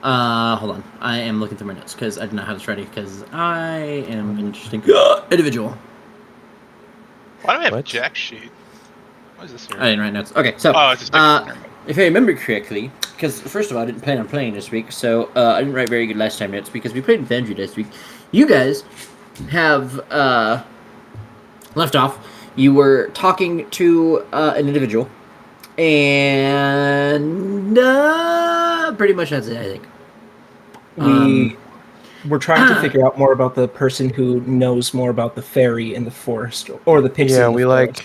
Hold on. I am looking through my notes because I did not have this ready because I am an interesting individual. Why do we have What? jack sheet? What is this here? I didn't write notes. Okay, so Oh, it's a sticker. if I remember correctly, because first of all, I didn't plan on playing this week, so I didn't write very good last time notes because we played in Foundry this week. You guys have left off. You were talking to an individual, and pretty much that's it, I think. We're trying to figure out more about the person who knows more about the fairy in the forest, or the pixie. Yeah, in the forest.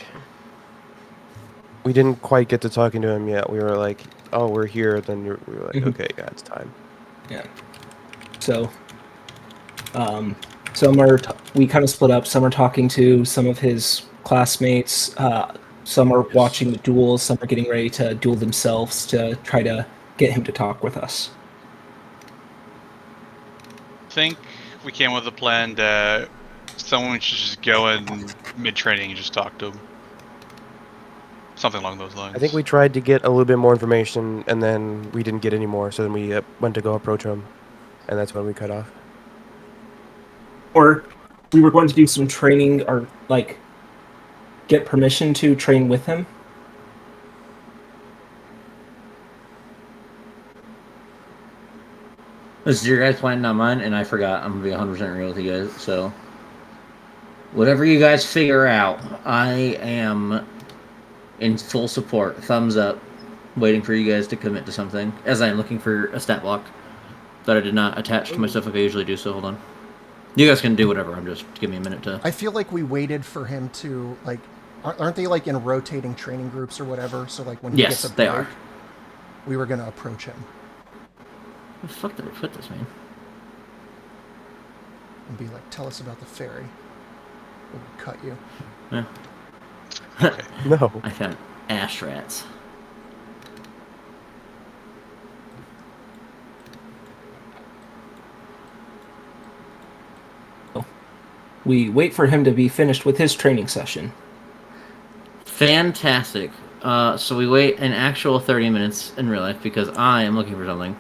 we didn't quite get to talking to him yet. We were like, oh, we're here. Then we were like, Mhm. okay, yeah, it's time. Yeah. So, we kind of split up. Some are talking to some of his classmates. Some are watching the duels. Some are getting ready to duel themselves to try to get him to talk with us. I think we came with a plan that someone should just go in mid-training and just talk to him. Something along those lines. I think we tried to get a little bit more information, and then we didn't get any more. So then we went to go approach him, and that's when we cut off. Or we were going to do some training, or like get permission to train with him. This is your guys' plan, not mine, and I forgot. I'm gonna be 100% real with you guys. So, whatever you guys figure out, I am in full support. Thumbs up. Waiting for you guys to commit to something, as I am looking for a stat block that I did not attach to my stuff like I usually do. So hold on. You guys can do whatever. I'm just give me a minute to. I feel like we waited for him to like. Aren't they like in rotating training groups or whatever? So like when he Yes, gets a they break, are. we were gonna approach him Where the fuck did I put this, man? and be like, "Tell us about the fairy." We'll cut you. Yeah. Okay. No. I found ash rats. We wait for him to be finished with his training session. Fantastic. So we wait an actual 30 minutes in real life because I am looking for something.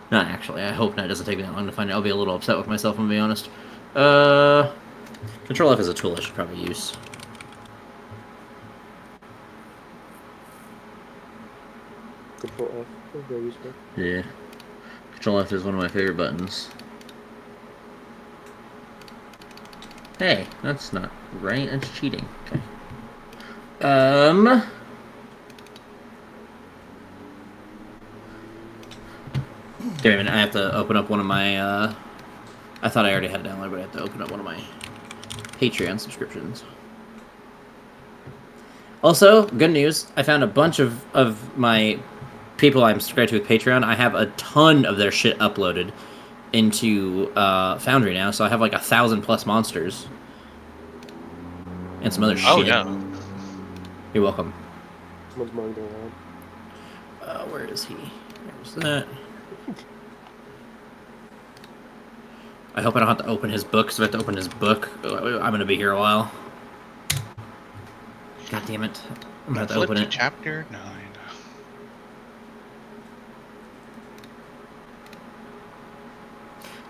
Not actually. I hope that doesn't take me that long to find it. I'll be a little upset with myself, I'm gonna be honest. Control F is a tool I should probably use. Control F. Very useful. Yeah. Control F is one of my favorite buttons. Hey, that's not right. That's cheating. Okay. Give me a minute. I have to open up one of my, I thought I already had it downloaded, but I have to open up one of my Patreon subscriptions. Also, good news. I found a bunch of my people I'm subscribed to with Patreon. I have a ton of their shit uploaded into Foundry now, so I have like 1,000+ monsters. And some other shit. Oh, yeah. You're welcome. Someone's mowing their lawn. Where is he? There's that. I hope I don't have to open his book, because if I have to open his book, I'm going to be here a while. God damn it. I'm going to have to Flip open to it. chapter 9.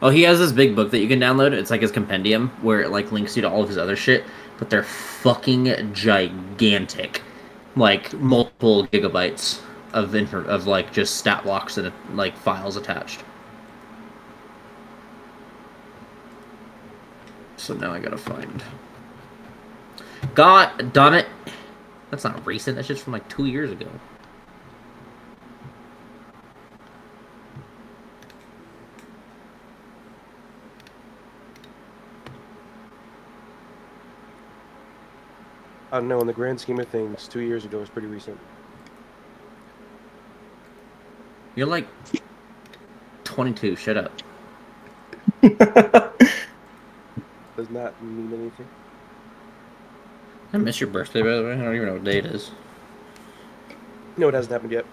Oh, he has this big book that you can download. It's like his compendium, where it like links you to all of his other shit, but they're fucking gigantic. Like, multiple gigabytes of like, just stat blocks and, like, files attached. So now I gotta find... God damn it! That's not recent, that's just from like 2 years ago. I don't know. In the grand scheme of things, 2 years ago was pretty recent. You're like 22, shut up. Does not mean anything. I miss your birthday, by the way. I don't even know what day it is. No, it hasn't happened yet.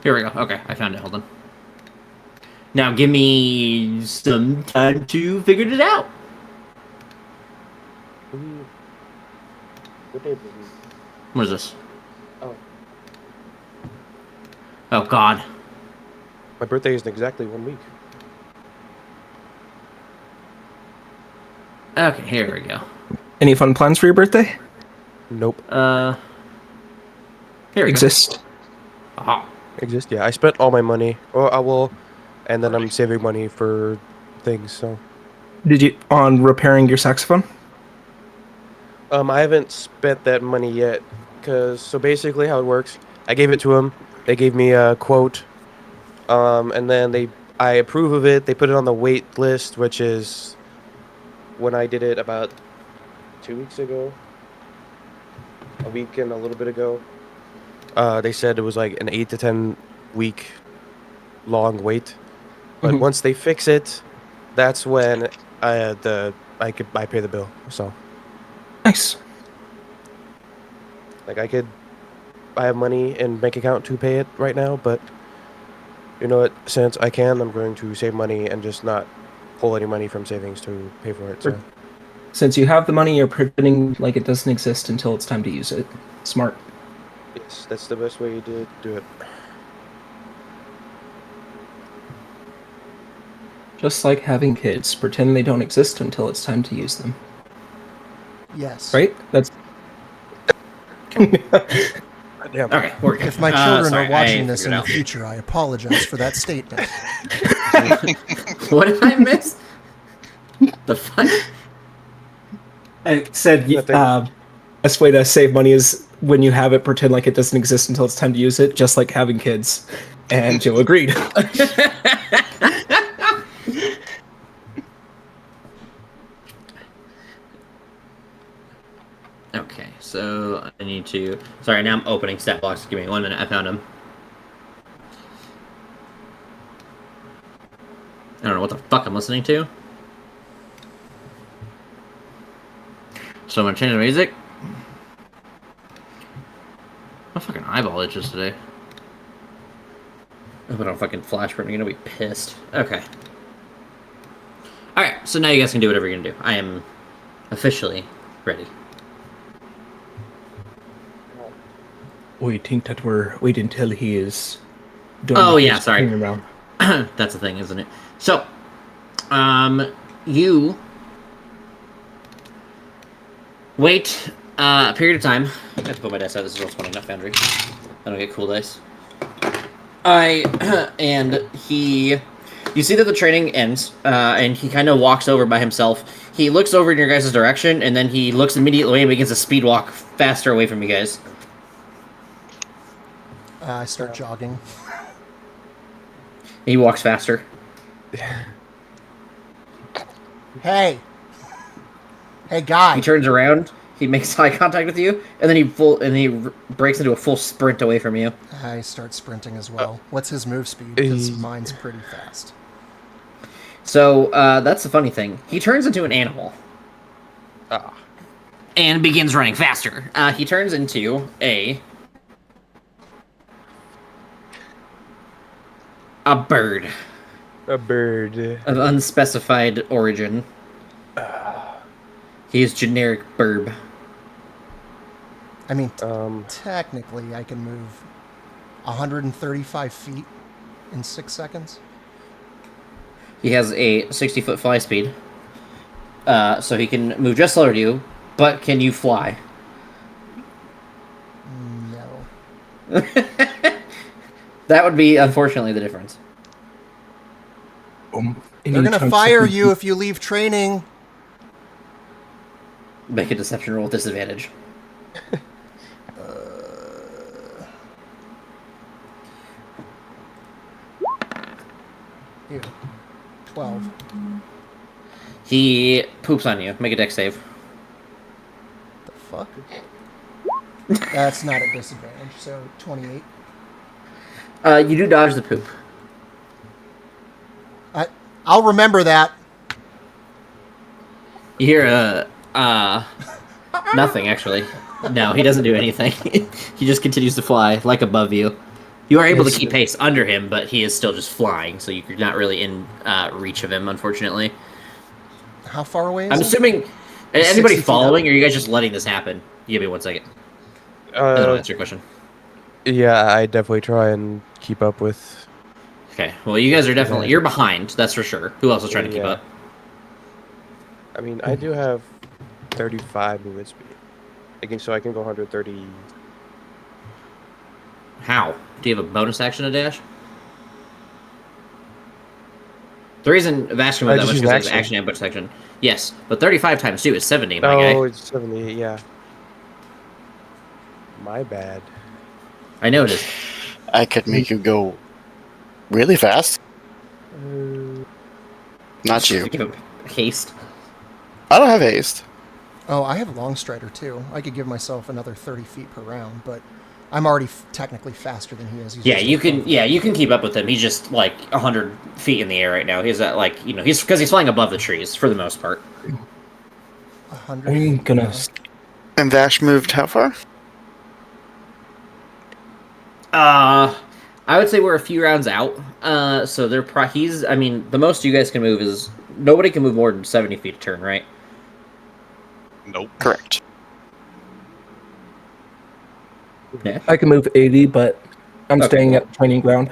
Here we go. Okay, I found it. Hold on. Now give me some time to figure it out. What day of the week? What is this? Oh. Oh, God. My birthday is in exactly 1 week. Okay, here we go. Any fun plans for your birthday? Nope. Here we Exist. go. Aha. Exist? Yeah, I spent all my money. Well, I will, and then I'm saving money for things. So, Did you on repairing your saxophone? I haven't spent that money yet, so basically how it works, I gave it to them. They gave me a quote, and then I approve of it. They put it on the wait list, which is when I did it about 2 weeks ago, a week and a little bit ago. They said it was like an 8 to 10 week long wait, but Mhm. once they fix it, that's when I pay the bill. So Nice. like I have money in bank account to pay it right now, but you know what? Since I can, I'm going to save money and just not pull any money from savings to pay for it. So Since you have the money, you're pretending like it doesn't exist until it's time to use it. Smart. yes, that's the best way to do it. Just like having kids, pretend they don't exist until it's time to use them. Yes. Right? That's Damn. Okay, we're good. If my children sorry, are watching I this in figured the it out. future, I apologize for that statement. What did I miss? The fuck? I said Nothing. best way to save money is when you have it, pretend like it doesn't exist until it's time to use it, just like having kids. And Joe agreed. Okay, so I need to... Sorry, now I'm opening stat blocks. Give me 1 minute. I found them. I don't know what the fuck I'm listening to. So I'm gonna change the music. My fucking eyeball itches today. I hope I don't fucking flash burn. I'm gonna be pissed. Okay. Alright, so now you guys can do whatever you're gonna do. I am officially ready. We think that we're waiting until he is done. Oh, with yeah, his sorry. cleaning around. That's the thing, isn't it? So, you wait a period of time. I have to put my dice out. This is what's funny enough, Foundry. I don't get cool dice. And you see that the training ends, and he kind of walks over by himself. He looks over in your guys' direction, and then he looks immediately away and begins to speed walk faster away from you guys. I start jogging. He walks faster. Hey! Hey, guy! He turns around. He makes eye contact with you, and then he breaks into a full sprint away from you. I start sprinting as well. What's his move speed? Because mine's pretty fast. So that's the funny thing. He turns into an animal. And begins running faster. He turns into a bird A bird. of unspecified origin. He is generic burb. I mean, Um, technically, I can move 135 feet in 6 seconds. He has a 60-foot fly speed. So he can move just slower to you, but can you fly? No. That would be, unfortunately, the difference. They're gonna fire you if you leave training. Make a deception roll with disadvantage. Here. 12. He poops on you. Make a dex save. The fuck? That's not a disadvantage, so 28. You do dodge the poop. I'll remember that. You hear nothing, actually. No, he doesn't do anything. He just continues to fly, like above you. You are able to keep pace under him, but he is still just flying, so you're not really in reach of him, unfortunately. How far away is I'm he? assuming Anybody 60 feet following, up. or are you guys just letting this happen? Give me 1 second. And then I'll answer your question. Yeah, I definitely try and keep up with. Okay. Well, you guys are definitely Yeah. you're behind. That's for sure. Who else is trying to keep Yeah. up? I mean, I do have 35 movement speed. So I can go 130. How? Do you have a bonus action to dash? The reason I'm asking about that just much use because an it's action. action and bonus action. Yes, but 35 times 2 is 70, my guy. Oh, it's 70. Yeah. My bad. I know it is. I could make you go really fast. Not you. Give him haste. I don't have haste. Oh, I have long strider too. I could give myself another 30 feet per round, but I'm already technically faster than he is. He's Yeah, just you like can. 12 Yeah, feet. you can keep up with him. He's just like 100 feet in the air right now. He's at like he's because he's flying above the trees for the most part. 100 I'm feet, gonna. yeah. And Vash moved how far? I would say we're a few rounds out. So they're he's. I mean, the most you guys can move is nobody can move more than 70 feet a turn, right? Nope. Correct. Yeah. I can move 80, but I'm Okay. staying at training ground.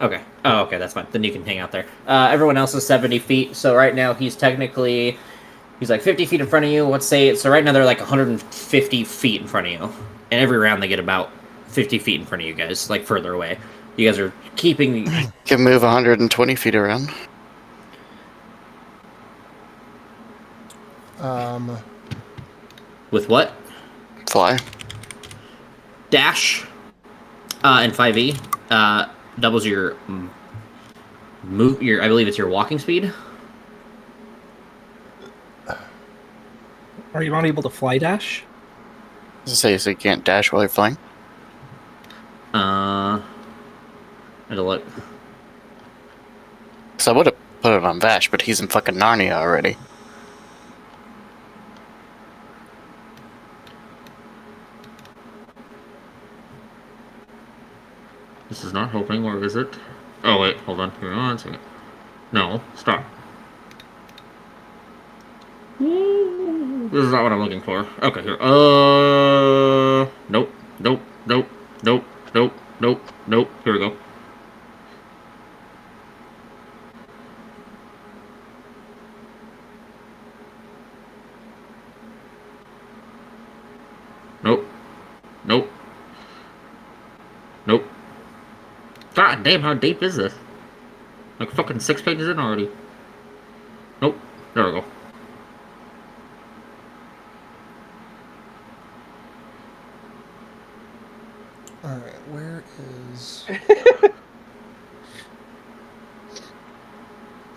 Okay. Oh, okay, that's fine. Then you can hang out there. Everyone else is 70 feet, so right now he's like 50 feet in front of you. Let's say so right now they're like 150 feet in front of you, and every round they get about 50 feet in front of you guys, like further away. You guys are keeping. Can move 120 feet around. With what? Fly. Dash. And 5e. Doubles your move. I believe it's your walking speed. Are you not able to fly dash? So you can't dash while you're flying. I had to look. So I would have put it on Vash, but he's in fucking Narnia already. This is not helping. Where is it? Oh wait, hold on. Give me 1 second. No, stop. This is not what I'm looking for. Okay, here. Nope, nope, nope, nope, nope, nope, nope. Here we go. Nope. Nope. Nope. God damn, how deep is this? Like fucking 6 pages in already. Nope. There we go. Alright, where is... There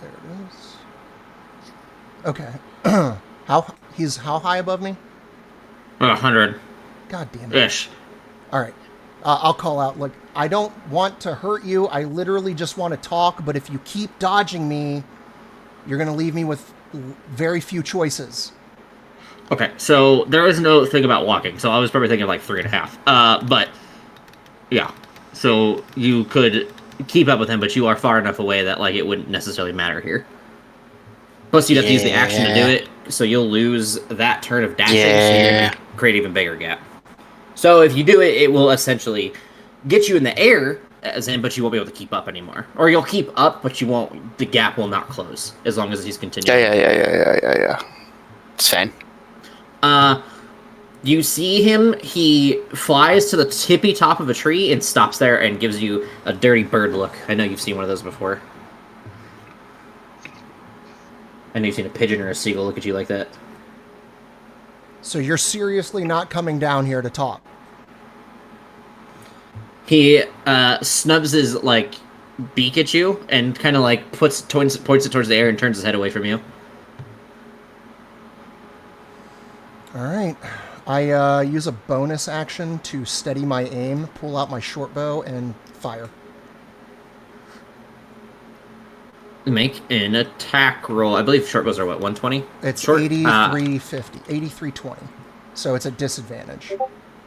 it is. Okay. He's how high above me? 100 God damn it. ish. Alright. I'll call out, look, I don't want to hurt you. I literally just want to talk, but if you keep dodging me, you're going to leave me with very few choices. Okay, so there is no thing about walking, so I was probably thinking like 3.5. But yeah, so you could keep up with him, but you are far enough away that like it wouldn't necessarily matter here. Plus, you'd have to use the action to do it, so you'll lose that turn of dashing, so you're gonna create an even bigger gap. So if you do it, it will essentially get you in the air, but you won't be able to keep up anymore. Or you'll keep up, but you won't. The gap will not close as long as he's continuing. Yeah. It's fine. You see him. He flies to the tippy top of a tree and stops there and gives you a dirty bird look. I know you've seen one of those before. I know you've seen a pigeon or a seagull look at you like that. So you're seriously not coming down here to talk? He snubs his like beak at you and kind of like points it towards the air and turns his head away from you. All right. I use a bonus action to steady my aim, pull out my short bow, and fire. Make an attack roll. I believe short bows are what, 120? It's Short, 8350, 8320. So it's a disadvantage.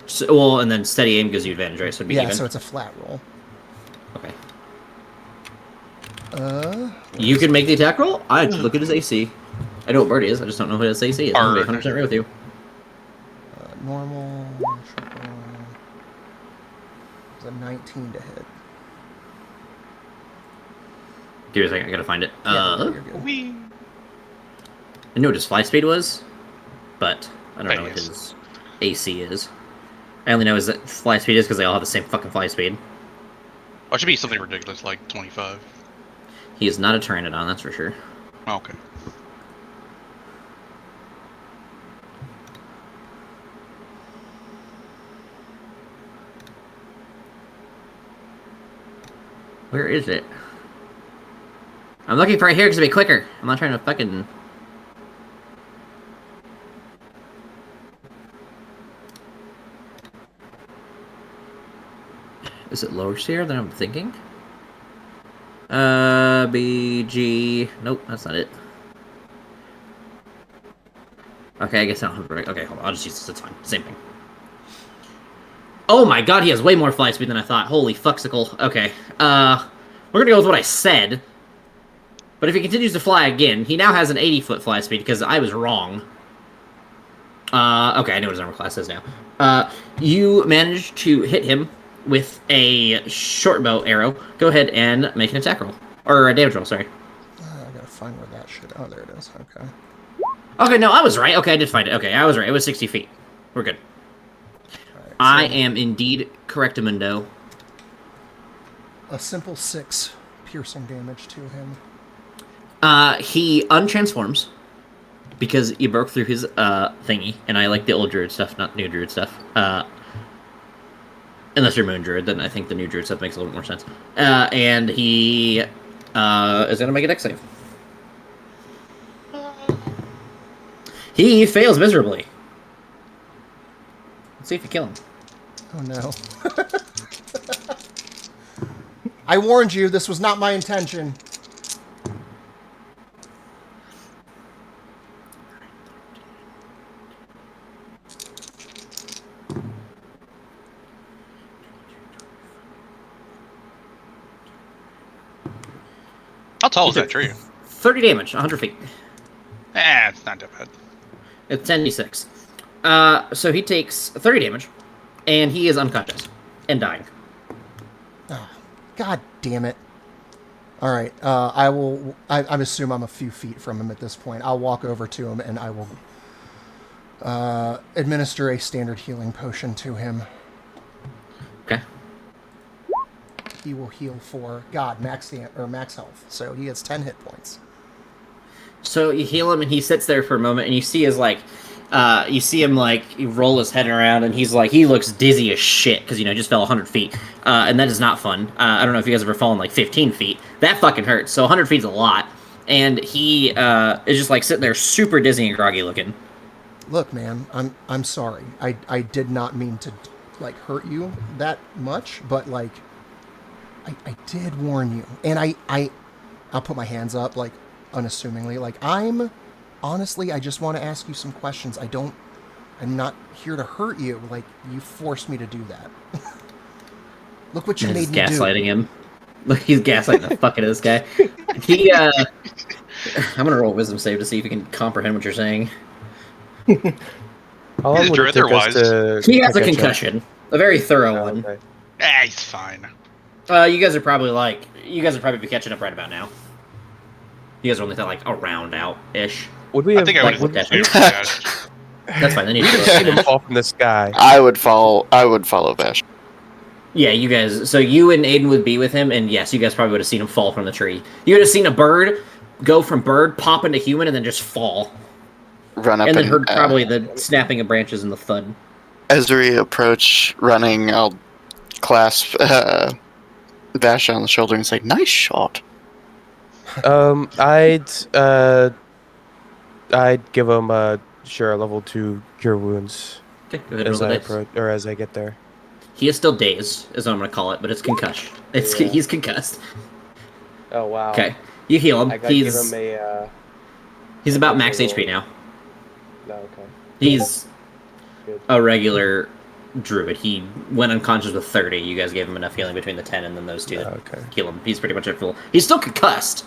So, well, and then steady aim gives you advantage, right? So it'd be Yeah, even. so it's a flat roll. Okay. You can make the attack roll? I'd look at his AC. I know what bird he is. I just don't know who his AC is. I'm gonna be Bird. 100% real with you. Normal. It's a 19 to hit. Give me a second. I gotta find it. Yeah, you're good. Whee! I knew what his fly speed was, but I don't know what Yes. his AC is. I only know his fly speed is because they all have the same fucking fly speed. Oh, it should be something ridiculous, like 25. He is not a Pteranodon, that's for sure. Oh, okay. Where is it? I'm looking for it here because it'll be quicker. I'm not trying to fucking... Is it lower tier than I'm thinking? BG... Nope, that's not it. Okay, I guess I don't have... Okay, hold on. I'll just use this. It's fine. Same thing. Oh my god, he has way more fly speed than I thought. Holy fucksicle. Okay. We're gonna go with what I said. But if he continues to fly again, he now has an 80-foot fly speed because I was wrong. Okay, I know what his armor class is now. You managed to hit him with a short bow arrow. Go ahead and make an attack roll. Or a damage roll, sorry. I gotta find where that shit... Oh, there it is. Okay. Okay, no, I was right. Okay, I did find it. Okay, I was right. It was 60 feet. We're good. Alright, I am indeed correctamundo. a simple 6 piercing damage to him. He untransforms because you broke through his thingy, and I like the old druid stuff, not new druid stuff. Unless you're moon druid, then I think the new druid stuff makes a little more sense. And he is gonna make a dex save. He fails miserably. Let's see if you kill him. Oh no. I warned you, this was not my intention. How tall is that tree? 30 damage, 100 feet. It's not that bad. It's 10d6. So he takes 30 damage, and he is unconscious and dying. Oh, God damn it. All right, I will... I assume I'm a few feet from him at this point. I'll walk over to him, and I will administer a standard healing potion to him. Okay. He will heal for, max health. So he gets 10 hit points. So you heal him, and he sits there for a moment, and you see his, you see him, roll his head around, and he's, he looks dizzy as shit, because, just fell 100 feet. And that is not fun. I don't know if you guys have ever fallen, 15 feet. That fucking hurts. So 100 feet's a lot. And he is just, sitting there super dizzy and groggy looking. Look, man, I'm sorry. I did not mean to, hurt you that much, but, I did warn you. And I'll put my hands up, unassumingly. Honestly, I just want to ask you some questions. I'm not here to hurt you. You forced me to do that. Look what you made me do. Gaslighting him. Look, he's gaslighting the fuck out of this guy. I'm gonna roll a wisdom save to see if he can comprehend what you're saying. How long He's would it druid take us otherwise. to He has a catch up? concussion. A very thorough one. Okay. He's fine. You guys are probably be catching up right about now. You guys are only a round out-ish. Would we I have? think I would would- have cash. That's fine, then you We'd have seen him fall from the sky. I would follow Vash. Yeah, you guys, so you and Aedyn would be with him, and yes, you guys probably would have seen him fall from the tree. You would have seen a bird go from bird, pop into human, and then just fall. Run up And then heard and probably the snapping of branches and the thud. as we approach running, I'll clasp Vash on the shoulder and say, "Nice shot." I'd give him a level 2 cure wounds Okay, go ahead and as roll I the dice. as I get there. He is still dazed, is what I'm going to call it, but it's concussion. Yeah. He's concussed. Oh wow. Okay, you heal him. I gotta give him He's about okay, max roll. HP now. No, okay. He's Good. a regular druid. He went unconscious with 30. You guys gave him enough healing between the 10 and then those two that Okay. heal him. He's pretty much at full. He's still concussed.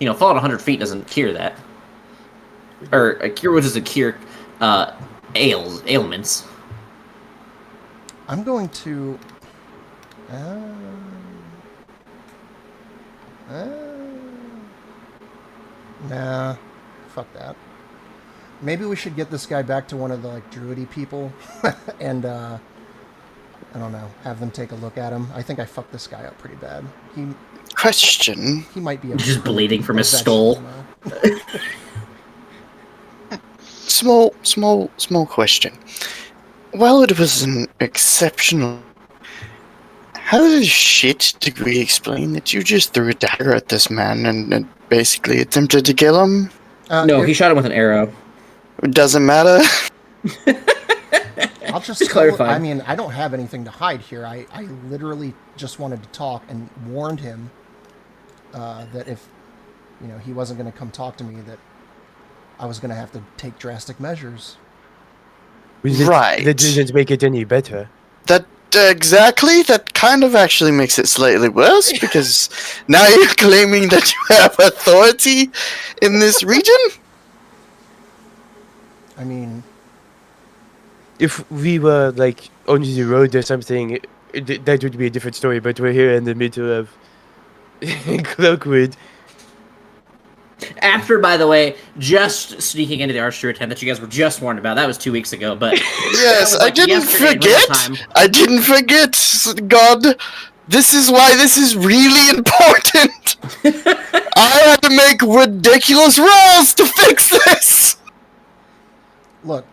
falling 100 feet doesn't cure that. Or a cure wood doesn't cure ailments. I'm going to. Nah, fuck that. Maybe we should get this guy back to one of the like druidy people, and I don't know, have them take a look at him. I think I fucked this guy up pretty bad. Question. He might be Just bleeding from his skull. Small question. While it was an exceptional, how does a shit degree explain that you just threw a dagger at this man and basically attempted to kill him? No, he shot him with an arrow. It doesn't matter. I'll just clarify. I mean, I don't have anything to hide here. I literally just wanted to talk and warned him that if he wasn't going to come talk to me, that I was going to have to take drastic measures. Right. That doesn't make it any better. That exactly. That kind of actually makes it slightly worse because now you're claiming that you have authority in this region. I mean, If we were like on the road or something, that would be a different story. But we're here in the middle of Cloakwood. After, by the way, just sneaking into the Archdruid tent that you guys were just warned about. That was 2 weeks ago, but... Yes, I didn't forget. I didn't forget. God, this is why this is really important. I had to make ridiculous rolls to fix this. look,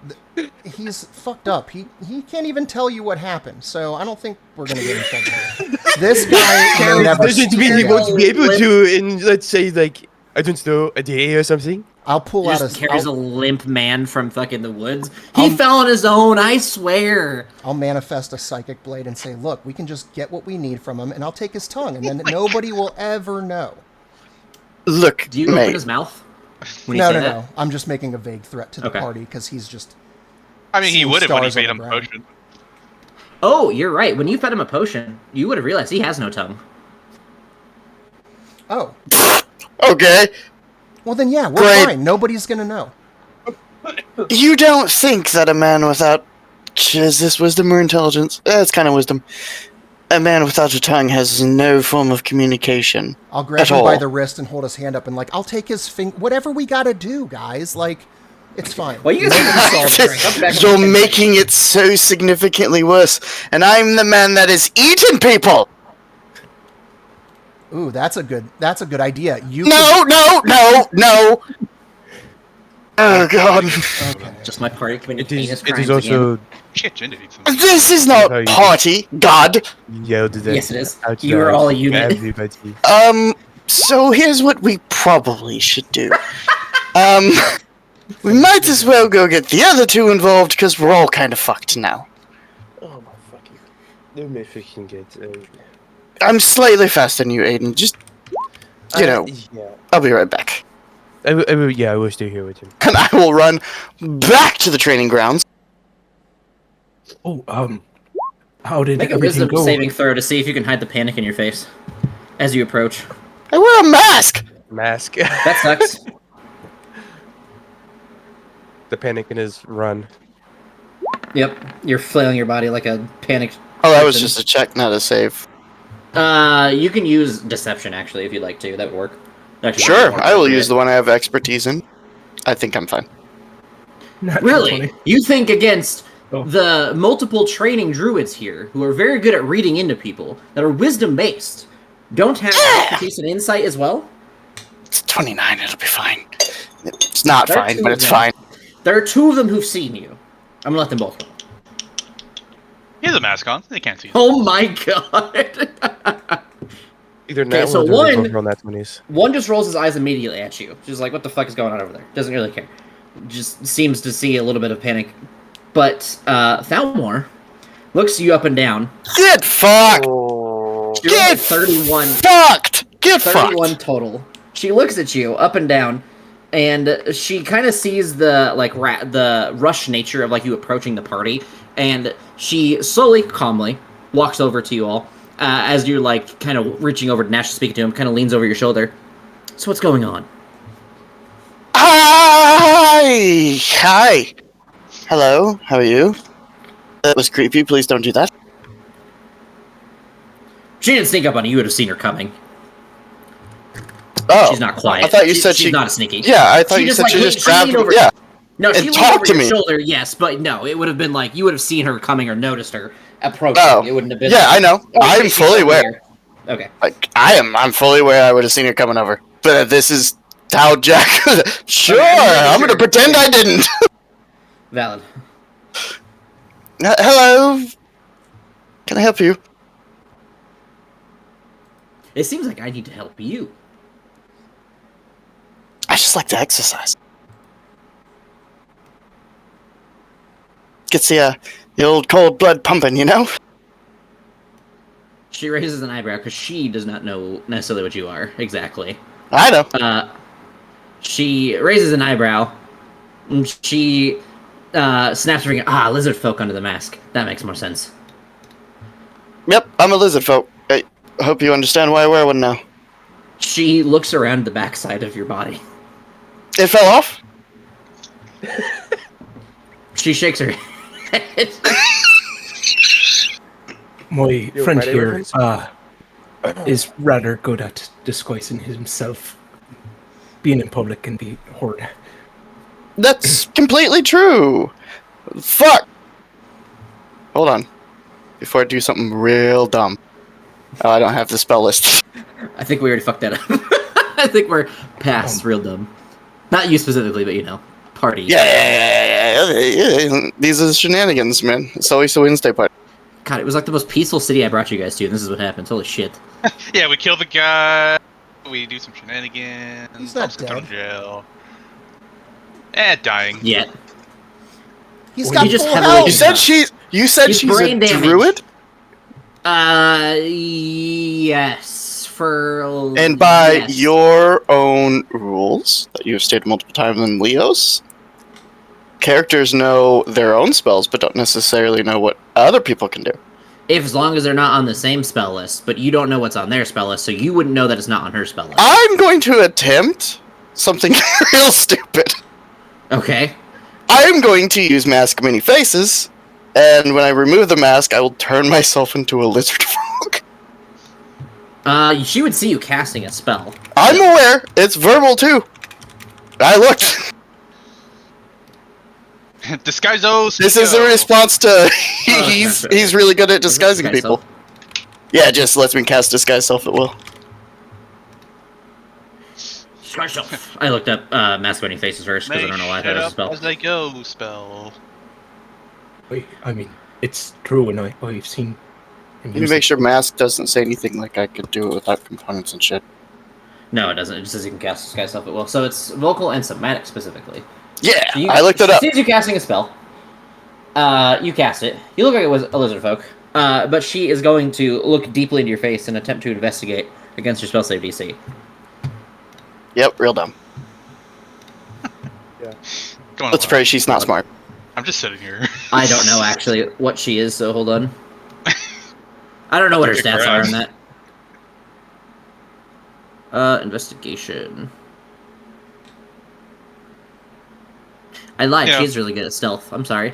he's fucked up. He can't even tell you what happened. So I don't think we're gonna get in trouble here. This guy will never Doesn't mean he won't be able to in, let's say, like, I don't know, a day or something. I'll pull out Just a. carries a limp man from fucking the woods. He fell on his own, I swear. I'll manifest a psychic blade and say, look, we can just get what we need from him, and I'll take his tongue, and then nobody will ever know. Look, Do you mate. open his mouth? When you No, say no, that? no. I'm just making a vague threat to the Okay. party because he's just. I mean, he Seeing would have when he stars made on him the a ground. potion. Oh, you're right. When you fed him a potion, you would have realized he has no tongue. Oh, Okay. well then, yeah, we're Great. fine. Nobody's gonna know. You don't think that a man without... Is this wisdom or intelligence? It's kind of wisdom. A man without a tongue has no form of communication. I'll grab At him by all. the wrist and hold his hand up and like, I'll take his finger. Whatever we gotta do, guys. Like, it's fine. Well, you guys can solve it. Come back You're with the making it so significantly worse. And I'm the man that has eaten people! Ooh, that's a good idea. You No! Oh, God. Okay. Just my party committing It heinous is crimes also Shit, Jin did eat something. This is not party, God. yelled that Yes, it is. out You are loud all a to unit. everybody. So here's what we probably should do. We might as well go get the other two involved, because we're all kind of fucked now. Oh my fucking... Let me freaking get... I'm slightly faster than you, Aedyn. Just, yeah. I'll be right back. I will stay here with him. And I will run back to the training grounds. Oh, how did Make a everything wisdom go? saving throw to see if you can hide the panic in your face as you approach. I wear a mask! Mask. That sucks. The panic in his run. Yep, you're flailing your body like a panicked. Oh, that was person. just a check, not a save. You can use deception actually if you'd like to. That would work. Actually, Sure, I will use the one I have expertise in. I think I'm fine. Not Really? 20. You think against Oh. the multiple training druids here, who are very good at reading into people, that are wisdom based, don't have expertise and insight as well? It's 29, it'll be fine. It's not There are fine, two but of it's them. fine. There are two of them who've seen you. I'm gonna let them both roll. He has a mask on. They can't see him. Oh my god! Either Okay, now so or the one- both roll nat 20s. One just rolls his eyes immediately at you. Just like, what the fuck is going on over there? Doesn't really care. Just seems to see a little bit of panic. But Thalmor looks you up and down. Get fucked! You're Get at 31. fucked! Get 31 fucked! total. She looks at you up and down, and she kind of sees the the rush nature of like you approaching the party, and she slowly, calmly walks over to you all as you're like kind of reaching over to Nash to speak to him. Kind of leans over your shoulder. So what's going on? Hi. Hello. How are you? That was creepy. Please don't do that. She didn't sneak up on you. You would have seen her coming. Oh, she's not quiet. I thought you said she's not sneaky. Yeah, I thought she you said she leaned- just grabbed. leaned over. Yeah. No, she And leaned talk over to your me. shoulder. Yes, but no, it would have been like you would have seen her coming or noticed her approaching. Oh, It wouldn't have been. yeah, like, I know. "Oh, I'm she's fully over aware. here." Okay. Like I'm fully aware. I would have seen her coming over. But this is how Jack. Sure, I'm gonna pretend I didn't. Valid. Hello. Can I help you? It seems like I need to help you. I just like to exercise. Gets the old cold blood pumping, you know? She raises an eyebrow because she does not know necessarily what you are exactly. I know. She raises an eyebrow. And she snaps her finger. Lizard folk under the mask. That makes more sense. Yep, I'm a lizard folk. I hope you understand why I wear one now. She looks around the backside of your body. It fell off? She shakes her head. My Your friend Friday here reference? is rather good at disguising himself. Being in public can be hard. That's completely true. Fuck. Hold on. Before I do something real dumb. Oh, I don't have the spell list. I think we already fucked that up. I think we're past real dumb. Not you specifically, but you know, party. Yeah. These are the shenanigans, man. It's always a Wednesday party. God, it was like the most peaceful city I brought you guys to, and this is what happens. Holy shit. Yeah, we kill the guy. We do some shenanigans. He's not Go to dead. jail. Dying. Yet. He's Well, got you just full heavily health. You said He's she's a brain damaged. druid? Yes. For. And by yes. your own rules that you've stated multiple times in Leos, characters know their own spells but don't necessarily know what other people can do. If as long as they're not on the same spell list, but you don't know what's on their spell list, so you wouldn't know that it's not on her spell list. I'm going to attempt something real stupid. Okay. I'm going to use Mask Many Faces, and when I remove the mask, I will turn myself into a lizard folk. She would see you casting a spell. I'm aware. It's verbal, too. I looked. Disguise-o. This is a response to... he's really good at disguising Disguise people. self. Yeah, it just lets me cast Disguise Self at will. Disguise self. I looked up Mask Many Faces first because I don't know why I thought it was a spell. As they go spell. Wait, I mean, it's true, and I've seen him Can you use make it. sure Mask doesn't say anything like I could do it without components and shit? No, it doesn't. It just says you can cast Disguise Self at will. So it's vocal and somatic specifically. Yeah, So you, I looked it she up. sees you casting a spell. You cast it. You look like it was a lizard folk. But she is going to look deeply into your face and attempt to investigate against your spell save DC. Yep, real dumb. Come on, Let's pray she's not smart. I'm just sitting here. I don't know actually what she is, so hold on. I don't know what her Take stats her are ass. on that. Investigation. I lied. Yeah. She's really good at stealth. I'm sorry.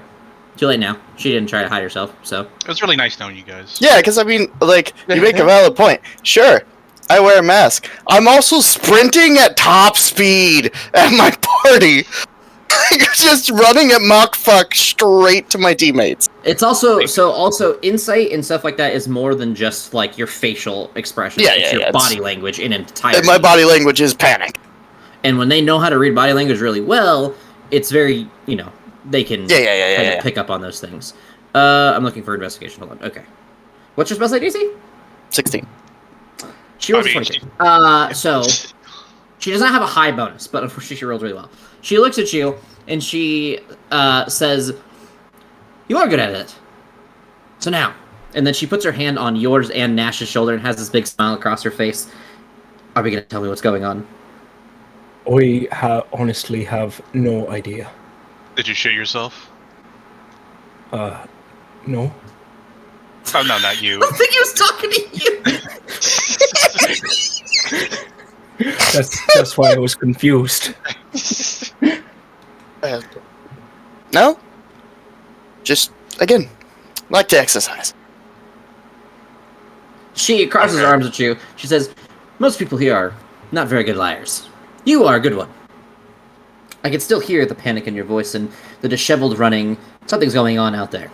Too late now. She didn't try to hide herself, so. It was really nice knowing you guys. Yeah, because I mean, like, you make a valid point. Sure, I wear a mask. I'm also sprinting at top speed at my party. Just running at Mach fuck straight to my teammates. It's also also insight and stuff like that is more than just like your facial expression. Yeah, it's yeah, your yeah, body language in entirety. And my body language is panic. And when they know how to read body language really well, it's very, they can Yeah. pick up on those things. I'm looking for investigation. Hold on. Okay. What's your spell save DC? 16. She rolls I mean, 22. So she does not have a high bonus, but unfortunately she rolls really well. She looks at you and she says, "You are good at it. So now," and then she puts her hand on yours and Nash's shoulder and has this big smile across her face. "Are we gonna tell me what's going on?" I honestly have no idea. Did you shoot yourself? No. Oh, no, not you. I think he was talking to you. That's why I was confused. No? Just, again, like to exercise. She crosses her arms at you. She says, most people here are not very good liars. You are a good one. I can still hear the panic in your voice and the disheveled running. Something's going on out there.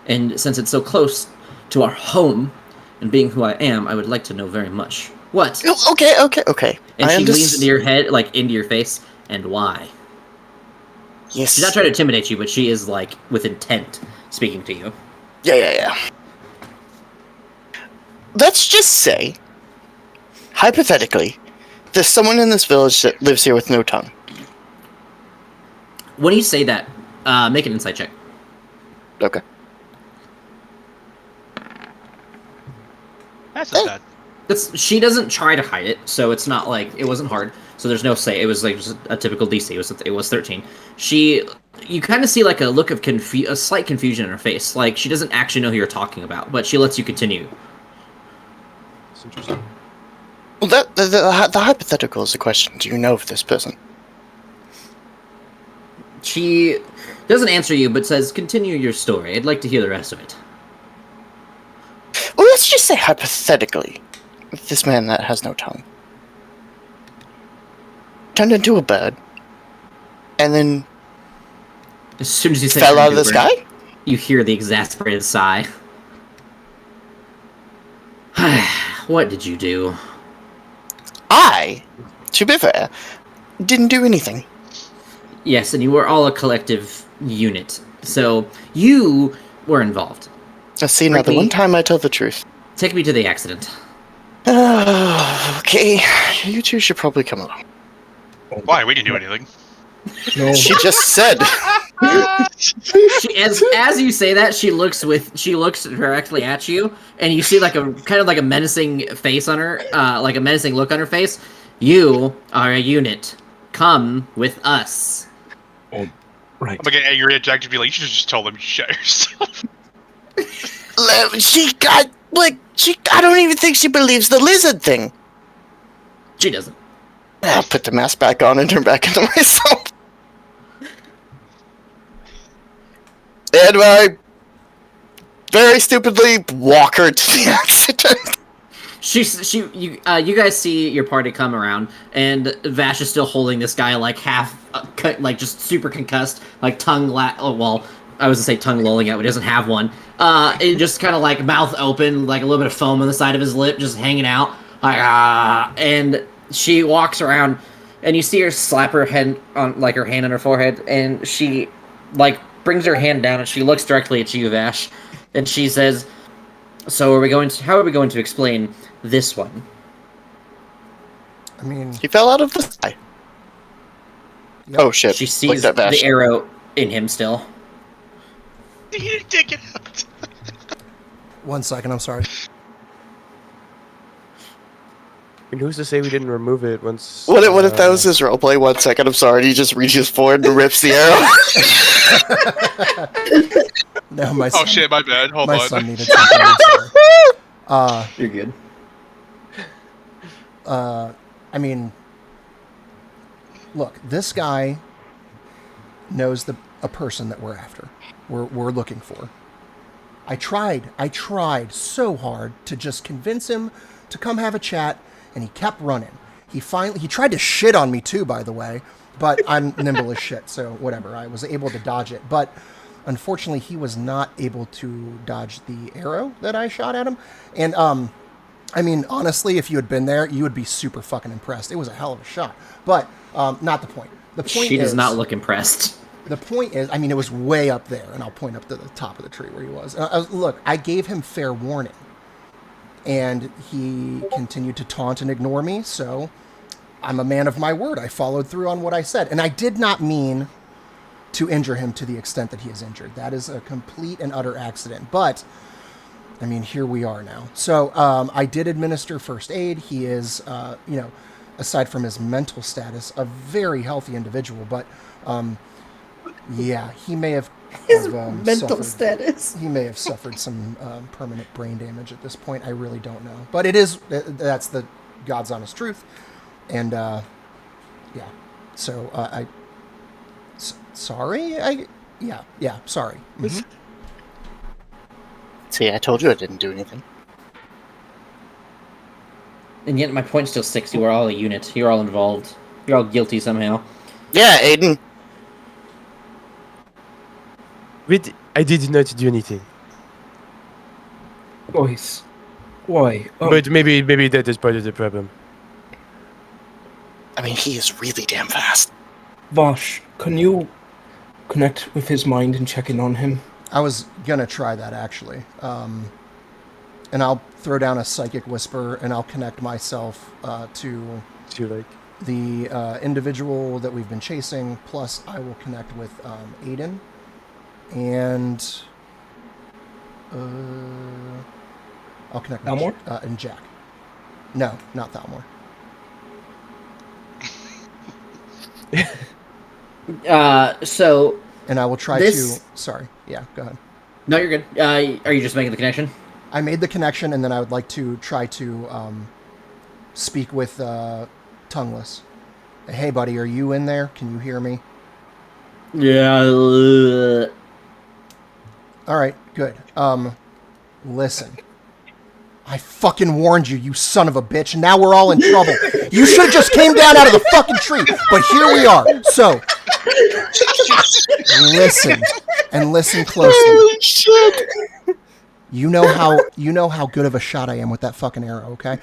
And since it's so close to our home, and being who I am, I would like to know very much. What? Okay. And she leans into your head, like, into your face, and why? Yes. She's not trying to intimidate you, but she is, like, with intent, speaking to you. Yeah. Let's just say, hypothetically, there's someone in this village that lives here with no tongue. When you say that, make an insight check. Okay. That's not bad. She doesn't try to hide it, so it's not like it wasn't hard. So there's no say. It was like just a typical DC. It was 13. You kind of see like a look of a slight confusion in her face. Like she doesn't actually know who you're talking about, but she lets you continue. That's interesting. Well, the hypothetical is the question. Do you know of this person? She doesn't answer you, but says, "Continue your story. I'd like to hear the rest of it." Well, let's just say hypothetically, this man that has no tongue turned into a bird, and then As soon as you say fell out of the sky. you hear the exasperated sigh. What did you do? I, to be fair, didn't do anything. Yes, and you were all a collective unit, so you were involved. See, now the one time I tell the truth. Take me to the accident. Okay, you two should probably come along. Why? We didn't do anything. No. She just said. As you say that, she looks directly at you, and you see like a kind of like a menacing face on her, like a menacing look on her face. You are a unit. Come with us. Oh, right. I'm gonna get angry at Jack to be like, you should just tell them to shut yourself. I don't even think she believes the lizard thing. She doesn't. I'll put the mask back on and turn back into myself. And I very stupidly walk her to the accident. You guys see your party come around, and Vash is still holding this guy like half, like just super concussed, like tongue I was gonna say tongue lolling out, but he doesn't have one. It just kind of like mouth open, like a little bit of foam on the side of his lip, just hanging out. Like and she walks around, and you see her slap her head on, like her hand on her forehead, and she like brings her hand down, and she looks directly at you, Vash, and she says, "So how are we going to explain this one?" I mean, He fell out of the sky. Yep. Oh shit! She sees Look at that the Vash. arrow in him still. You didn't take it out. 1 second, I'm sorry. I mean, who's to say we didn't remove it once? What if that was his roleplay? 1 second, I'm sorry. He just reaches forward and rips the arrow. No, my Oh son, shit, my bad. Hold my on. son needed something. I'm sorry. You're good. I mean, look, this guy knows a person that we're after. We're looking for. I tried so hard to just convince him to come have a chat, and he kept running. He tried to shit on me too, by the way, but I'm nimble as shit, so whatever. I was able to dodge it, but unfortunately, he was not able to dodge the arrow that I shot at him. And I mean, honestly, if you had been there, you would be super fucking impressed. It was a hell of a shot, but not the point. The point She does is, not look impressed. the point is, I mean, it was way up there, and I'll point up to the top of the tree where he was. Look, I gave him fair warning, and he continued to taunt and ignore me, so I'm a man of my word. I followed through on what I said, and I did not mean to injure him to the extent that he is injured. That is a complete and utter accident, but I mean, here we are now. So I did administer first aid. He is, aside from his mental status, a very healthy individual, but yeah, he may have mental status. He may have suffered some permanent brain damage at this point. I really don't know, but that's the God's honest truth. And yeah, so sorry. Sorry. Mm-hmm. See, I told you I didn't do anything. And yet my point still sticks. You are all a unit. You're all involved. You're all guilty somehow. Yeah, Aedyn. Wait, I did not do anything. Boys, why? Oh, But maybe that is part of the problem. I mean, he is really damn fast. Vosh, can you connect with his mind and check in on him? I was gonna try that actually, and I'll throw down a psychic whisper, and I'll connect myself to like the individual that we've been chasing. Plus, I will connect with Aedyn, and I'll connect with Thalmor? And Jack. No, not Thalmor. So And I will try This- to. Sorry. Yeah, go ahead. no, you're good. Are you just making the connection? I made the connection, and then I would like to try to speak with Tongueless. Hey, buddy, are you in there? Can you hear me? Yeah. All right, good. Listen. I fucking warned you, you son of a bitch. Now we're all in trouble. You should have just came down out of the fucking tree. But here we are. So, listen, and listen closely. Holy shit! You know how good of a shot I am with that fucking arrow, okay?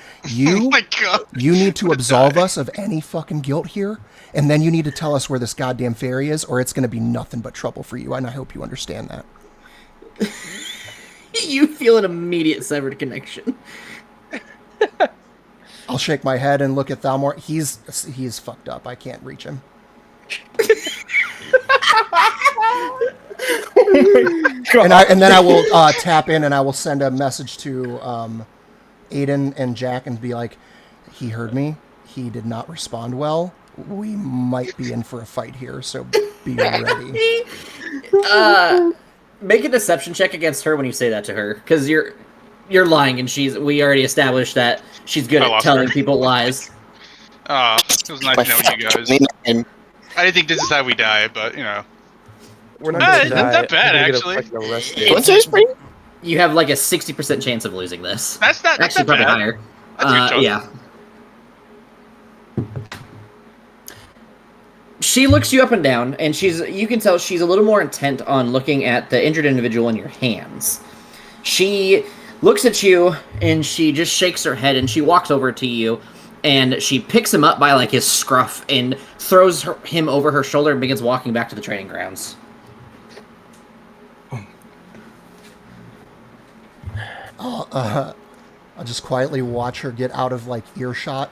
Oh my god. You need to absolve us of any fucking guilt here, and then you need to tell us where this goddamn fairy is, or it's going to be nothing but trouble for you, and I hope you understand that. You feel an immediate severed connection. I'll shake my head and look at Thalmor. He's fucked up. I can't reach him. And then I will tap in and I will send a message to Aedyn and Jack and be like, he heard me. He did not respond well. We might be in for a fight here, so be ready. Make a deception check against her when you say that to her, because you're lying, and we already established that she's good I at lost telling her. people lies. It was nice knowing you guys. And I didn't think this is how we die, but you know. we're not Ah, gonna it's not die. that bad, We're gonna get actually. fucking arrested. what's his spring? You have like a 60% chance of losing this. That's not Actually, that probably bad. higher. That's a good chunk. Yeah. She looks you up and down, and you can tell she's a little more intent on looking at the injured individual in your hands. She looks at you, and she just shakes her head, and she walks over to you, and she picks him up by like his scruff and throws him over her shoulder and begins walking back to the training grounds. I'll just quietly watch her get out of like earshot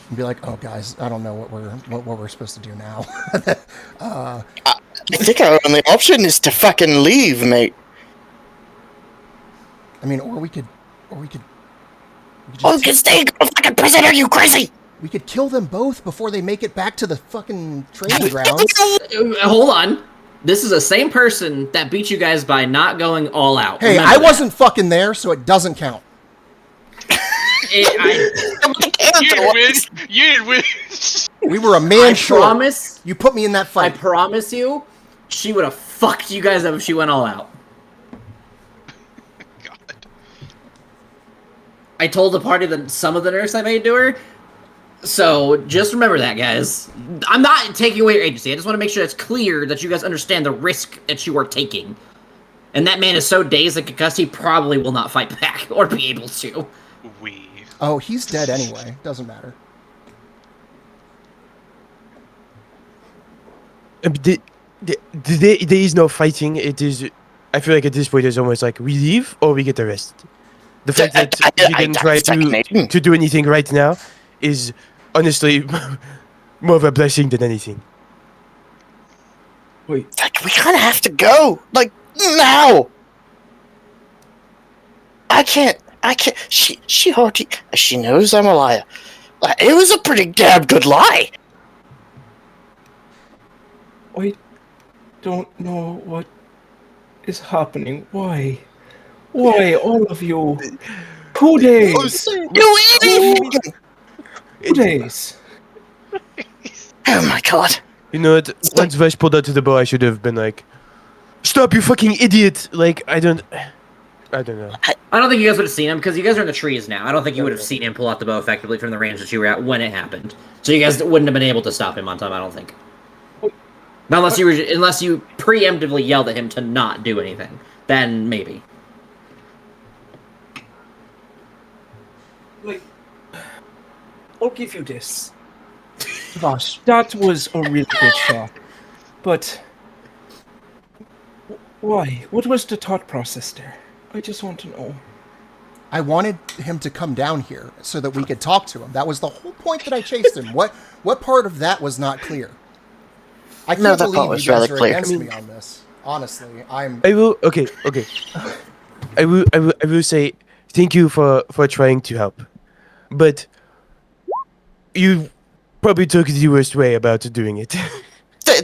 and be like, "Oh, guys, I don't know what we're supposed to do now." I think our only option is to fucking leave, mate. I mean, or we could Oh, you can stay in fucking prison, are you crazy? we could kill them both before they make it back to the fucking training grounds. Hold on. This is the same person that beat you guys by not going all out. Hey, Remember I that. wasn't fucking there, so it doesn't count. You didn't win. You didn't win. We were a man I short. promise. You put me in that I fight. promise you, she would have fucked you guys up if she went all out. God. I told the party that some of the nurse I made to her. So just remember that, guys. I'm not taking away your agency. I just want to make sure it's clear that you guys understand the risk that you are taking. And that man is so dazed and concussed, he probably will not fight back or be able to. Oh, he's dead anyway. Doesn't matter. There is no fighting. It is. I feel like at this point it's almost like we leave or we get arrested. The fact that we didn't try to do anything right now is honestly more of a blessing than anything. Like, we kind of have to go. Like, now. I can't. She already. She knows I'm a liar. Like, it was a pretty damn good lie. I don't know what is happening. Why? Why, all of you? 2 days. You idiot! 2 days. Oh my god. You know what? Once Vash pulled out to the bow, I should have been like, "Stop, you fucking idiot!" Like, I don't know. I don't think you guys would have seen him because you guys are in the trees now. I don't think you would have seen him pull out the bow effectively from the range that you were at when it happened. So you guys wouldn't have been able to stop him on time. I don't think. Unless you preemptively yelled at him to not do anything, then maybe. Like, I'll give you this. Gosh, that was a really good shot. But why? What was the thought process there? I just want to know. I wanted him to come down here so that we could talk to him. That was the whole point that I chased him. What part of that was not clear? I can't believe you guys are against me on this. Honestly, I will. Okay. I will say thank you for trying to help, but you probably took the worst way about doing it.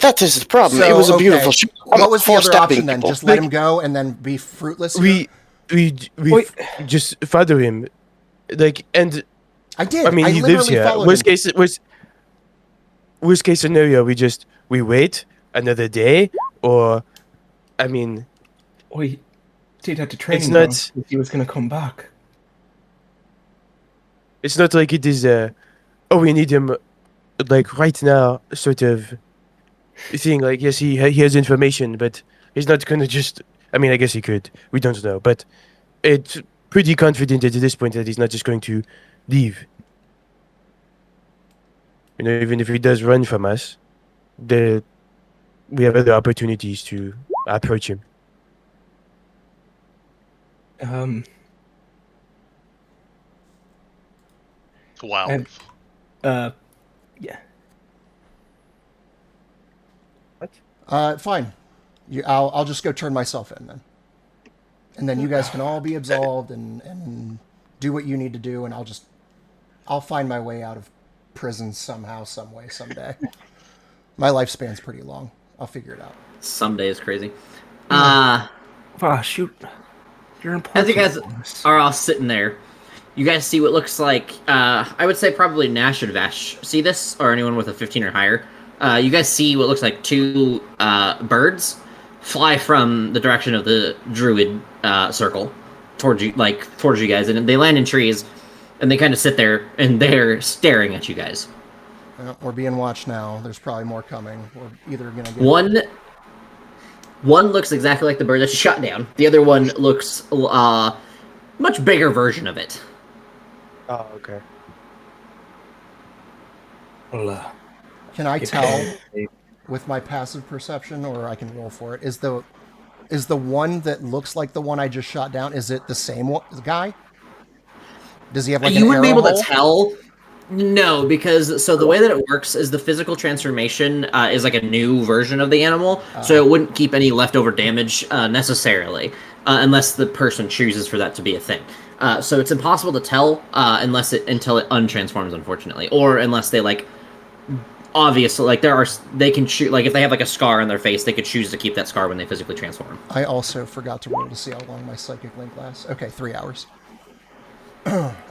That is the problem. So, it was a beautiful shot. What was the other option then? People. Just let him go and then be fruitless? We just follow him, and I did. I mean, he lives here. Worst case scenario, we wait another day, or, I mean, we did have to train it's him not. if he was going to come back. It's not like it is. We need him, like right now, sort of thing. Like, yes, he has information, but he's not gonna just. I mean, I guess he could. We don't know, but it's pretty confident at this point that he's not just going to leave. You know, even if he does run from us, we have other opportunities to approach him. Wow. Yeah. Fine. I'll just go turn myself in then. And then you guys can all be absolved and do what you need to do, and I'll find my way out of prison somehow, some way, someday. My lifespan's pretty long. I'll figure it out. Someday is crazy. Shoot. You're important. As you guys are all sitting there, you guys see what looks like, I would say probably Nash and Vash see this, or anyone with a 15 or higher. You guys see what looks like two birds fly from the direction of the druid circle towards you guys, and they land in trees, and they kind of sit there, and they're staring at you guys. We're being watched now. There's probably more coming. We're either gonna get One looks exactly like the bird that you shot down. The other one looks much bigger version of it. Oh, okay. Can I tell with my passive perception, or I can roll for it? Is the one that looks like the one I just shot down? Is it the same guy? Does he have like you an wouldn't be arrow able hole? to tell. No, because the way that it works is the physical transformation is like a new version of the animal, so it wouldn't keep any leftover damage necessarily, unless the person chooses for that to be a thing. So it's impossible to tell until it untransforms, unfortunately, or unless they obviously they can shoot, like if they have like a scar on their face, they could choose to keep that scar when they physically transform. I also forgot to roll to see how long my psychic link lasts. Okay, 3 hours.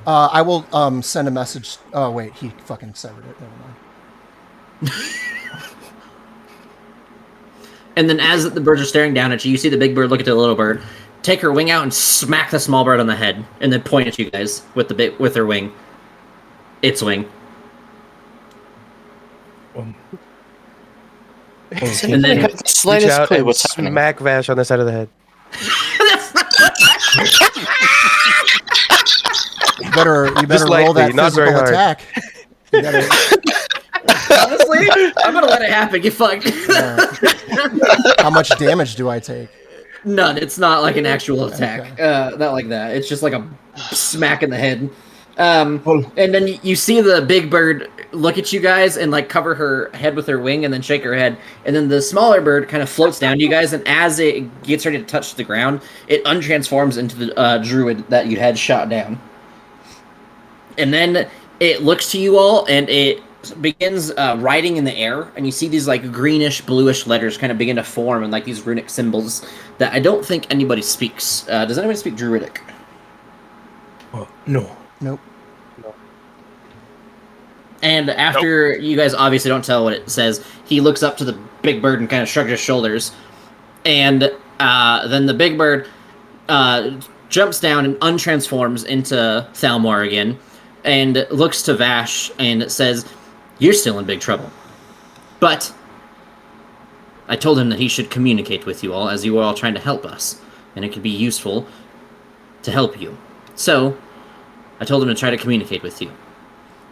I will send a message. Oh wait, he fucking severed it. Never mind. And then as the birds are staring down at you, you see the big bird look at the little bird, take her wing out and smack the small bird on the head, and then point at you guys with her wing. Its wing. And then the slightest clue what's happening. Smack Vash on the side of the head. You better Just roll that lightly, not very physical hard. attack. You better, Honestly, I'm gonna let it happen. Get fucked. how much damage do I take? None. It's not like an actual attack. Okay. Not like that. It's just like a smack in the head. And then you see the big bird look at you guys and like cover her head with her wing and then shake her head. And then the smaller bird kind of floats down to you guys, and as it gets ready to touch the ground, it untransforms into the druid that you had shot down. And then it looks to you all, and it begins writing in the air, and you see these like greenish, bluish letters kind of begin to form, and like these runic symbols that I don't think anybody speaks. Does anybody speak Druidic? No. Nope. And after you guys obviously don't tell what it says, he looks up to the big bird and kind of shrugs his shoulders. And then the big bird jumps down and untransforms into Thalmor again and looks to Vash and says, "You're still in big trouble. But I told him that he should communicate with you all, as you were all trying to help us, and it could be useful to help you. So I told him to try to communicate with you.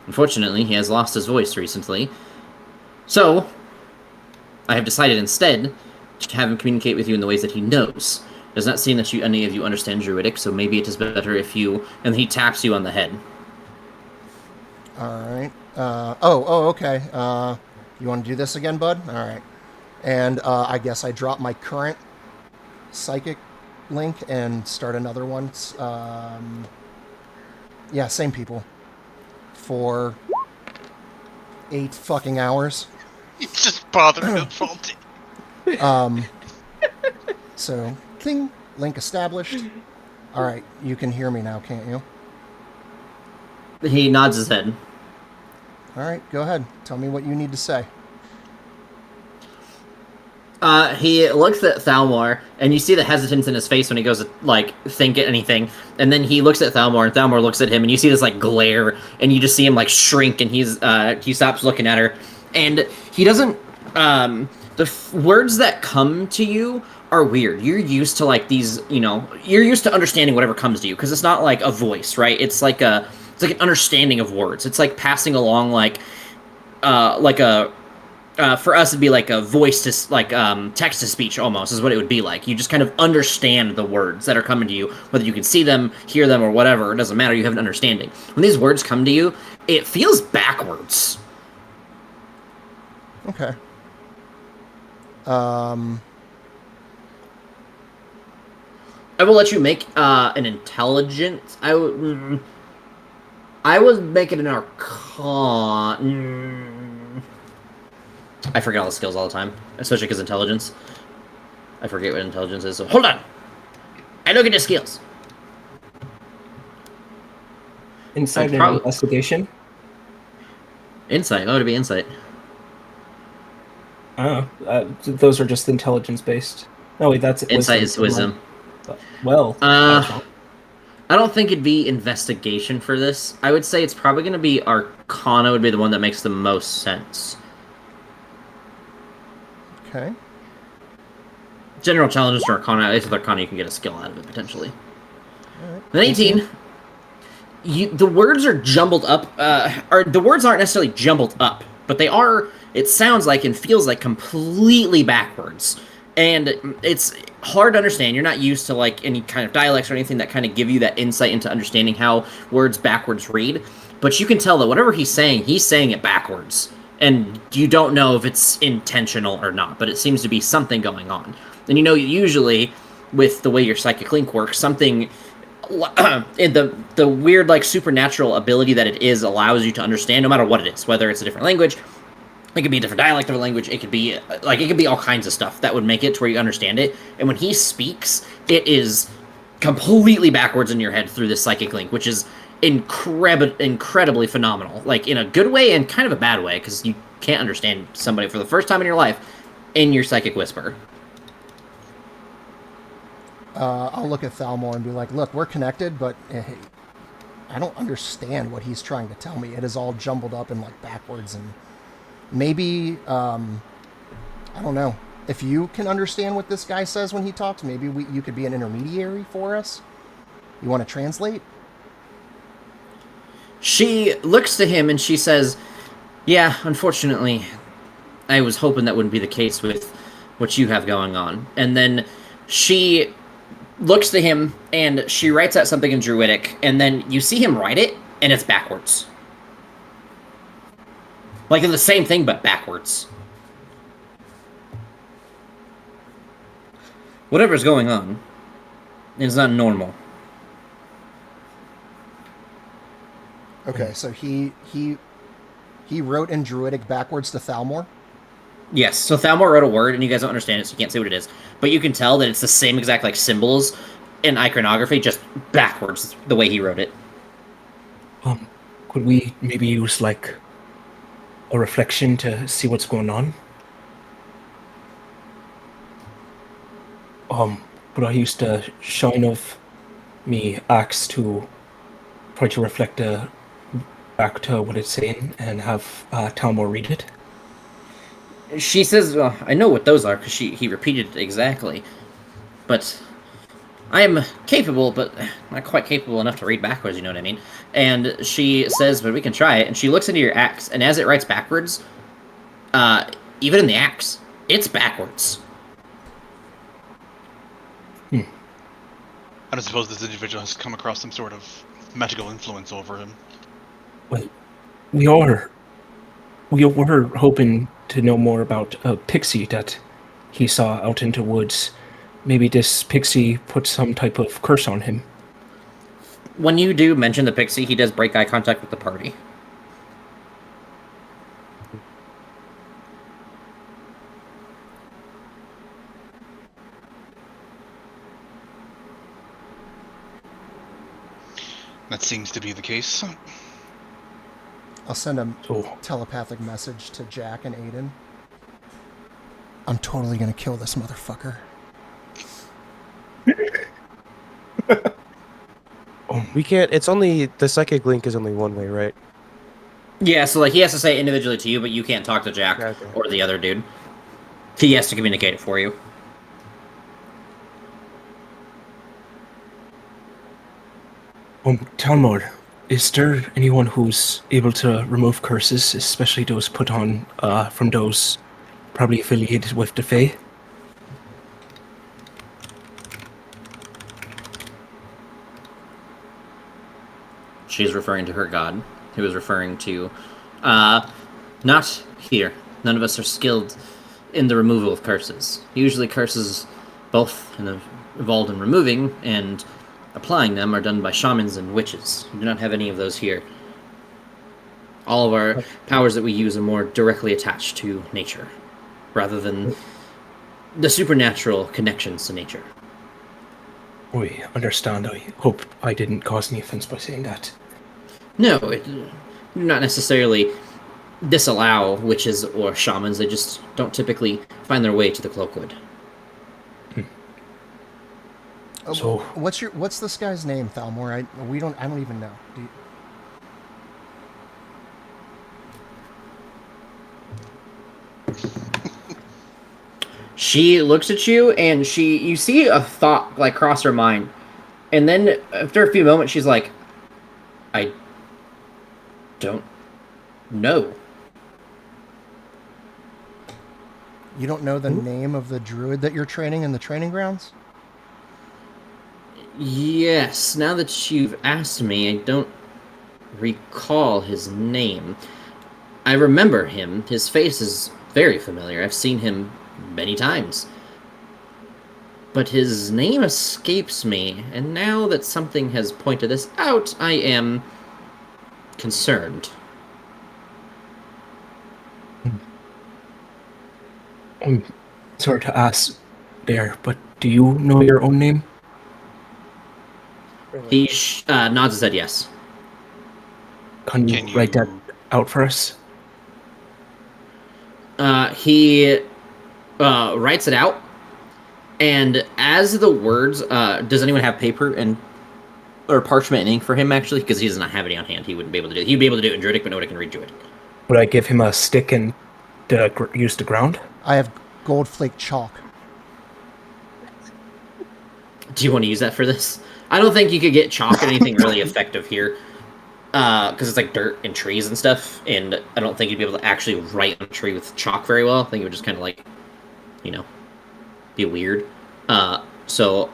Unfortunately, he has lost his voice recently. So I have decided instead to have him communicate with you in the ways that he knows. It does not seem that any of you understand Druidic, so maybe it is better if you..." And he taps you on the head. Alright. Okay. You want to do this again, bud? Alright. And I guess I drop my current psychic link and start another one. Yeah, same people. For 8 fucking hours. He's just bothering his faulty. So, cling, link established. Alright, you can hear me now, can't you? He nods his head. Alright, go ahead. Tell me what you need to say. He looks at Thalmor, and you see the hesitance in his face when he goes to, like, think anything. And then he looks at Thalmor, and Thalmor looks at him, and you see this, like, glare, and you just see him, like, shrink, and he stops looking at her. And he doesn't, words that come to you are weird. You're used to, like, these, you're used to understanding whatever comes to you, because it's not, like, a voice, right? It's like an understanding of words. It's like passing along, for us, it'd be like a voice to, like, text-to-speech, almost, is what it would be like. You just kind of understand the words that are coming to you, whether you can see them, hear them, or whatever. It doesn't matter, you have an understanding. When these words come to you, it feels backwards. Okay. I will let you make an intelligence. I would make it an arcana. I forget all the skills all the time, especially because intelligence. I forget what intelligence is, so hold on! I look at the skills. Insight and investigation? Insight. Oh, it'd be insight. Oh, those are just intelligence-based. Oh, wait, that's... Insight is wisdom. Well... I don't think it'd be investigation for this. I would say it's probably going to be arcana would be the one that makes the most sense. Okay. General challenges to arcana. At least with arcana you can get a skill out of it, potentially. Alright. Then 18. The words are jumbled up, or the words aren't necessarily jumbled up, but they are, it sounds like and feels like completely backwards. And it's hard to understand. You're not used to, like, any kind of dialects or anything that kind of give you that insight into understanding how words backwards read. But you can tell that whatever he's saying it backwards. And you don't know if it's intentional or not, but it seems to be something going on. And usually, with the way your psychic link works, something in the weird, like, supernatural ability that it is allows you to understand no matter what it is, whether it's a different language, it could be a different dialect of a language, it could be all kinds of stuff that would make it to where you understand it. And when he speaks, it is completely backwards in your head through this psychic link, which is incredibly phenomenal, like, in a good way and kind of a bad way, because you can't understand somebody for the first time in your life in your psychic whisper. I'll look at Thalmor and be like, look, we're connected, but I don't understand what he's trying to tell me. It is all jumbled up and, like, backwards, and maybe, I don't know. If you can understand what this guy says when he talks, maybe you could be an intermediary for us? You want to translate? She looks to him and she says, "Yeah, unfortunately, I was hoping that wouldn't be the case with what you have going on." And then she looks to him and she writes out something in Druidic, and then you see him write it, and it's backwards. Like, the same thing, but backwards. Whatever's going on is not normal. Okay, so he wrote in Druidic backwards to Thalmor? Yes, so Thalmor wrote a word, and you guys don't understand it, so you can't say what it is. But you can tell that it's the same exact, like, symbols in iconography, just backwards, the way he wrote it. Could we maybe use, like, a reflection to see what's going on. But I used to shine of me axe to try to reflect back to what it's saying and have Talmor read it. She says, well, I know what those are, because he repeated it exactly. But I am capable, but not quite capable enough to read backwards, you know what I mean? And she says, but we can try it. And she looks into your axe, and as it writes backwards, even in the axe, it's backwards. I don't suppose this individual has come across some sort of magical influence over him. Well, we were hoping to know more about a pixie that he saw out into woods. Maybe this pixie put some type of curse on him. When you do mention the pixie, he does break eye contact with the party. That seems to be the case. I'll send a telepathic message to Jack and Aedyn. I'm totally gonna kill this motherfucker. We can't. It's only the psychic link is only one way, right? Yeah, so like he has to say it individually to you, but you can't talk to Jack or the other dude. He has to communicate it for you. Talmor, is there anyone who's able to remove curses, especially those put on from those probably affiliated with the Fae? She's referring to her god, who is referring to, not here. None of us are skilled in the removal of curses. Usually curses, both involved in removing and applying them, are done by shamans and witches. We do not have any of those here. All of our powers that we use are more directly attached to nature, rather than the supernatural connections to nature. We understand. I hope I didn't cause any offense by saying that. No, it do not necessarily disallow witches or shamans. They just don't typically find their way to the Cloakwood. So, what's this guy's name, Thalmor? I don't even know. She looks at you, and you see a thought like cross her mind, and then after a few moments, she's like, "I don't know." You don't know the name of the druid that you're training in the training grounds? Yes, now that you've asked me, I don't recall his name. I remember him. His face is very familiar. I've seen him many times. But his name escapes me, and now that something has pointed this out, I am concerned. I'm sorry to ask there, but do you know your own name? He nods his head yes. Can you write that out for us? He writes it out, and as the words, does anyone have paper or parchment and ink for him, actually? Because he does not have any on hand. He wouldn't be able to do it. He'd be able to do it in Druidic, but nobody can read Druidic. Would I give him a stick and use the ground? I have gold flake chalk. Do you want to use that for this? I don't think you could get chalk or anything really effective here. Because it's like dirt and trees and stuff, and I don't think you'd be able to actually write on a tree with chalk very well. I think it would just kind of like, be weird. So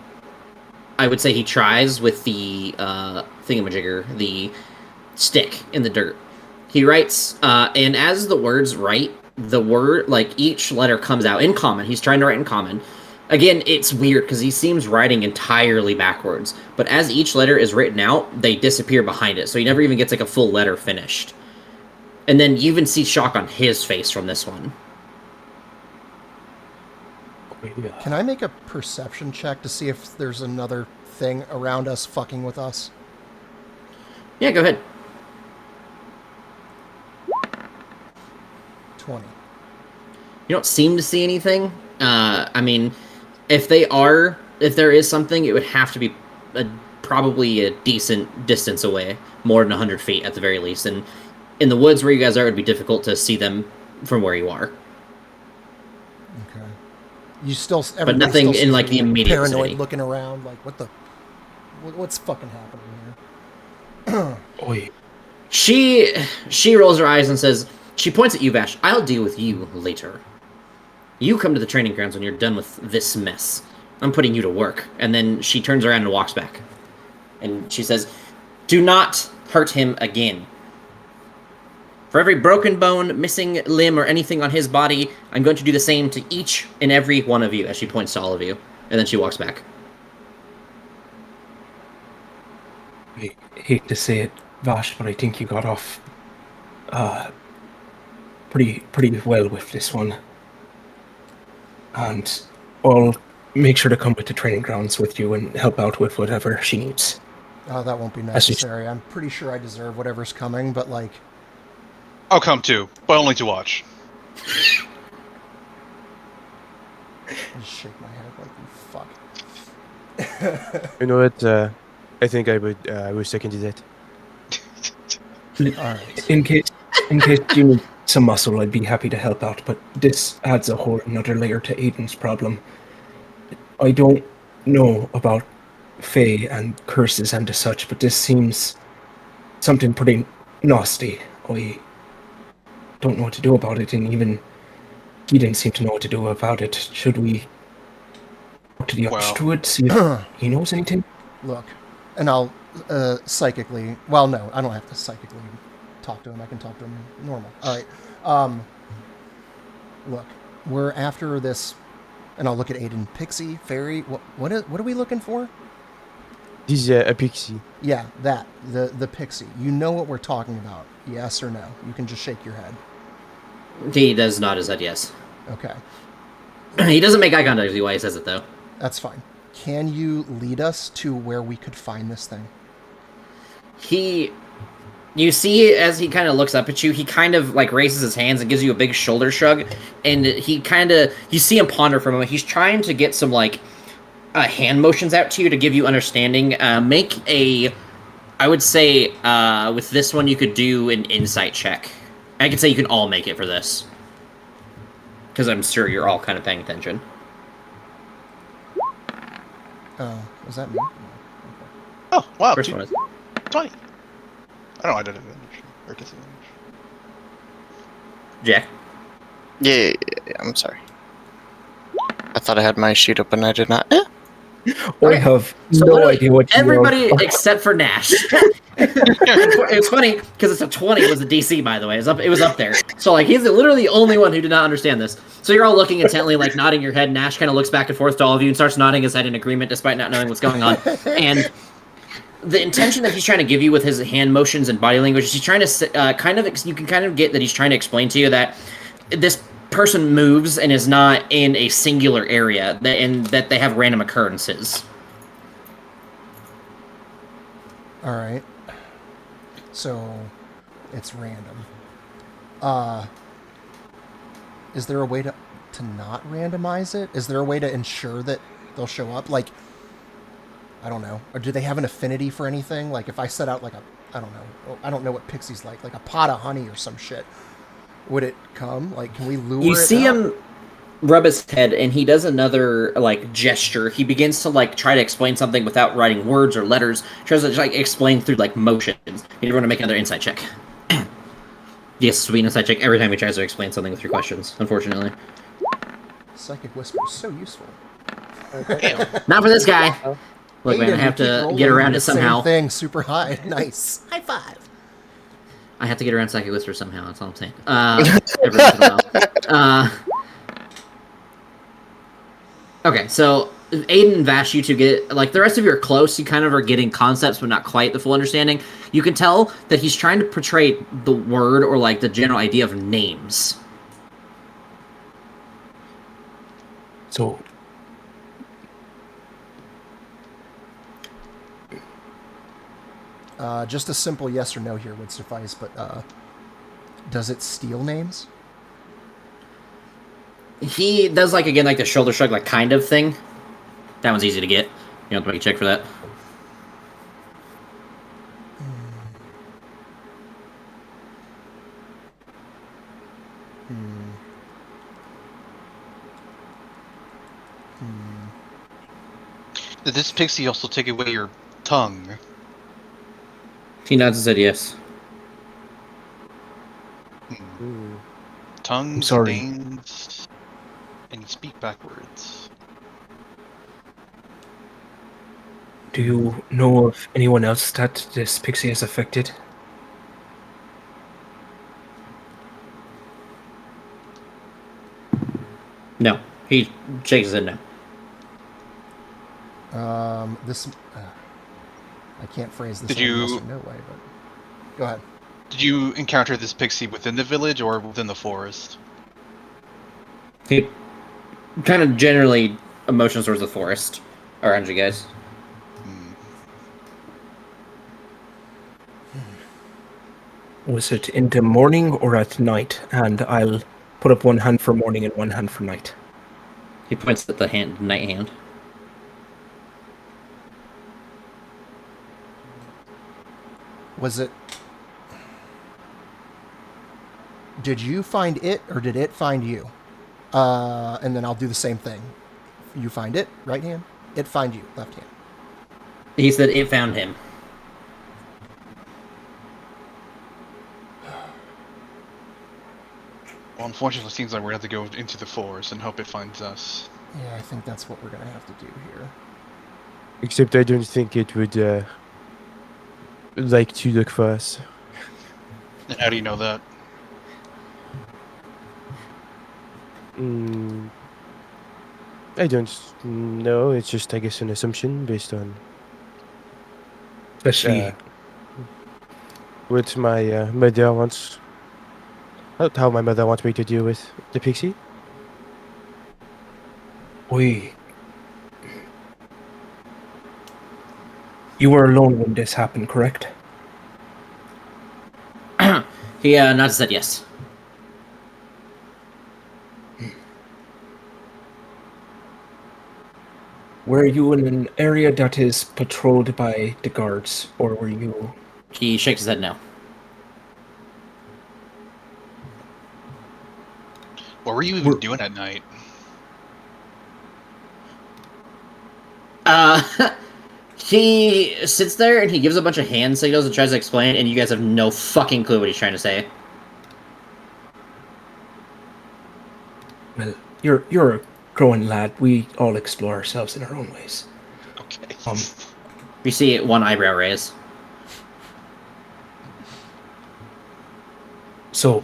I would say he tries with the thingamajigger, the stick in the dirt. He writes, and as the words write, the word, like each letter comes out in common. He's trying to write in common. Again, it's weird because he seems writing entirely backwards. But as each letter is written out, they disappear behind it. So he never even gets like a full letter finished. And then you even see shock on his face from this one. Can I make a perception check to see if there's another thing around us fucking with us? Yeah, go ahead. 20. You don't seem to see anything. I mean, if there is something, it would have to be probably a decent distance away, more than 100 feet at the very least. And in the woods where you guys are, it would be difficult to see them from where you are. Okay. You still, but nothing still in like the immediate paranoid vicinity. looking around, like what's fucking happening here? Oi. She rolls her eyes and says, she points at you, Vash. I'll deal with you later. You come to the training grounds when you're done with this mess. I'm putting you to work. And then she turns around and walks back. And she says, do not hurt him again. For every broken bone, missing limb, or anything on his body, I'm going to do the same to each and every one of you, as she points to all of you. And then she walks back. I hate to say it, Vash, but I think you got off pretty well with this one. And I'll make sure to come with the training grounds with you and help out with whatever she needs. Oh, that won't be necessary. I'm pretty sure I deserve whatever's coming, but like... I'll come too, but only to watch. I just shake my head like, you fuck. You know what? I think I would second that. Alright. In case you need some muscle, I'd be happy to help out, but this adds a whole another layer to Aedyn's problem. I don't know about Fae and curses and such, but this seems something pretty nasty. I don't know what to do about it, and even he didn't seem to know what to do about it. Should we talk to the Archsteward, see if he knows anything? Look, and I'll psychically... Well, no, I don't have to psychically talk to him. I can talk to him normal. Alright. Look, we're after this... And I'll look at Aedyn. Pixie, fairy, what are we looking for? This is a pixie. Yeah, that. The pixie. You know what we're talking about. Yes or no? You can just shake your head. He does nod his head, yes. Okay. He doesn't make eye contact with you while he says it, though. That's fine. Can you lead us to where we could find this thing? You see, as he kind of looks up at you, he kind of, like, raises his hands and gives you a big shoulder shrug, and you see him ponder for a moment. He's trying to get some, like, hand motions out to you to give you understanding. I would say, with this one, you could do an insight check. I could say you can all make it for this. Because I'm sure you're all kind of paying attention. Oh, was that me? Oh, wow. First one is 20. I don't know, I did advantage. Or disadvantage. Jack. Yeah, I'm sorry. I thought I had my sheet open. I did not. I have no idea what you everybody except for Nash. It's funny because it's a 20 was the DC, by the way. It was up there. So like he's literally the only one who did not understand this. So you're all looking intently, like nodding your head. Nash kind of looks back and forth to all of you and starts nodding his head in agreement, despite not knowing what's going on. And the intention that he's trying to give you with his hand motions and body language is he's trying to you can kind of get that he's trying to explain to you that this person moves and is not in a singular area, and that they have random occurrences. All right. So it's random. Is there a way to not randomize it? Is there a way to ensure that they'll show up? Like, I don't know. Or do they have an affinity for anything? Like if I set out like I don't know what Pixie's like a pot of honey or some shit. Would it come? Like, can we lure it? You see him rub his head, and he does another, like, gesture. He begins to, like, try to explain something without writing words or letters. Tries to, like, explain through, like, motions. You want to make another insight check. Yes, sweet insight check every time he tries to explain something with your questions, unfortunately. Psychic Whisper is so useful. Not for this guy. Look, man, I have to get around it somehow. Same thing, super high. Nice. High five. I have to get around Psychic Whisper somehow, that's all I'm saying. Every once in a while. Okay, so Aedyn and Vash, you two get, like, the rest of you are close. You kind of are getting concepts, but not quite the full understanding. You can tell that he's trying to portray the word or, like, the general idea of names. So... just a simple yes or no here would suffice, but does it steal names? He does like again like the shoulder shrug like kind of thing. That one's easy to get. You don't have to make a check for that. Did this pixie also take away your tongue? He nods and said yes. Tongues, sorry. names, and you speak backwards. Do you know of anyone else that this pixie has affected? No. He shakes his head no. This. I can't phrase this Did in a you- yes or no way, but go ahead. Did you encounter this pixie within the village or within the forest? He kind of generally emotions towards the forest around you guys. Was it in the morning or at night? And I'll put up one hand for morning and one hand for night. He points at the night hand. Was it? Did you find it or did it find you? And then I'll do the same thing. You find it, right hand. It find you, left hand. He said it found him. Well, unfortunately, it seems like we're going to have to go into the forest and hope it finds us. Yeah, I think that's what we're gonna have to do here. Except I don't think it would like to look for us. And how do you know that? I don't know. It's just, I guess, an assumption based on Especially what my mother wants. How my mother wants me to deal with the pixie. You were alone when this happened, correct? He nods and said yes. Were you in an area that is patrolled by the guards, or were you... He shakes his head no. What were you even doing at night? He sits there and he gives a bunch of hand signals and tries to explain, and you guys have no fucking clue what he's trying to say. Well, you're a growing lad. We all explore ourselves in our own ways. Okay. You see one eyebrow raise. So,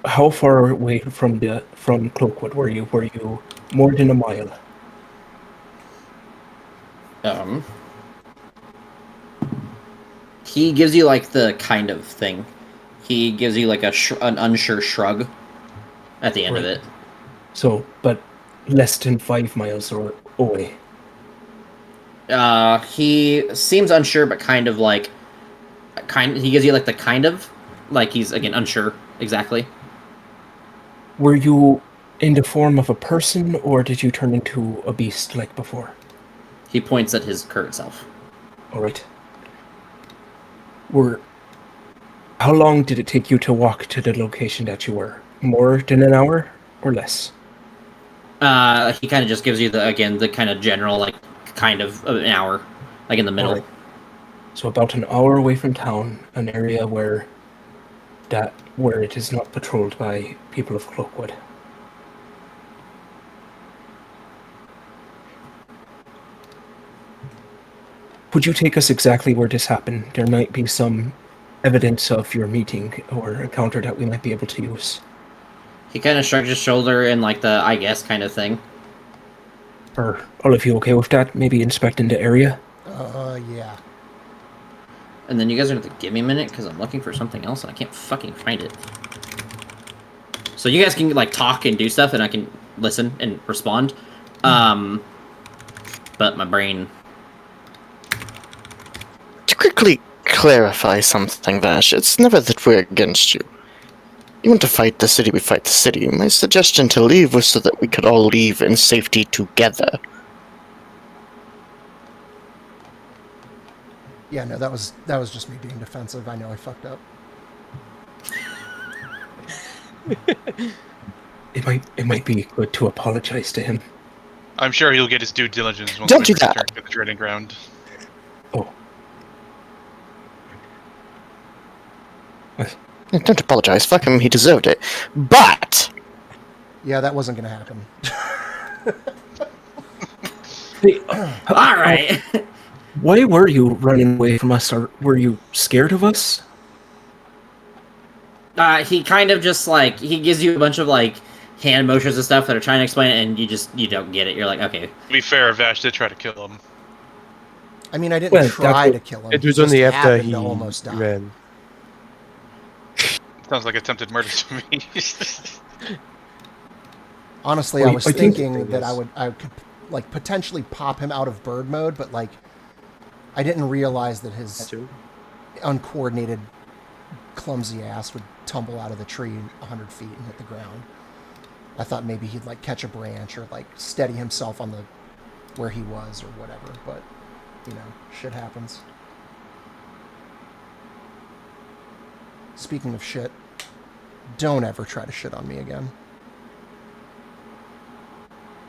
how far away from Cloakwood were you? Were you more than a mile? He gives you like the kind of thing. He gives you like an unsure shrug at the end of it. So, but less than 5 miles or away. He seems unsure, but kind of like he gives you like the kind of like he's again unsure exactly. Were you in the form of a person, or did you turn into a beast like before? He points at his current self. All right. How long did it take you to walk to the location that you were? More than an hour or less? He kind of just gives you the kind of general like kind of an hour, like in the middle. All right. So about an hour away from town, an area where it is not patrolled by people of Cloakwood. Would you take us exactly where this happened? There might be some evidence of your meeting or encounter that we might be able to use. He kind of shrugs his shoulder in like the I guess kind of thing. Are all of you okay with that? Maybe inspecting the area? Yeah. And then you guys are gonna have to give me a minute because I'm looking for something else and I can't fucking find it. So you guys can like talk and do stuff and I can listen and respond. But my brain. To quickly clarify something, Vash, it's never that we're against you. You want to fight the city, we fight the city. My suggestion to leave was so that we could all leave in safety together. Yeah, no, that was just me being defensive. I know I fucked up. It might be good to apologize to him. I'm sure he'll get his due diligence once Don't we do that. return to the training ground. Oh. Don't apologize. Fuck him. He deserved it. But Yeah, that wasn't gonna happen. All right. Why were you running away from us? Or were you scared of us? He kind of just like he gives you a bunch of like hand motions and stuff that are trying to explain it, and you don't get it. You're like, okay. To be fair, Vash did try to kill him. I mean, I didn't try to kill him. It was just only after happened he to almost die. ran. Sounds like attempted murder to me. Honestly, Well, I was I think- thinking that I could like potentially pop him out of bird mode, but like I didn't realize that his uncoordinated, clumsy ass would tumble out of the tree 100 feet and hit the ground. I thought maybe he'd like catch a branch or like steady himself on the where he was or whatever, but you know, shit happens. Speaking of shit, don't ever try to shit on me again.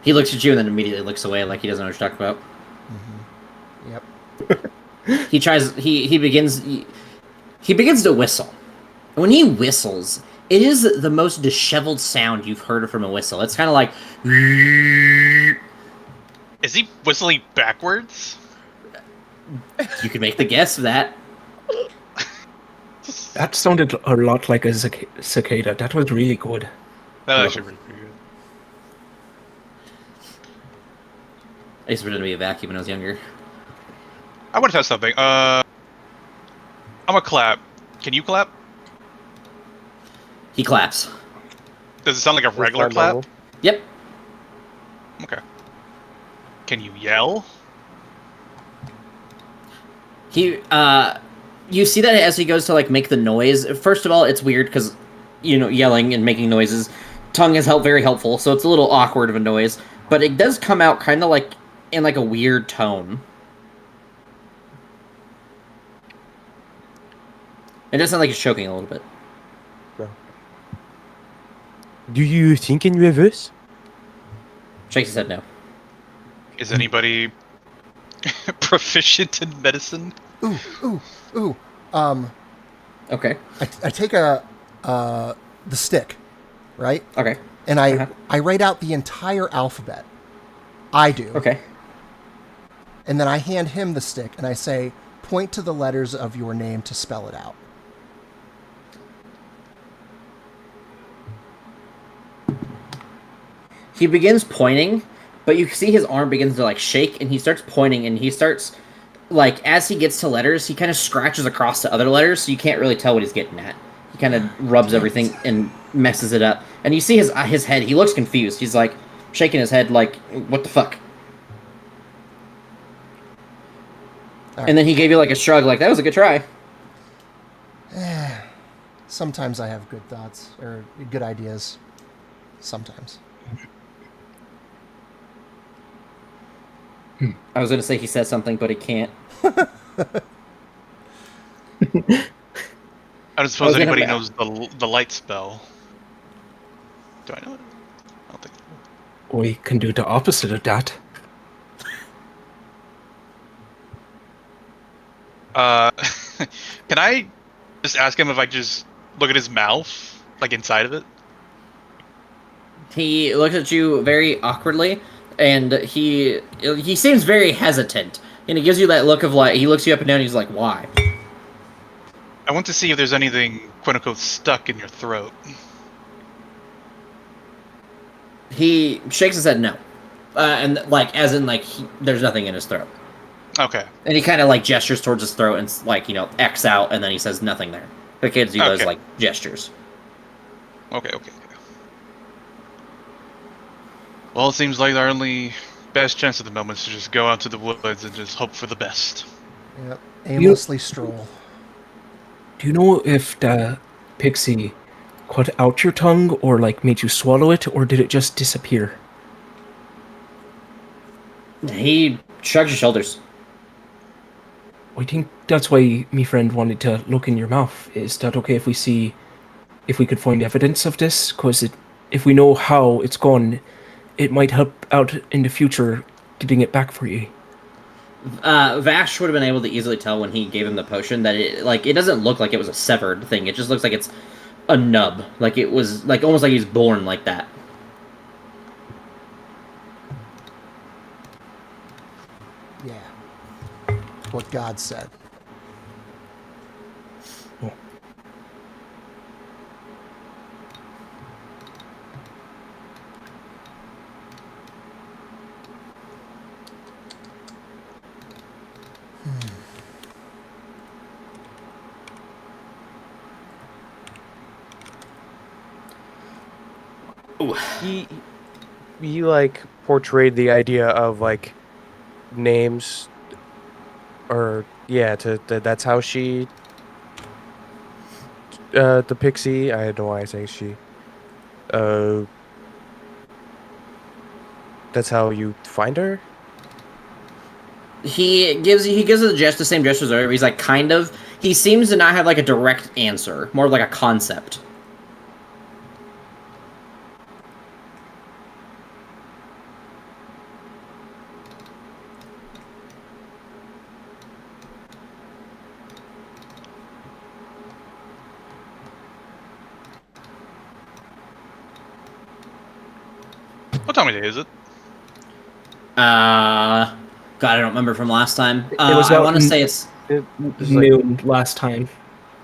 He looks at you and then immediately looks away like he doesn't know what you're talking about. Yep. He tries. He begins to whistle. And when he whistles, it is the most disheveled sound you've heard from a whistle. It's kind of like. Is he whistling backwards? You could make the guess of that. That sounded a lot like a cicada. That was really good. That was actually pretty good. I used to pretend to be a vacuum when I was younger. I want to test something. I'm gonna clap. Can you clap? He claps. Does it sound like a regular clap? Yep. Okay. Can you yell? You see that as he goes to like make the noise. First of all, it's weird because, you know, yelling and making noises. Tongue is very helpful, so it's a little awkward of a noise. But it does come out kind of like in like a weird tone. It does sound like he's choking a little bit. No. Do you think any of us? Shakes his head no. Is anybody proficient in medicine? Ooh. Okay. I take the stick, right? Okay. And I write out the entire alphabet. I do. Okay. And then I hand him the stick and I say, point to the letters of your name to spell it out. He begins pointing, but you see his arm begins to like shake, and he starts pointing, and he starts like as he gets to letters, he kind of scratches across to other letters, so you can't really tell what he's getting at. He kind of rubs everything and messes it up, and you see his head. He looks confused. He's like shaking his head, like what the fuck. Right. And then he gave you like a shrug, like that was a good try. Sometimes I have good thoughts or good ideas. Sometimes. I was gonna say he says something, but he can't. I don't suppose anybody knows the light spell. Do I know it? I don't think so. We can do the opposite of that. Can I just ask him if I just look at his mouth, like inside of it? He looks at you very awkwardly, and he seems very hesitant, and he gives you that look of like he looks you up and down. And he's like, "Why?" I want to see if there's anything "quote unquote" stuck in your throat. He shakes his head no, and like as in like there's nothing in his throat. Okay. And he kind of like gestures towards his throat and like X out, and then he says nothing there. The kids do those like gestures. Okay. Well, it seems like our only best chance at the moment is to just go out to the woods and just hope for the best. Yep. Aimlessly stroll. Do you know if the pixie cut out your tongue or like made you swallow it, or did it just disappear? He shrugs his shoulders. I think that's why me friend wanted to look in your mouth. Is that okay if we could find evidence of this? Because if we know how it's gone, it might help out in the future getting it back for you. Vash would have been able to easily tell when he gave him the potion that it doesn't look like it was a severed thing. It just looks like it's a nub. Like it was like almost like he's born like that. Yeah. What God said. Oh. He like portrayed the idea of like names, or yeah, that's how she the pixie. I don't know why I say she. That's how you find her. He gives the same gestures earlier. He's like kind of. He seems to not have like a direct answer, more like a concept. What time of day is it? God, I don't remember from last time. It was I want to say it's noon last time.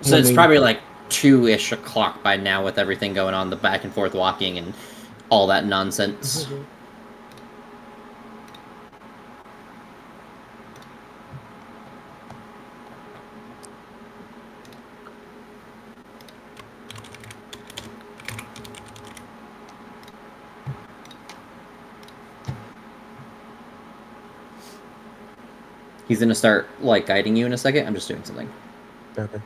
so. It's probably like 2-ish o'clock by now with everything going on, the back and forth walking and all that nonsense. Mm-hmm. He's gonna start like guiding you in a second. I'm just doing something. Okay.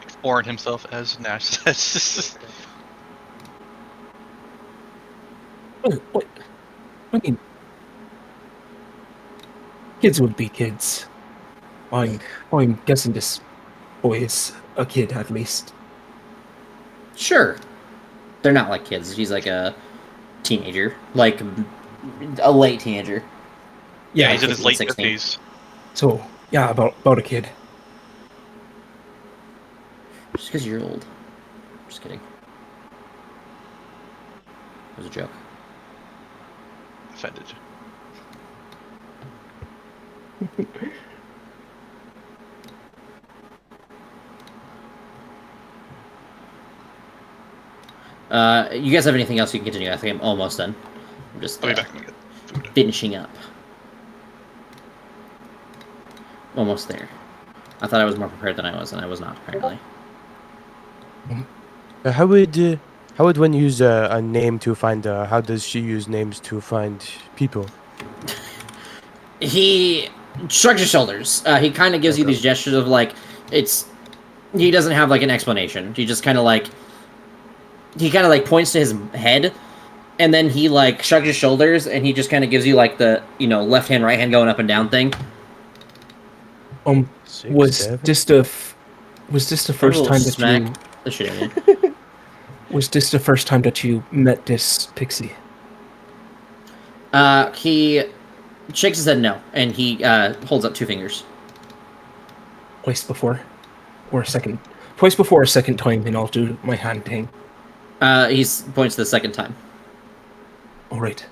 Exploring himself as Nash says. What? I mean, kids would be kids. I'm guessing this boy is a kid at least. Sure, they're not like kids. He's like a teenager, like a late teenager. Yeah, he's in his 15, late 16. 50s. So yeah, about a kid. Just because you're old. Just kidding. It was a joke. Offended. You guys have anything else you can continue? I think I'm almost done. I'm just I'll be back in a minute. Food. finishing up. Almost there. I thought I was more prepared than I was, and I was not, apparently. How would one use a name to find? How does she use names to find people? He shrugs his shoulders. He kind of gives you these gestures of like, it's. He doesn't have like an explanation. He just kind of like. He kind of like points to his head, and then he like shrugs his shoulders, and he just kind of gives you like the left hand, right hand going up and down thing. Was this the first time that smack you? The shit out of you. Was this the first time that you met this pixie? He shakes his head no, and he holds up 2 fingers. Twice before, or a second? Twice before, a second time, and I'll do my hand thing. He points to the second time. All right.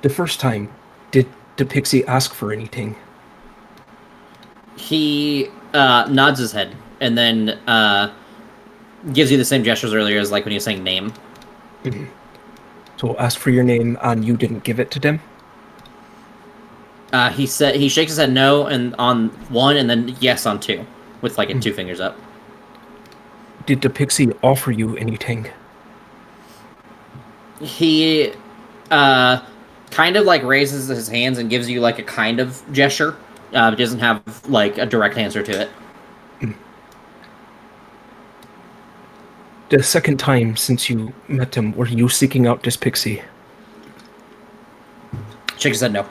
The first time, did the pixie ask for anything? He nods his head, and then gives you the same gestures earlier as like when he was saying name. Mm-hmm. So ask for your name, and you didn't give it to them? He shakes his head no and on 1, and then yes on 2, with like 2 fingers up. Did the pixie offer you anything? He kind of like raises his hands and gives you like a kind of gesture. It doesn't have like a direct answer to it. the second time since you met him, were you seeking out this pixie? Chick said no.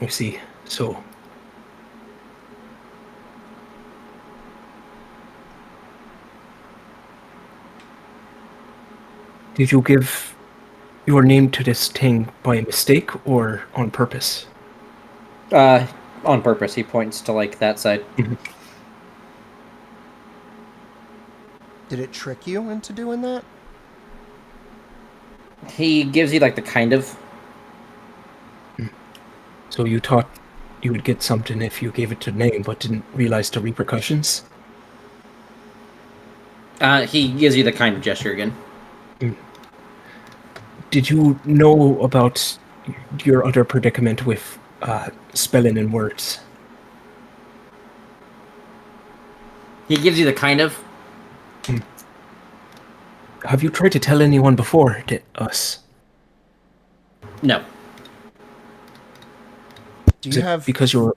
I see. So, did you give your name to this thing by mistake or on purpose? On purpose. He points to like that side. Did it trick you into doing that? He gives you like the kind of. So you thought you would get something if you gave it to name, but didn't realize the repercussions? He gives you the kind of gesture again. Did you know about your other predicament with spelling and words? He gives you the kind of. Have you tried to tell anyone before us? No. Do you have... because you were...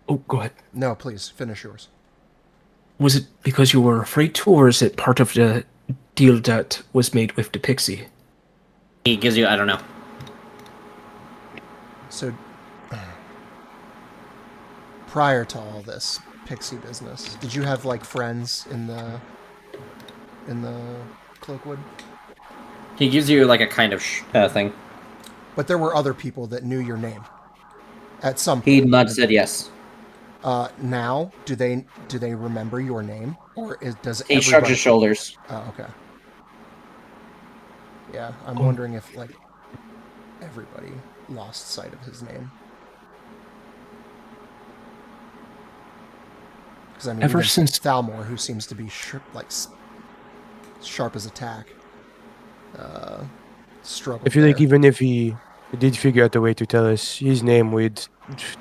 Oh, go ahead. No, please, finish yours. Was it because you were afraid to, or is it part of the deal that was made with the pixie? He gives you, I don't know. So, prior to all this pixie business, did you have, like, friends in the Cloakwood? He gives you, like, a kind of thing. But there were other people that knew your name. At some point. He nodded, said yes. Now, do they remember your name, or does he shrugs his shoulders? Oh, okay. Yeah, I'm wondering if like everybody lost sight of his name. Because I mean, ever since Thalmor, who seems to be sharp as a tack, struggled. I feel like even if he did figure out a way to tell us his name, we'd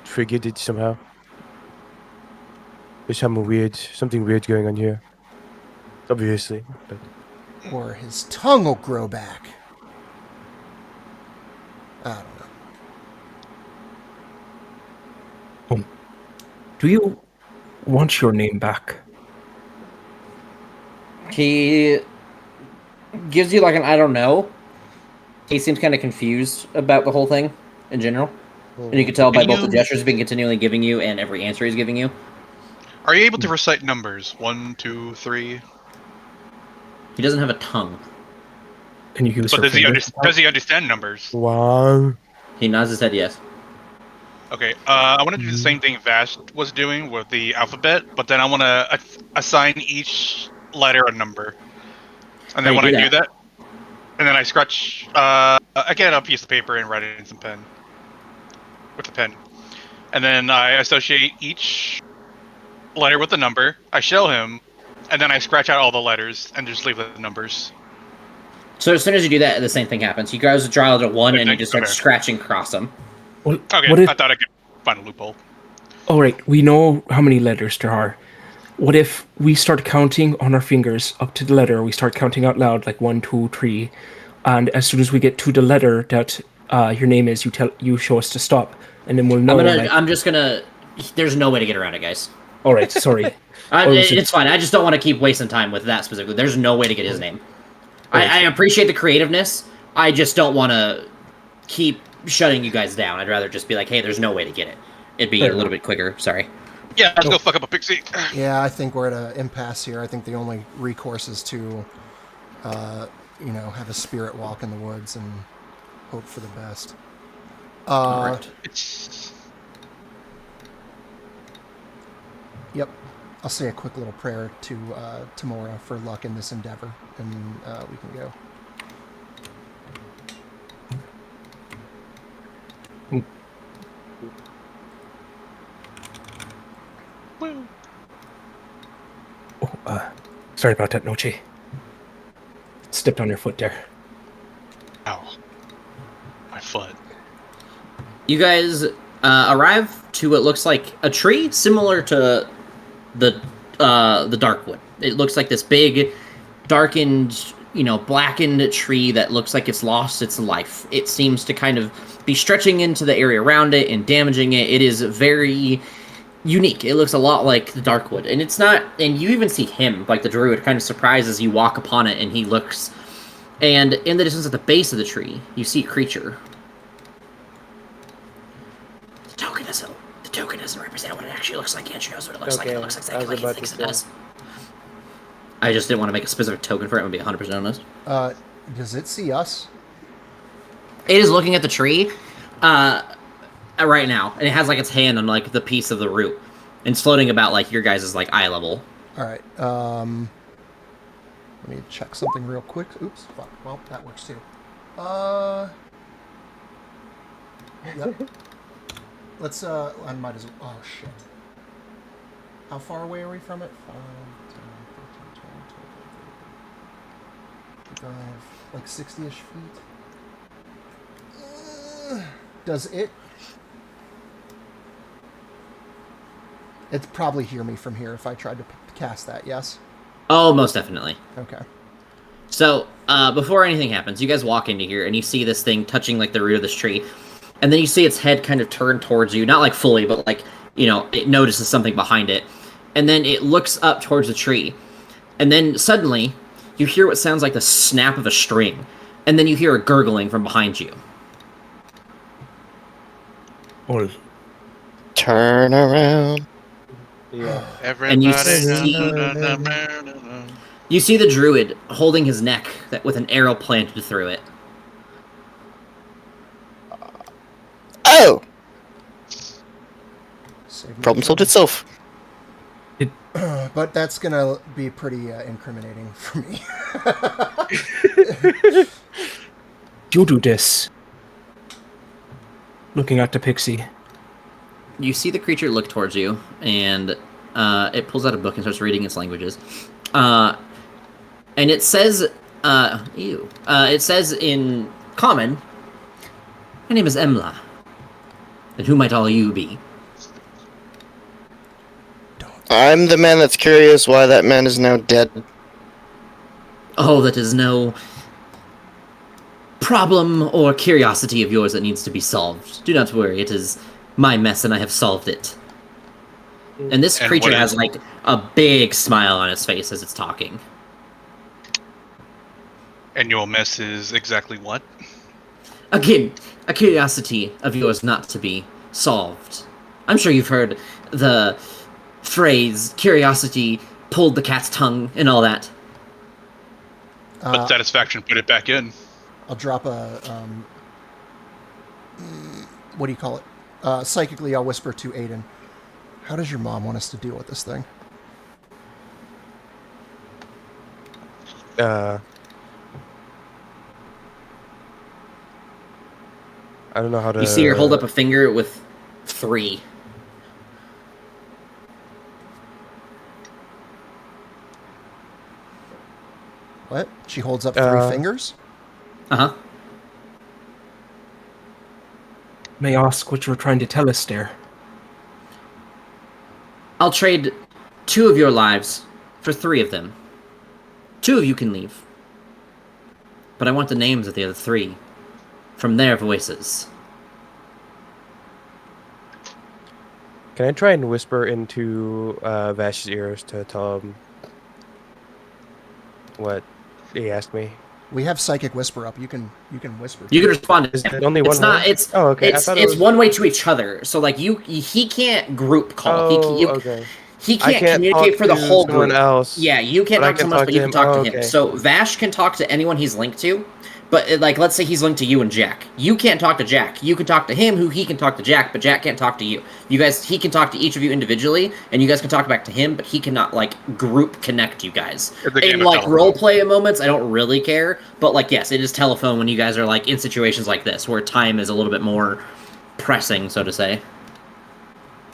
forget it somehow. There's something weird going on here. Obviously. But... Or his tongue will grow back. I don't know. Do you want your name back? He gives you like an I don't know. He seems kind of confused about the whole thing in general. And you can tell by both the gestures he's been continually giving you and every answer he's giving you. Are you able to recite numbers? 1, 2, 3? He doesn't have a tongue. Can you use But does he understand numbers? Wow. He nods his head yes. Okay, I want to do the same thing Vast was doing with the alphabet, but then I want to assign each letter a number. And then when I do that, and then I scratch, I get a piece of paper and write it in some pen. With a pen. And then I associate each letter with a number, I show him, and then I scratch out all the letters and just leave the numbers. So as soon as you do that, the same thing happens. You guys draw out a 1 and you just start scratching across them. Well, okay, I thought I could find a loophole. Alright, we know how many letters there are. What if we start counting on our fingers up to the letter, we start counting out loud, like 1, 2, 3, and as soon as we get to the letter that your name is, you show us to stop, and then we'll know. I'm just gonna... There's no way to get around it, guys. Alright, sorry. It's fine. I just don't want to keep wasting time with that specifically. There's no way to get his name. I appreciate the creativeness. I just don't want to keep shutting you guys down. I'd rather just be like, hey, there's no way to get it. It'd be a little bit quicker. Sorry. Yeah, let's go fuck up a pixie. Yeah, I think we're at an impasse here. I think the only recourse is to, have a spirit walk in the woods and hope for the best. Yep. I'll say a quick little prayer to Tamora for luck in this endeavor, and we can go. Sorry about that, Nochi. Stepped on your foot there. Ow. My foot. You guys arrive to what looks like a tree similar to the Darkwood. It looks like this big, darkened, blackened tree that looks like it's lost its life. It seems to kind of be stretching into the area around it and damaging it. It is very unique. It looks a lot like the Darkwood, and it's not. And you even see him, like the druid, kind of surprised as you walk upon it, and he looks. And in the distance, at the base of the tree, you see a creature. The token doesn't represent what it actually looks like yet. She knows what it looks like. It looks exactly like he thinks it does. I just didn't want to make a specific token for it and be 100% honest. Does it see us? It is looking at the tree right now, and it has like its hand on like the piece of the root, and it's floating about like your guys' like eye level. All right. Let me check something real quick. Oops. Fuck. Well, that works too. Yep. Let's. I might as well. Oh shit. How far away are we from it? 5, 10, 15, 20, 25, like 60-ish feet. Does it? It'd probably hear me from here if I tried to cast that, yes? Oh, most definitely. Okay. So, before anything happens, you guys walk into here, and you see this thing touching, like, the root of this tree. And then you see its head kind of turn towards you. Not, like, fully, but, like, you know, it notices something behind it. And then it looks up towards the tree. And then, suddenly, you hear what sounds like the snap of a string. And then you hear a gurgling from behind you. Turn around. Yeah. And you see the druid holding his neck with an arrow planted through it. Oh! Problem solved itself. But that's gonna be pretty incriminating for me. You do this. Looking at the pixie. You see the creature look towards you, and it pulls out a book and starts reading its languages. And it says, it says in common, "My name is Emla. And who might all you be?" I'm the man that's curious why that man is now dead. Oh, that is no problem or curiosity of yours that needs to be solved. Do not worry, it is my mess and I have solved it. And this creature has, like, a big smile on its face as it's talking. And your mess is exactly what? Again, a curiosity of yours not to be solved. I'm sure you've heard the phrase, curiosity pulled the cat's tongue and all that. But satisfaction put it back in. I'll drop a, what do you call it? Psychically, I'll whisper to Aedyn, how does your mom want us to deal with this thing? I don't know how to... You see her hold up a finger with 3. What? She holds up 3 fingers? Uh-huh. May I ask what you were trying to tell us there? I'll trade 2 of your lives for 3 of them. 2 of you can leave. But I want the names of the other 3 from their voices. Can I try and whisper into Vash's ears to tell him what he asked me? We have psychic whisper up. You can whisper. You can respond. Is it only one It's not. way? It's oh, okay. It's one way to each other. So like he can't group call. Okay. He can't communicate for the whole group. Else, yeah, you can't talk to someone else, but you can talk to him. So Vash can talk to anyone he's linked to. But, like, let's say he's linked to you and Jack. You can't talk to Jack. You can talk to him, who he can talk to Jack, but Jack can't talk to you. You guys, he can talk to each of you individually, and you guys can talk back to him, but he cannot, like, group connect you guys. In, like, roleplay moments, I don't really care, but, like, yes, it is telephone when you guys are, like, in situations like this, where time is a little bit more pressing, so to say.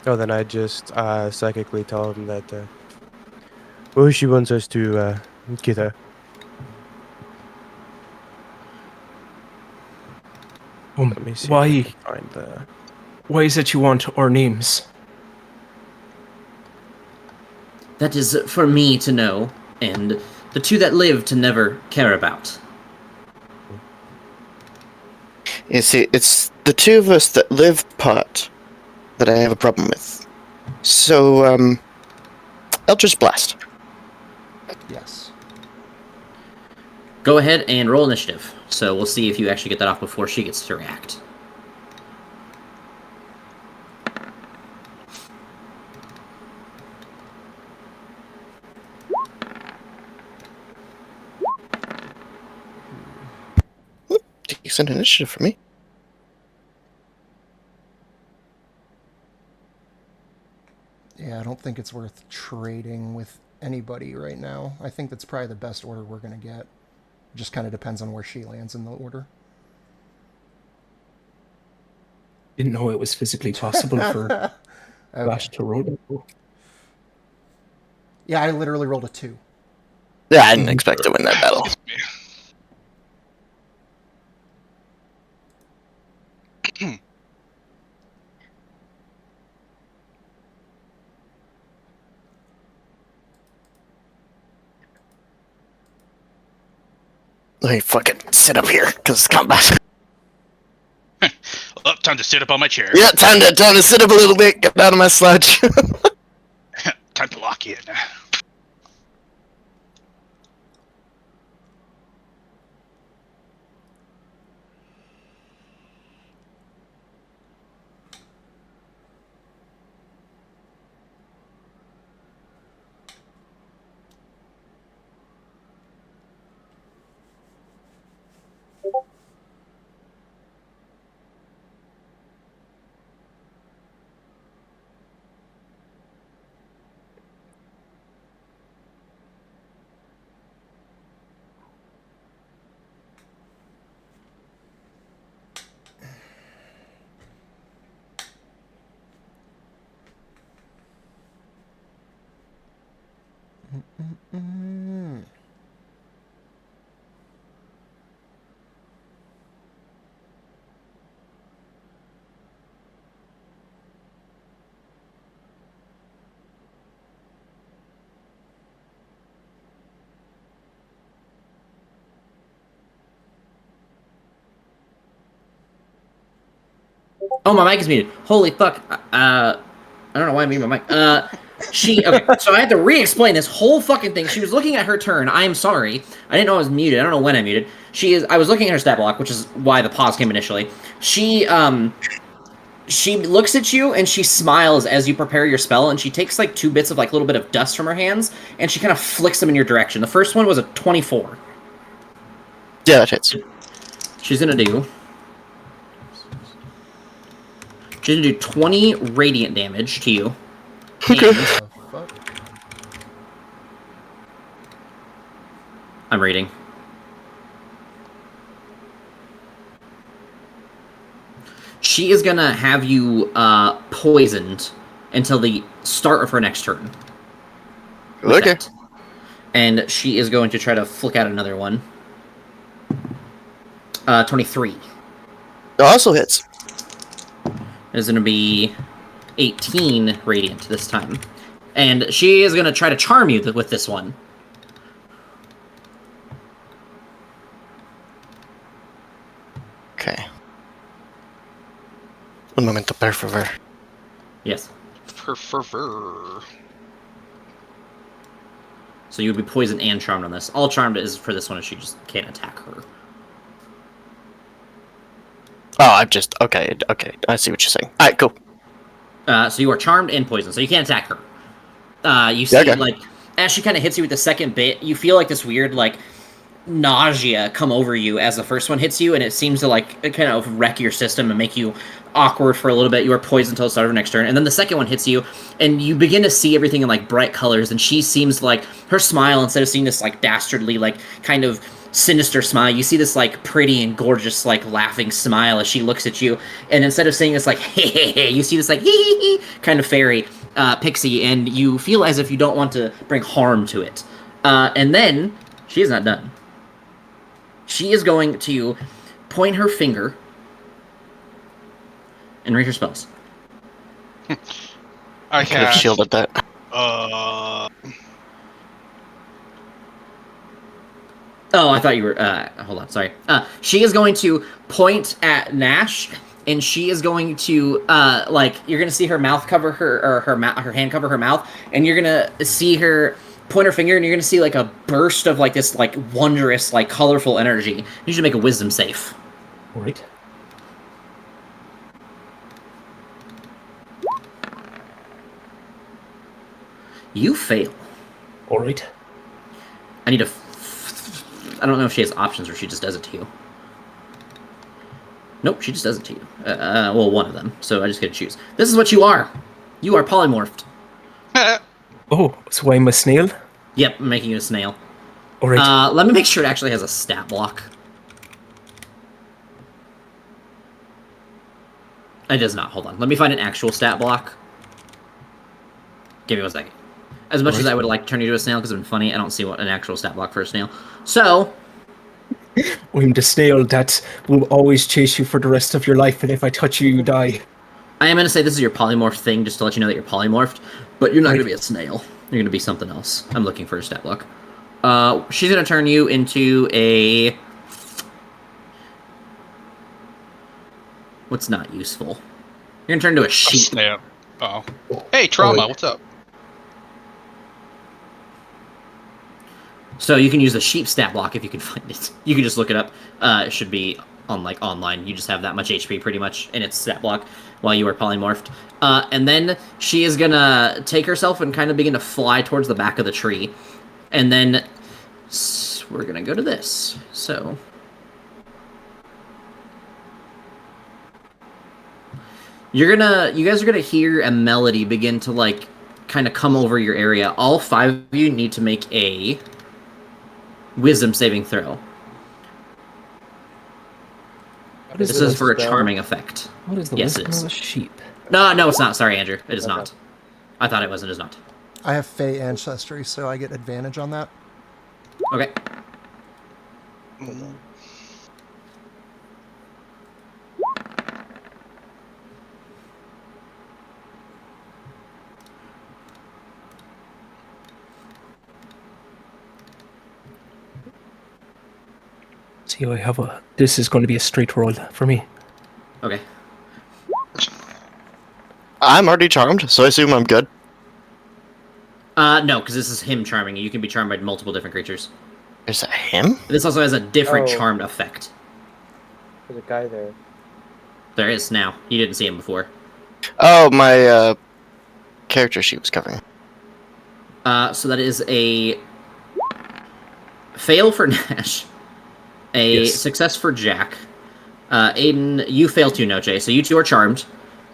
Oh, then I just psychically tell him that, well, she wants us to get her. Let me see. Why find the... Why is it you want our names? That is for me to know, and the 2 that live to never care about. You see, it's the 2 of us that live part that I have a problem with. So, Eldritch Blast. Yes. Go ahead and roll initiative. So we'll see if you actually get that off before she gets to react. Decent initiative for me. Yeah, I don't think it's worth trading with anybody right now. I think that's probably the best order we're going to get. It just kind of depends on where she lands in the order. Didn't know it was physically possible for Flash to roll. Yeah, I literally rolled a 2. Yeah, I didn't expect to win that battle. Let me fucking sit up here, because it's combat. Oh, time to sit up on my chair. Yeah, time to sit up a little bit, get out of my slouch. Time to lock in. Oh, my mic is muted. Holy fuck. I don't know why I muted my mic. Okay, so I had to re-explain this whole fucking thing. She was looking at her turn. I am sorry. I didn't know I was muted. I don't know when I muted. I was looking at her stat block, which is why the pause came initially. She looks at you and she smiles as you prepare your spell, and she takes like 2 bits of like a little bit of dust from her hands and she kind of flicks them in your direction. The first one was a 24. Yeah, that hits. She's gonna do 20 radiant damage to you. Okay. I'm reading. She is gonna have you poisoned until the start of her next turn. Okay. That. And she is going to try to flick out another one. 23. It also hits. It's going to be 18 radiant this time. And she is going to try to charm you with this one. Okay. Un momento, per favor. Yes. Per fervor. So you would be poisoned and charmed on this. All charmed is for this one, and she just can't attack her. Oh, I'm just... Okay, I see what you're saying. Alright, cool. So you are charmed and poisoned, so you can't attack her. You see, like, as she kind of hits you with the second bit, you feel like this weird, like, nausea come over you as the first one hits you, and it seems to, like, kind of wreck your system and make you awkward for a little bit. You are poisoned until the start of next turn, and then the second one hits you, and you begin to see everything in, like, bright colors, and she seems like, her smile, instead of seeing this, like, dastardly, like, kind of sinister smile, you see this, like, pretty and gorgeous, like, laughing smile as she looks at you, and instead of seeing this, like, hey, you see this, like, hee kind of fairy pixie, and you feel as if you don't want to bring harm to it. And then, she is not done. She is going to point her finger and read her spells. I could have shielded that. Oh, I thought you were... hold on, sorry. She is going to point at Nash and she is going to like you're gonna see her mouth cover her hand cover her mouth, and you're gonna see her point her finger, and you're gonna see like a burst of like this like wondrous like colorful energy. You should make a wisdom save. All right. You fail. All right. I need I don't know if she has options or she just does it to you. Nope, she just does it to you. Well, one of them. So I just get to choose. This is what you are. You are polymorphed. Oh, so I'm a snail? Yep, I'm making you a snail. All right. Let me make sure it actually has a stat block. It does not. Hold on. Let me find an actual stat block. Give me 1 second. As much as I would like to turn you to a snail because it's been funny, I don't see what an actual stat block for a snail. So, I'm the snail that will always chase you for the rest of your life, and if I touch you, you die. I am going to say this is your polymorph thing, just to let you know that you're polymorphed, but you're not going to be a snail. You're going to be something else. I'm looking for a stat block. She's going to turn you into a... What's not useful? You're going to turn into a sheep. Snail. Oh. Hey, Trauma, what's up? So you can use the sheep stat block if you can find it. You can just look it up. It should be on like online. You just have that much HP pretty much in its stat block while you are polymorphed. And then she is gonna take herself and kind of begin to fly towards the back of the tree. And then we're gonna go to this. So you guys are gonna hear a melody begin to like kind of come over your area. All 5 of you need to make a wisdom saving throw. This is for a charming effect. What is the yes, wisdom it is. of a sheep? No, it's not. Sorry, Andrew. It is not. I thought it was. It is not. I have Fey ancestry, so I get advantage on that. Okay. See, I have a... This is going to be a straight roll for me. Okay. I'm already charmed, so I assume I'm good. No, because this is him charming you. You can be charmed by multiple different creatures. Is that him? This also has a different charmed effect. There's a guy there. There is now. You didn't see him before. Oh, my character sheet was covering. So that is a fail for Nash. A success for Jack. Aedyn, you fail too, Noche. So you two are charmed.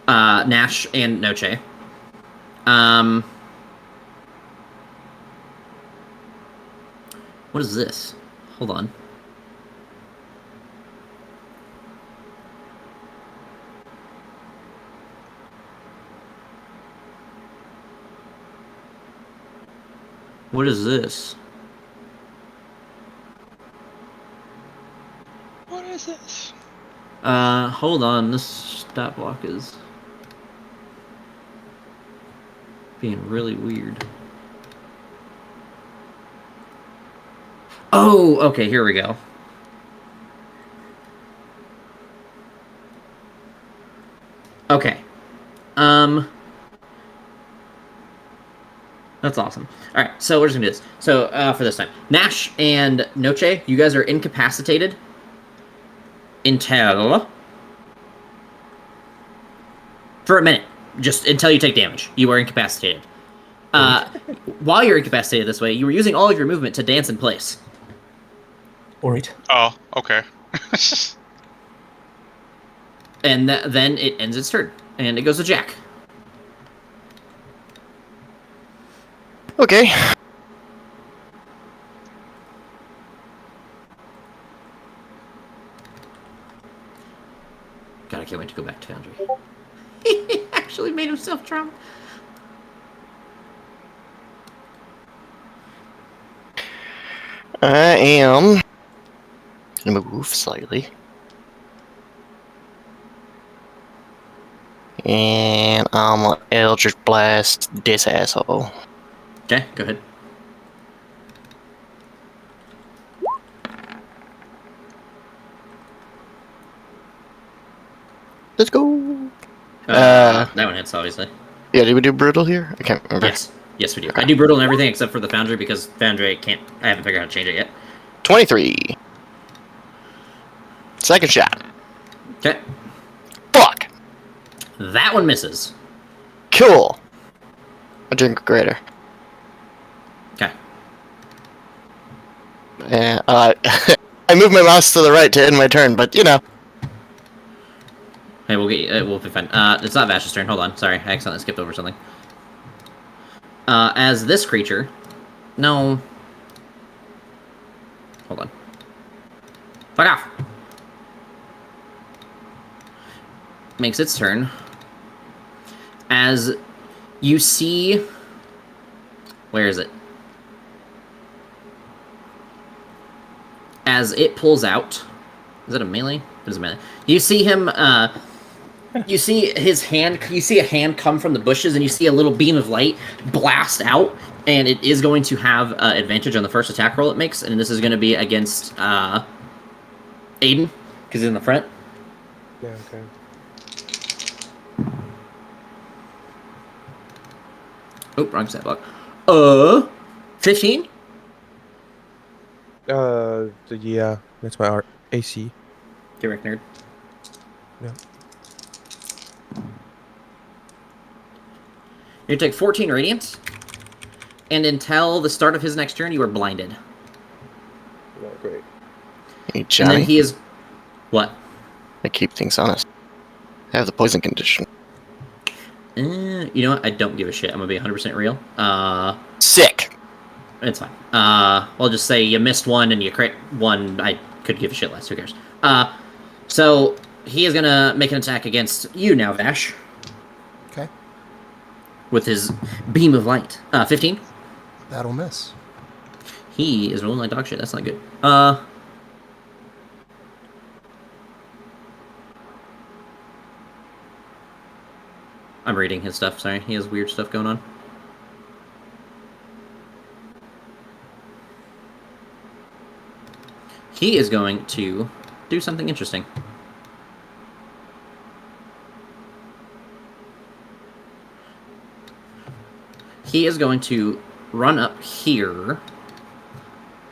Nash and Noche. What is this? Hold on. What is this? What is this? Hold on. This stat block is being really weird. Oh, okay, here we go. Okay. That's awesome. All right, so we're just gonna do this. So for this time, Nash and Noche, you guys are incapacitated until for a minute, just until you take damage. You are incapacitated. While you're incapacitated this way, you were using all of your movement to dance in place. All right. Oh, okay. And then it ends its turn, and it goes to Jack. Okay. God, I can't wait to go back to Foundry. He actually made himself drunk. I am gonna move slightly. And I'm gonna Eldritch Blast this asshole. Okay, go ahead. Let's go. That one hits, obviously. Yeah, did we do brutal here? I can't remember. Yes, we do. I do brutal and everything except for the foundry because foundry I haven't figured out how to change it yet. 23. Second shot. Okay. Fuck. That one misses. Cool. A drink greater. Okay. Yeah, I moved my mouse to the right to end my turn, but you know. Hey, we'll get you. We'll be fine. It's not Vash's turn. Hold on. Sorry, I accidentally skipped over something. As this creature... No. Hold on. Fuck off! Makes its turn. As you see... Where is it? As it pulls out... Is it a melee? It is a melee. You see him, you see his hand, you see a hand come from the bushes, and you see a little beam of light blast out, and it is going to have advantage on the first attack roll it makes, and this is going to be against Aedyn, because he's in the front. Yeah, okay. Oh, wrong stat block. 15? Yeah, that's my AC. Get wrecked, nerd. Yeah. You take 14 radiant, and until the start of his next turn, you are blinded. Yeah, great. Hey, Johnny. And then he is... What? I keep things honest. I have the poison condition. You know what? I don't give a shit. I'm gonna be 100% real. Sick. It's fine. I'll just say you missed one and you crit one. I could give a shit less. Who cares? So he is gonna make an attack against you now, Vash. Okay. With his beam of light. 15. That'll miss. He is rolling like dog shit. That's not good. I'm reading his stuff. Sorry, he has weird stuff going on. He is going to do something interesting. He is going to run up here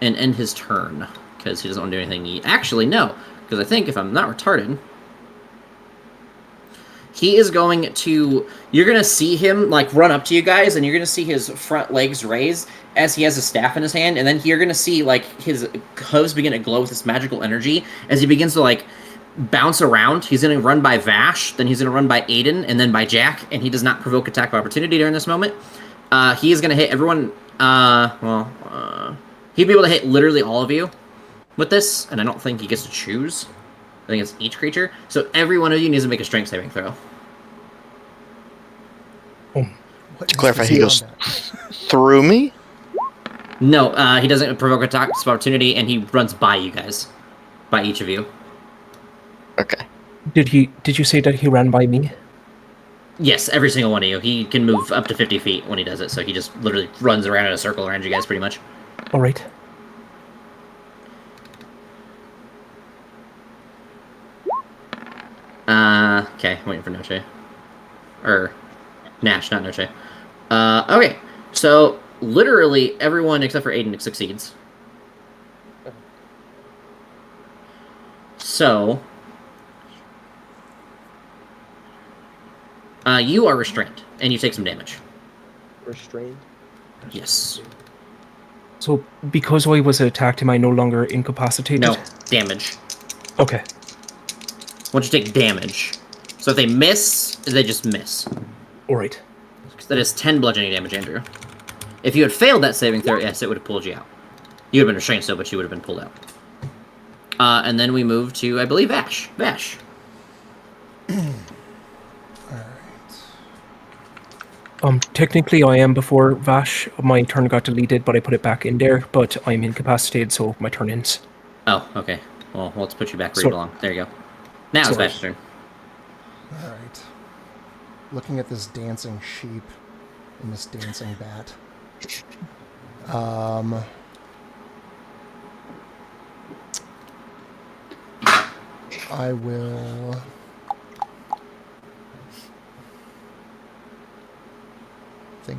and end his turn, because he doesn't want to do anything. Actually, no, because I think if I'm not retarded, he is going to... You're going to see him, like, run up to you guys, and you're going to see his front legs raise as he has a staff in his hand, and then you're going to see, like, his hooves begin to glow with this magical energy as he begins to, like, bounce around. He's going to run by Vash, then he's going to run by Aedyn, and then by Jack, and he does not provoke attack of opportunity during this moment. He is going to hit everyone... he'd be able to hit literally all of you with this, and I don't think he gets to choose. I think it's each creature. So every one of you needs to make a strength saving throw. To clarify, he goes through me? No, he doesn't provoke attacks of opportunity, and he runs by you guys. By each of you. Okay. Did you say that he ran by me? Yes, every single one of you. He can move up to 50 feet when he does it, so he just literally runs around in a circle around you guys, pretty much. Alright. Okay, waiting for Noche. Or, Nash, not Noche. Okay, so literally everyone except for Aedyn succeeds. So, you are restrained, and you take some damage. Restrained? Yes. So, because I was attacked, am I no longer incapacitated? No, damage. Okay. Once you take damage. So if they miss, they just miss. Alright. That is 10 bludgeoning damage, Andrew. If you had failed that saving throw, yes, it would have pulled you out. You would have been restrained still, but you would have been pulled out. And then we move to, I believe, Vash. Vash. Technically I am before Vash. My turn got deleted, but I put it back in there, but I'm incapacitated, so my turn ends. Oh, okay. Well, let's put you back where So- you belong. There you go. Now it's Vash's turn. Alright. Looking at this dancing sheep and this dancing bat. I will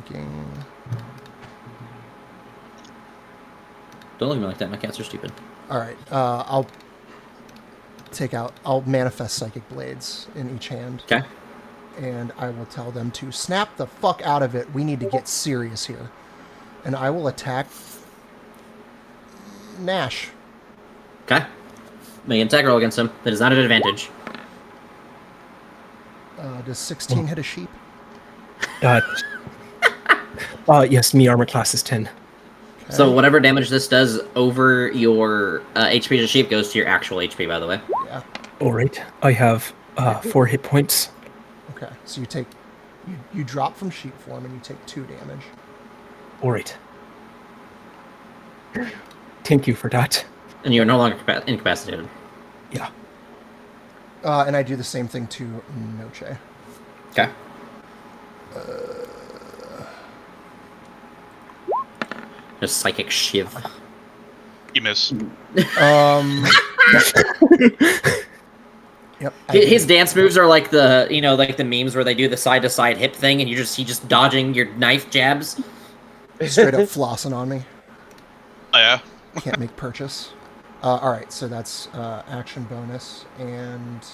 thinking. Don't look at me like that. My cats are stupid. All right. I'll manifest psychic blades in each hand. Okay. And I will tell them to snap the fuck out of it. We need to get serious here. And I will attack Nash. Okay. Make an attack roll against him. That is not an advantage. Does 16 hit a sheep? Yes, me armor class is 10. Okay. So whatever damage this does over your HP to sheep goes to your actual HP, by the way. Yeah. All right. I have 4 hit points. Okay. So you take, you drop from sheep form and you take 2 damage. All right. Thank you for that. And you're no longer incapacitated. Yeah. And I do the same thing to Noche. Okay. A psychic shiv. You miss. Yep. His dance moves are like the like the memes where they do the side to side hip thing, and he just dodging your knife jabs. Straight up flossing on me. Oh, yeah. Can't make purchase. All right, so that's action bonus, and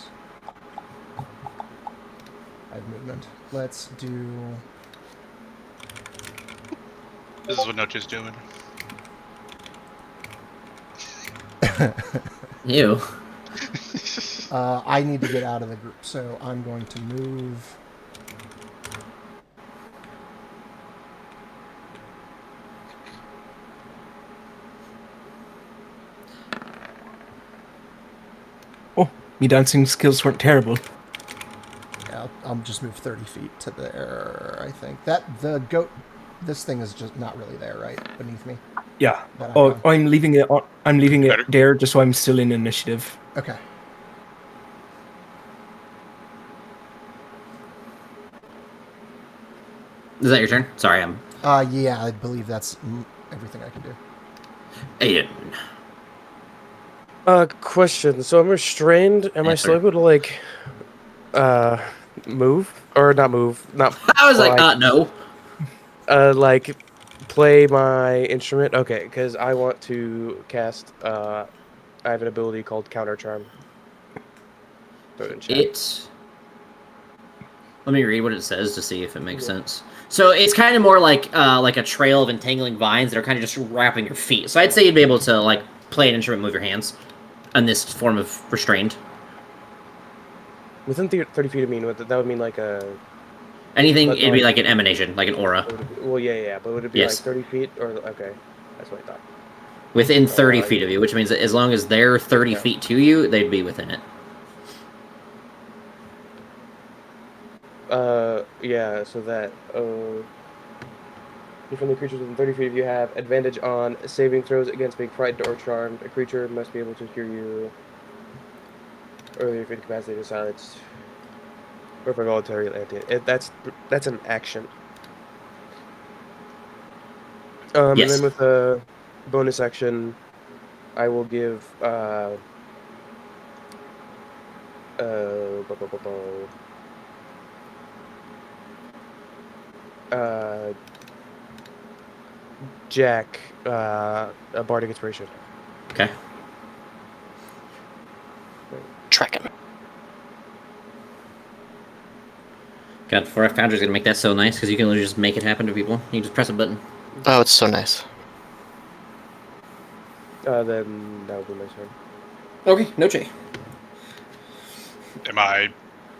I have movement. Let's do. This is what Noche's doing. Ew. I need to get out of the group, so I'm going to move. Oh, me dancing skills weren't terrible. Yeah, I'll just move 30 feet to there, I think. The goat, this thing is just not really there, right? Beneath me? Yeah. That Oh, icon. I'm leaving it. I'm leaving Better. it there, just so I'm still in initiative. Okay. Is that your turn? Sorry, I'm Yeah, I believe that's everything I can do. Aedyn. Question. So I'm restrained. Am I still able to move or not move? Not. I was like, no. Like play my instrument. Okay, because I want to cast. I have an ability called Counter Charm. Throw it in chat. Let me read what it says to see if it makes sense. So it's kind of more like a trail of entangling vines that are kind of just wrapping your feet. So I'd say you'd be able to like play an instrument, move your hands, in this form of restrained. Within 30 feet of me, that would mean like a. Anything, it'd be like an emanation, like an aura. Well, yeah, but would it be like 30 feet or okay? That's what I thought. Within 30 feet of you, which means that as long as they're 30 feet to you, they'd be within it. Yeah, so that, you friendly creatures within 30 feet of you have advantage on saving throws against being frightened or charmed. A creature must be able to hear you earlier if incapacitated, silenced, or for voluntary landing. That's an action. Yes. And then with a bonus action, I will give, Jack, a bardic inspiration. Okay. Track him. God, Forest Founder's gonna make that so nice because you can literally just make it happen to people. You just press a button. Oh, it's so nice. Then that would be my turn. Okay, Noche. Am I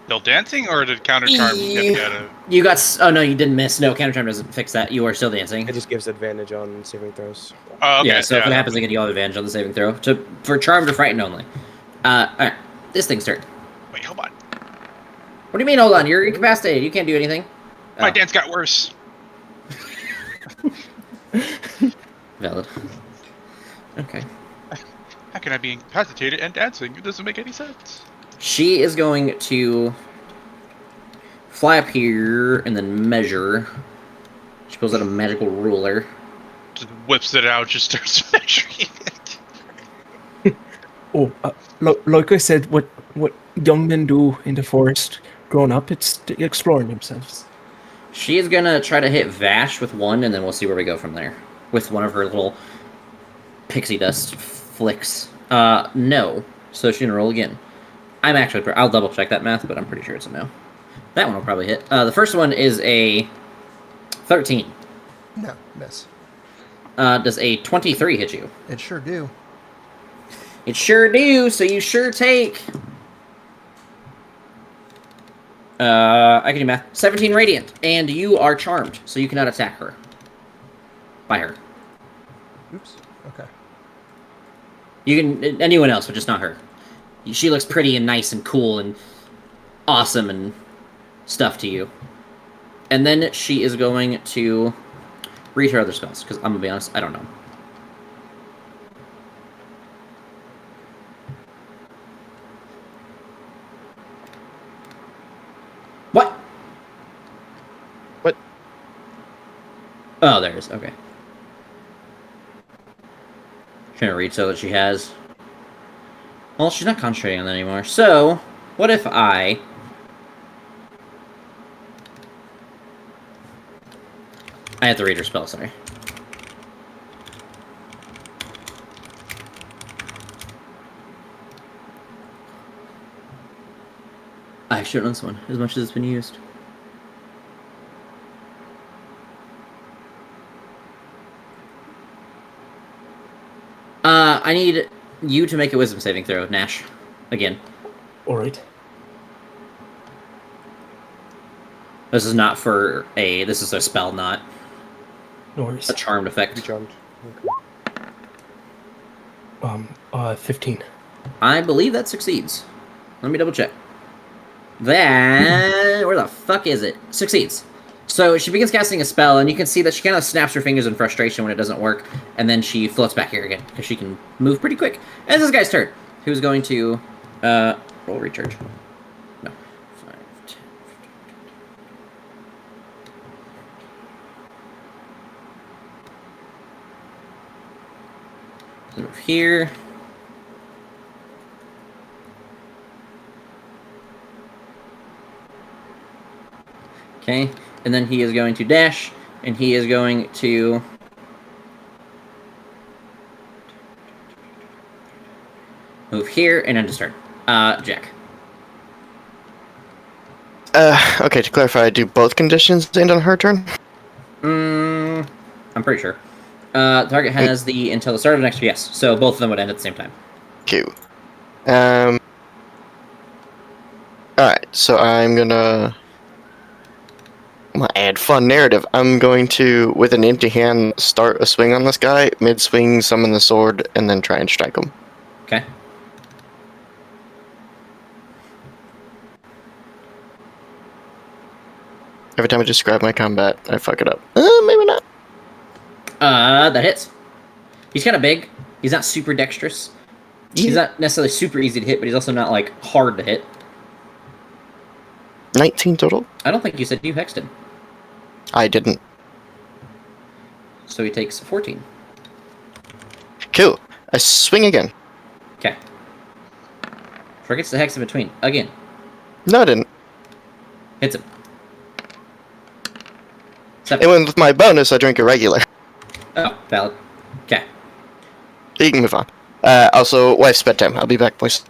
still dancing, or did Counter Charm get me out of... You got... Oh, no, you didn't miss. No, Counter Charm doesn't fix that. You are still dancing. It just gives advantage on saving throws. Oh, okay, Yeah, so if it happens again, you'll have advantage on the saving throw. For Charm to Frighten only. Alright. This thing's turn. Wait, hold on. What do you mean, hold on? You're incapacitated. You can't do anything. My dance got worse. Valid. Okay. How can I be incapacitated and dancing? It doesn't make any sense. She is going to fly up here and then measure. She pulls out a magical ruler. Just whips it out, just starts measuring it. Oh, like I said, what young men do in the forest growing up, it's exploring themselves. She is gonna try to hit Vash with 1, and then we'll see where we go from there. With one of her little pixie dust flicks. No. So she's gonna roll again. I'll double check that math, but I'm pretty sure it's a no. That one will probably hit. The first one is a 13. No, miss. Does a 23 hit you? It sure do. It sure do, so you sure take... I can do math. 17 radiant, and you are charmed, so you cannot attack her. By her. Oops. Okay. You can... anyone else, but just not her. She looks pretty and nice and cool and awesome and stuff to you. And then she is going to read her other spells, because I'm going to be honest, I don't know. What? What? Oh, there it is. Okay. Trying to read so that she has... Well, she's not concentrating on that anymore. So, what if I... I have to read her spell, sorry. I should on this one, as much as it's been used. I need you to make a wisdom saving throw, Nash. Again. Alright. This is not for a... This is a spell, not No worries. a charmed effect. Charmed. Okay. 15. I believe that succeeds. Let me double check. That... Where the fuck is it? Succeeds. So she begins casting a spell, and you can see that she kind of snaps her fingers in frustration when it doesn't work, and then she floats back here again, because she can move pretty quick. And it's this guy's turn, who's going to roll recharge. No. 5, 10, 15. Move here. Okay, and then he is going to dash, and he is going to... move here, and end his turn. Jack. Okay, to clarify, do both conditions end on her turn? I'm pretty sure. The target has the until the start of the next... Yes, so both of them would end at the same time. Q. Alright, so I'm gonna add fun narrative. I'm going to, with an empty hand, start a swing on this guy, mid-swing, summon the sword, and then try and strike him. Okay. Every time I describe my combat, I fuck it up. Maybe not. That hits. He's kind of big. He's not super dexterous. He's not necessarily super easy to hit, but he's also not, like, hard to hit. 19 total? I don't think you said you hexed him. I didn't. So he takes 14. Cool. I swing again. Okay. Forgets the hex in between. Again. No, I didn't. Hits him. And when with my bonus, I drink a regular. Oh, valid. Okay. You can move on. Also, wife's bedtime. I'll be back, boys.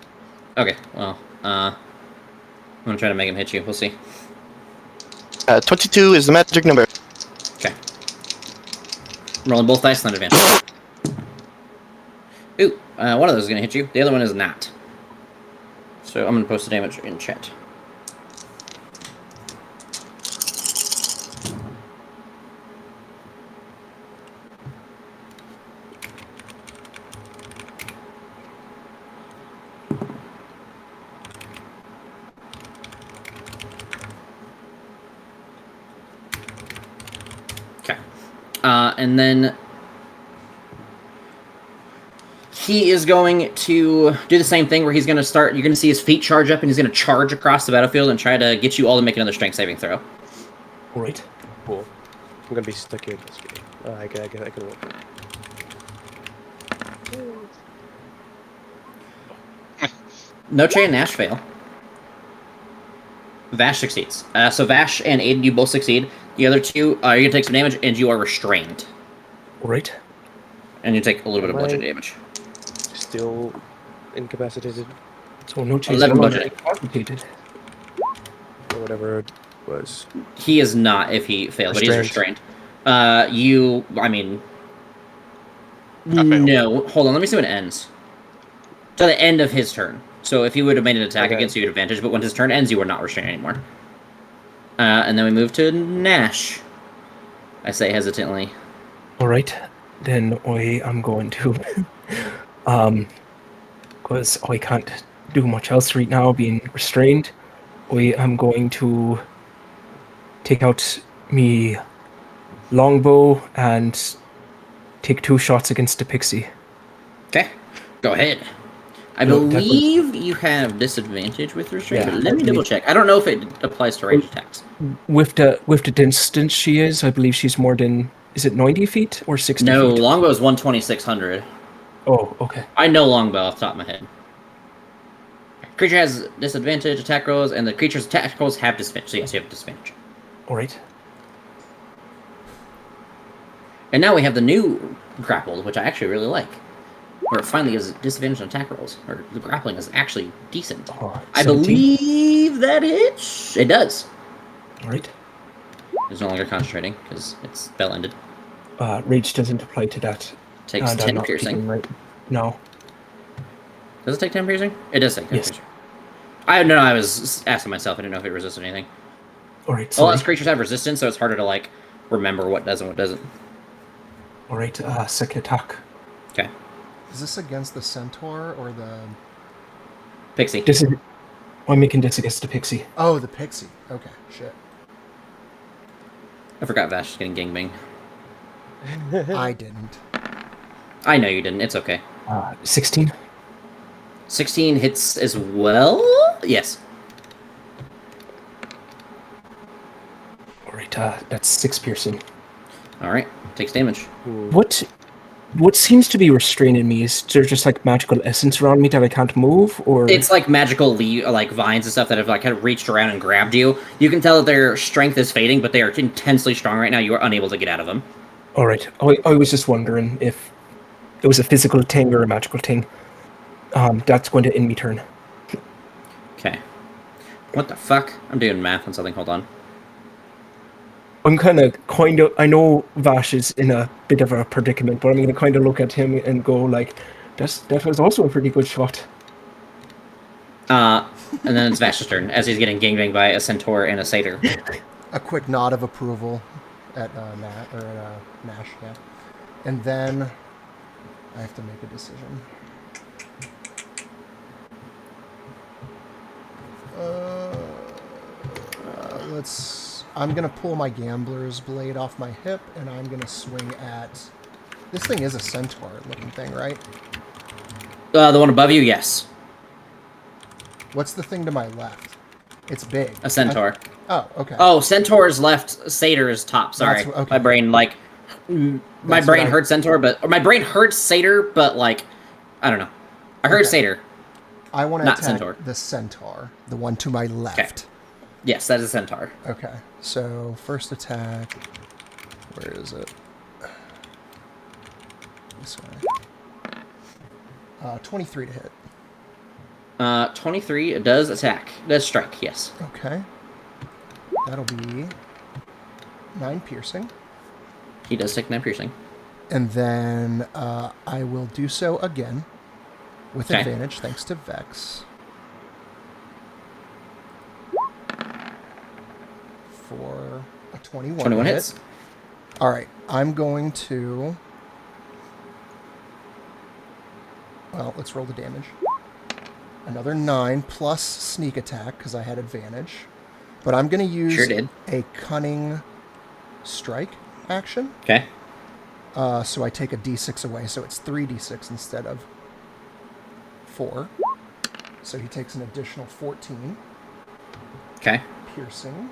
Okay, well, I'm gonna try to make him hit you. We'll see. 22 is the magic number. Okay. I'm rolling both dice on advantage. Ooh, one of those is gonna hit you. The other one is not. So I'm gonna post the damage in chat. And then he is going to do the same thing where he's going to start, you're going to see his feet charge up, and he's going to charge across the battlefield and try to get you all to make another strength saving throw. Alright. Cool. I'm gonna be stuck here. I can work. Noche and Nash fail. Vash succeeds. So Vash and Aedyn, you both succeed. The other two, you're going to take some damage, and you are restrained. All right. And you take a little bit of Am I- bludgeoning damage. Still incapacitated, So no chase. 11 no longer bludgeoning. incapacitated. or whatever it was. He is not if he failed, but he's restrained. You, I mean... No, hold on, let me see when it ends. To the end of his turn. So if he would have made an attack against you, you had advantage, but when his turn ends, you are not restrained anymore. And then we move to Nash. I say hesitantly. All right, then I am going to, because I can't do much else right now, being restrained. I am going to take out me longbow and take 2 shots against the pixie. Okay, go ahead. I No, believe you have disadvantage with restraint, Yeah, but let me double check. I don't know if it applies to range attacks. With the distance she is, I believe she's more than, is it 90 feet or 60 No, feet? longbow is 12600. Oh, okay. I know longbow off the top of my head. Creature has disadvantage attack rolls, and the creature's attack rolls have disadvantage. So yes, you have disadvantage. All right. And now we have the new grappled, which I actually really like. Where it finally is disadvantage on attack rolls. Or the grappling is actually decent. Oh, I 17. believe that hits. It does. All right. It's no longer concentrating, because it's spell-ended. Rage doesn't apply to that. Takes and I'm 10 not piercing. thinking right. No. Does it take 10 piercing? It does take 10 Yes. piercing. I don't know, I was asking myself, I didn't know if it resisted anything. All right. A lot of Sorry. creatures have resistance, so it's harder to, like, remember what does and what doesn't. All right. Second attack. Okay. Is this against the centaur or the... Pixie. This is. I'm making this against the pixie. Oh, the pixie. Okay, shit. I forgot Vash is getting gangbang. I didn't. I know you didn't, it's okay. 16. 16 hits as well? Yes. All right. That's 6 piercing. Alright, takes damage. What seems to be restraining me? Is there just like magical essence around me that I can't move, or It's like magical like vines and stuff that have like kind of reached around and grabbed you. You can tell that their strength is fading, but they are intensely strong right now. You are unable to get out of them. All right. I was just wondering if it was a physical thing or a magical thing. That's going to end me turn. Okay. What the fuck? I'm doing math on something, hold on. I'm kind of I know Vash is in a bit of a predicament, but I'm going to kind of look at him and go like, that was also a pretty good shot. And then it's Vash's turn, as he's getting gangbanged by a centaur and a satyr. A quick nod of approval at Nash, yeah. And then I have to make a decision. I'm gonna pull my gambler's blade off my hip, and I'm gonna swing at. This thing is a centaur-looking thing, right? The one above you, yes. What's the thing to my left? It's big. A centaur. Oh, okay. Oh, centaur's left, satyr's top. Sorry, That's- okay. my brain my That's brain what I- heard centaur, or my brain heard satyr, but like, I don't know. I heard Okay. satyr. I want to not attack centaur. the centaur, the one to my left. Yes, that is a centaur. Okay. So first attack. Where is it? This way. 23 to hit. 23 does attack. Does strike, yes. Okay. That'll be 9 piercing. He does take 9 piercing. And then I will do so again with Okay. advantage thanks to Vex. For a 21. 21 hit. hits. All right. I'm going to... Well, let's roll the damage. Another 9 plus sneak attack because I had advantage. But I'm going to use Sure did. a cunning strike action. Okay. So I take a d6 away, so it's 3d6 instead of 4. So he takes an additional 14 Okay. piercing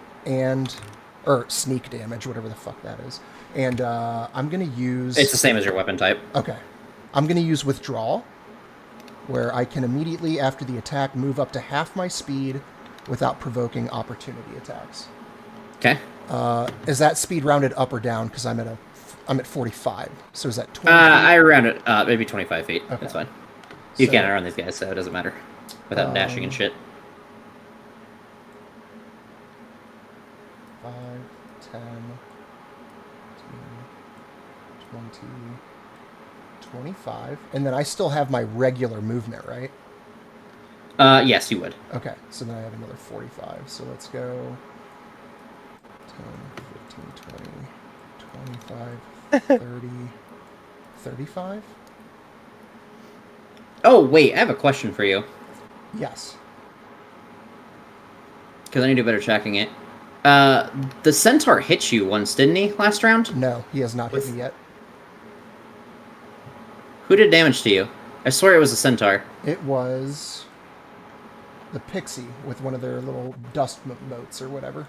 or sneak damage, whatever the fuck that is. And I'm going to use... It's the same as your weapon type. Okay. I'm going to use withdrawal, where I can immediately, after the attack, move up to half my speed without provoking opportunity attacks. Okay. Is that speed rounded up or down? Because I'm at 45. So is that 20 I round it maybe 25 feet. Okay. That's fine. You So- can't outrun these guys, so it doesn't matter. Without dashing and shit. 5, 10, 20, 25. And then I still have my regular movement, right? Yes, you would. Okay, so then I have another 45. So let's go 10, 15, 20, 25, 30, 35? Oh, wait, I have a question for you. Yes. Because I need to do better tracking it. The centaur hit you once, didn't he, last round? No, he has not hit me yet. Who did damage to you? I swear it was a centaur. It was the pixie with one of their little dust motes or whatever.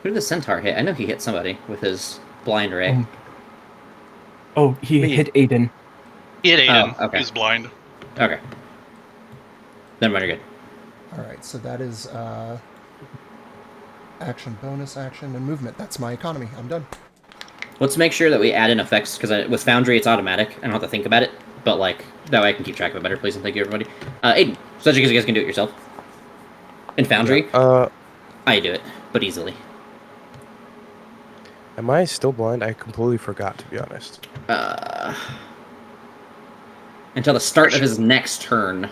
Who did the centaur hit? I know he hit somebody with his blind ray. He hit Aedyn. He hit Aedyn. Oh, okay. He's blind. Okay. Never mind, you're good. Alright, so that is action, bonus action, and movement. That's my economy. I'm done. Let's make sure that we add in effects, because with Foundry it's automatic. I don't have to think about it, but like, that way I can keep track of it better, please, and thank you, everybody. Aedyn, such because you guys can do it yourself. In Foundry, I do it, but easily. Am I still blind? I completely forgot, to be honest. Until the start of his next turn.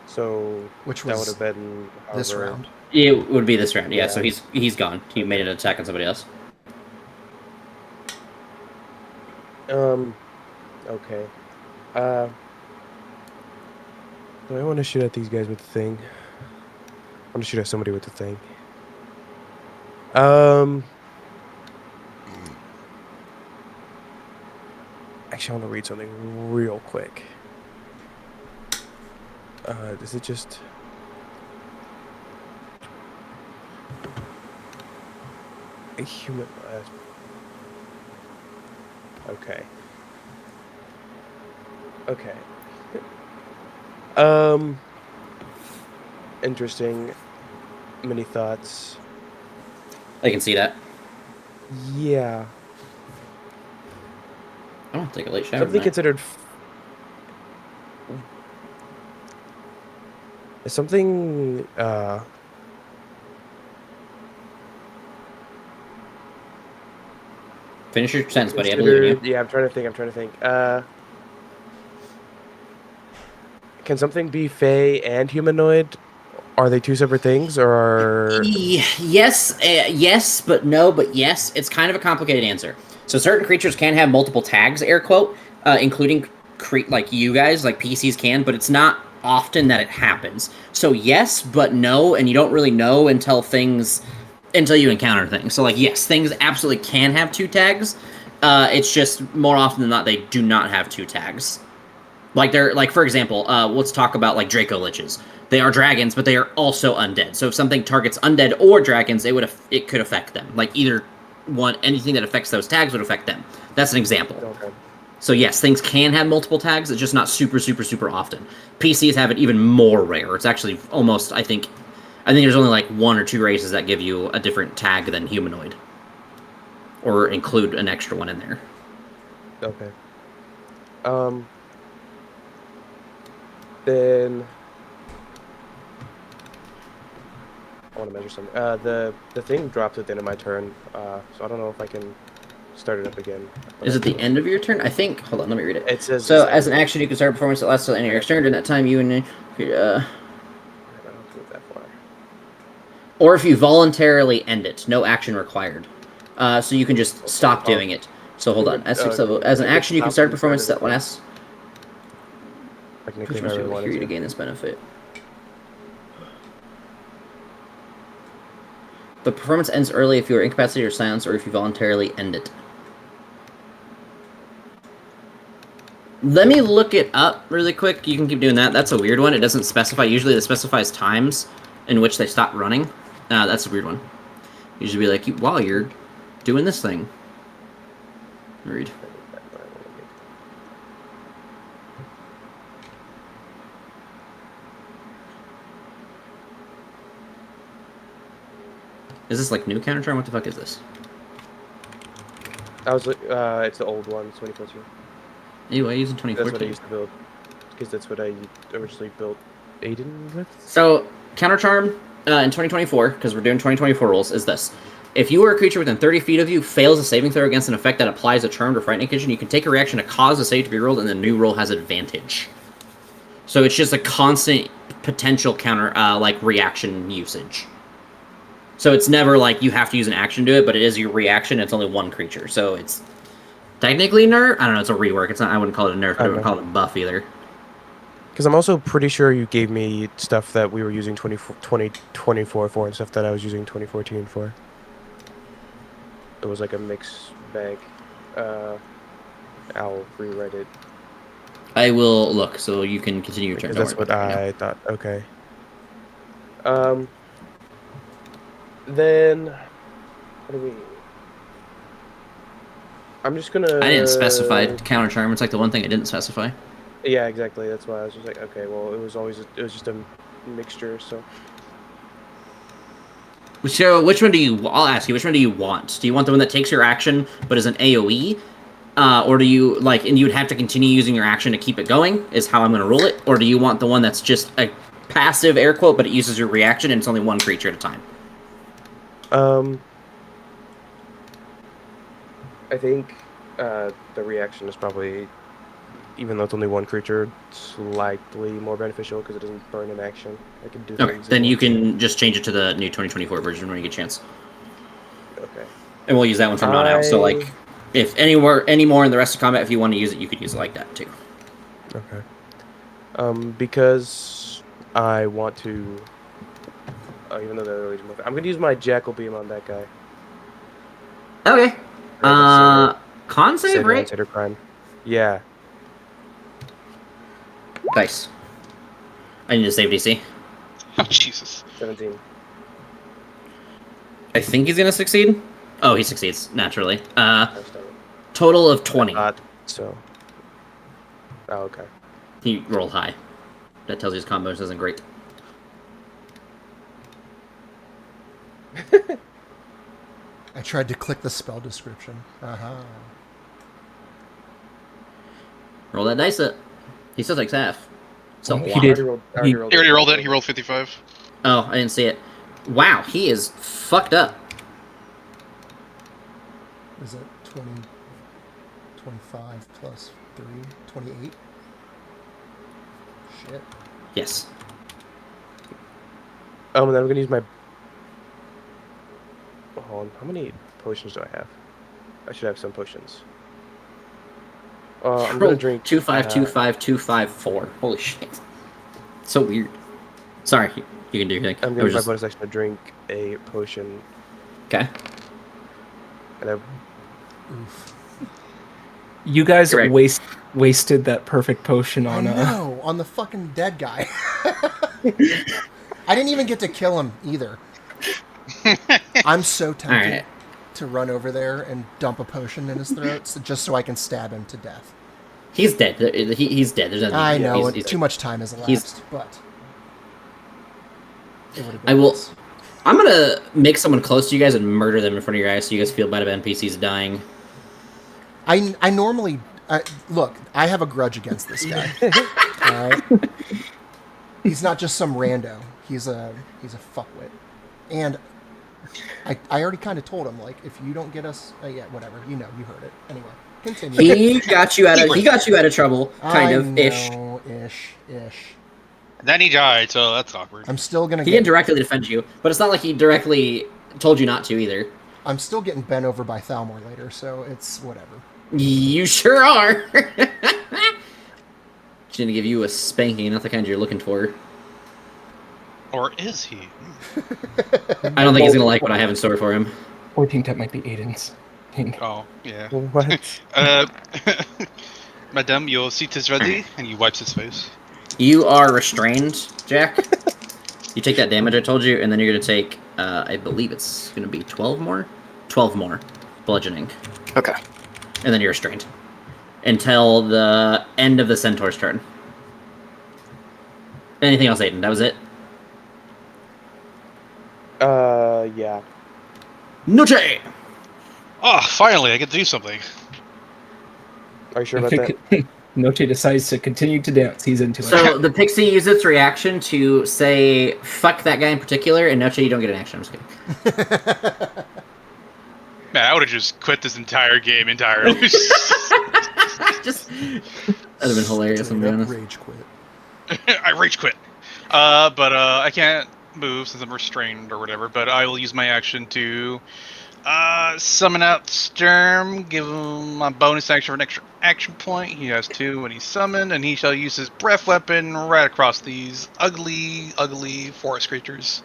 So Which that was would have been this round. It would be this round, yeah. Yeah. So he's gone. He made an attack on somebody else. Okay. Do I want to shoot at these guys with the thing? I want to shoot at somebody with the thing. Actually, I want to read something real quick. Is it just... a human... okay. Okay. Interesting. Many thoughts. I can see that. Yeah. I don't take a late shower. Something tonight. considered... Is something, Finish your sentence, buddy. I believe in you. Yeah, I'm trying to think. Can something be Fey and humanoid? Are they two separate things, or Yes, yes, but no, but yes. It's kind of a complicated answer. So certain creatures can have multiple tags, air quote, including like you guys, like PCs can, but it's not often that it happens. So yes, but no, and you don't really know until you encounter things. So like yes, things absolutely can have two tags. It's just more often than not they do not have two tags. Like they're like, for example, let's talk about like Draco Liches. They are dragons, but they are also undead. So if something targets undead or dragons, it could affect them. Like either one, anything that affects those tags would affect them. That's an example. okay? So yes, things can have multiple tags. It's just not super, super, super often. PCs have it even more rare. It's actually almost, I think there's only like 1 or 2 races that give you a different tag than humanoid, or include an extra one in there. Okay. Then I want to measure something. The thing dropped at the end of my turn, so I don't know if I can start it up again. Is it the end of your turn? I think. Hold on, let me read it. It says. So, as an action, you can start a performance that lasts till the end of your next turn. During that time, you and I don't have to move that far. or if you voluntarily end it, no action required. So you can just stop doing it. So hold on. As an action, you can start a performance that lasts. Technically, Push if I must really be wanted here to to. gain this benefit. The performance ends early if you are incapacitated or silenced, or if you voluntarily end it. Let me look it up really quick. You can keep doing that. That's a weird one. It doesn't specify. Usually it specifies times in which they stop running. That's a weird one. Usually be like, while you're doing this thing. Read. Is this like new counter charm? What the fuck is this? I was it's the old one, 2014. Ew, I used in That's what I 2014. used to build. Because that's what I originally built Aedyn with. So, counter charm in 2024, because we're doing 2024 rules, is this. If you are a creature within 30 feet of you, fails a saving throw against an effect that applies a charmed or frightening condition, you can take a reaction to cause a save to be rolled, and the new roll has advantage. So it's just a constant potential counter, reaction usage. So it's never like you have to use an action to do it, but it is your reaction. It's only one creature, so it's technically nerf. I don't know. It's a rework. It's not. I wouldn't call it a nerf. But I wouldn't call it a buff either. Because I'm also pretty sure you gave me stuff that we were using 2024 for and stuff that I was using 2014 for. It was like a mix bag. I'll rewrite it. I will look, so you can continue your turn. That's what I thought. Okay. Then what do we? I'm just gonna. I didn't specify counter charm. It's like the one thing I didn't specify. Yeah, exactly. That's why I was just like, okay, well, it was just a mixture. So which one do you? I'll ask you. Which one do you want? Do you want the one that takes your action but is an AOE, or do you like? And you'd have to continue using your action to keep it going. Is how I'm going to rule it. Or do you want the one that's just a passive air quote, but it uses your reaction and it's only one creature at a time? I think the reaction is probably, even though it's only one creature, slightly more beneficial because it doesn't burn an action. I can do Okay, things. then you can just change it to the new 2024 version when you get a chance. Okay. And we'll use that one from now out. So, like, if any more in the rest of combat, if you want to use it, you could use it like that, too. Okay. Because I want to... even though they're really... I'm going to use my Jackal Beam on that guy. Okay. Con save, right? Consider crime. Yeah. Nice. I need to save DC. Oh, Jesus. 17. I think he's going to succeed. Oh, he succeeds, naturally. Total of 20. So. Oh, okay. He rolled high. That tells you his combos isn't great. I tried to click the spell description. Roll that dice up. He still takes half. So He did. He already rolled it. He rolled 55. Oh, I didn't see it. Wow, he is fucked up. Is it 20, 25 plus 3, 28? Shit. Yes. And then I'm going to use my... Hold on. How many potions do I have? I should have some potions. I'm going to drink... 2, 5, 2, 5, 2, 5, 4. Holy shit. So weird. Sorry, you can do your thing. I'm going to use my bonus action to drink a potion. Okay. And I... Oof. You guys wasted that perfect potion on on the fucking dead guy. I didn't even get to kill him either. I'm so tempted to run over there and dump a potion in his throat just so I can stab him to death. He's dead. He's dead. There's nothing I to do. know. He's Too much time has elapsed, but it would have been I will. nice. I'm gonna make someone close to you guys and murder them in front of your eyes, so you guys feel bad about NPCs dying. I normally look. I have a grudge against this guy. All right. He's not just some rando. He's a fuckwit, and I already kind of told him, like, if you don't get us, yeah, whatever. You heard it. Anyway, continue. He got you out of trouble, kind of ish. Ish. Then he died, so that's awkward. I'm still gonna. He didn't directly defend you, but it's not like he directly told you not to either. I'm still getting bent over by Thalmor later, so it's whatever. You sure are. She's gonna give you a spanking, not the kind you're looking for. Or is he? I don't think he's gonna like what I have in store for him. I think that might be Aedyn's. Oh, yeah. What? Madame, your seat is ready, and he wipes his face. You are restrained, Jack. You take that damage I told you, and then you're gonna take, I believe it's gonna be 12 more? 12 more bludgeoning. Okay. And then you're restrained. Until the end of the Centaur's turn. Anything else, Aedyn? That was it? Yeah. Noche! Oh, finally, I get to do something. Are you sure about that? Noche decides to continue to dance. He's into it. So the pixie uses its reaction to say, fuck that guy in particular, and Noche, you don't get an action. I'm just kidding. Man, I would have just quit this entire game entirely. Just that'd have been hilarious. I'm Straight being up honest. rage quit. I rage quit. But I can't move since I'm restrained or whatever. But I will use my action to summon out Sturm, give him a bonus action for an extra action point. He has 2 when he's summoned, and he shall use his breath weapon right across these ugly, ugly forest creatures.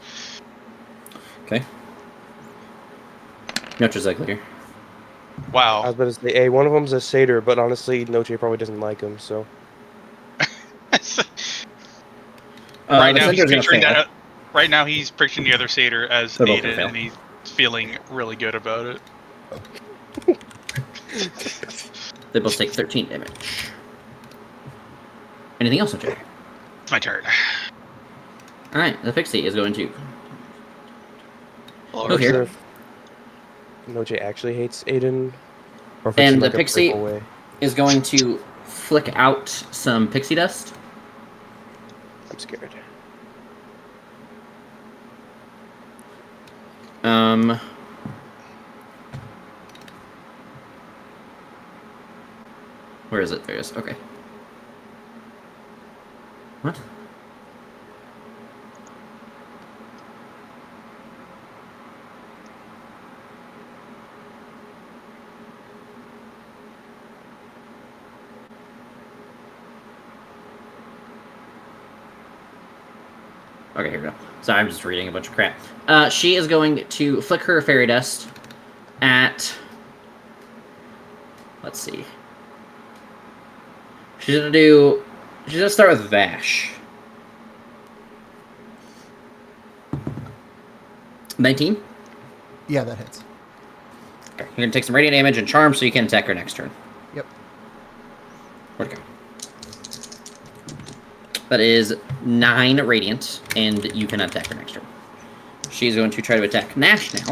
Okay. Noche's like clear. I Wow. was about to say, hey, one of them's a satyr, but honestly, Noche probably doesn't like him, so. Right the now, he's Cinder's gonna picturing fail. that. Right now, he's picturing the other satyr as They're both gonna Aedyn, fail. and he's feeling really good about it. They both take 13 damage. Anything else, Noche? It's my turn. Alright, the pixie is going to Hello, move Sure here. if Noche actually hates Aedyn, or if And it's the like a pixie- breakaway. Is going to flick out some pixie dust. I'm scared. Where is it? There it is. Okay. What? Okay, here we go. Sorry, I'm just reading a bunch of crap. She is going to flick her fairy dust at... Let's see. She's gonna start with Vash. 19? Yeah, that hits. Okay. You're gonna take some radiant damage and charm so you can attack her next turn. Yep. Where'd it go? That is 9 radiant, and you can attack her next turn. She's going to try to attack Nash now,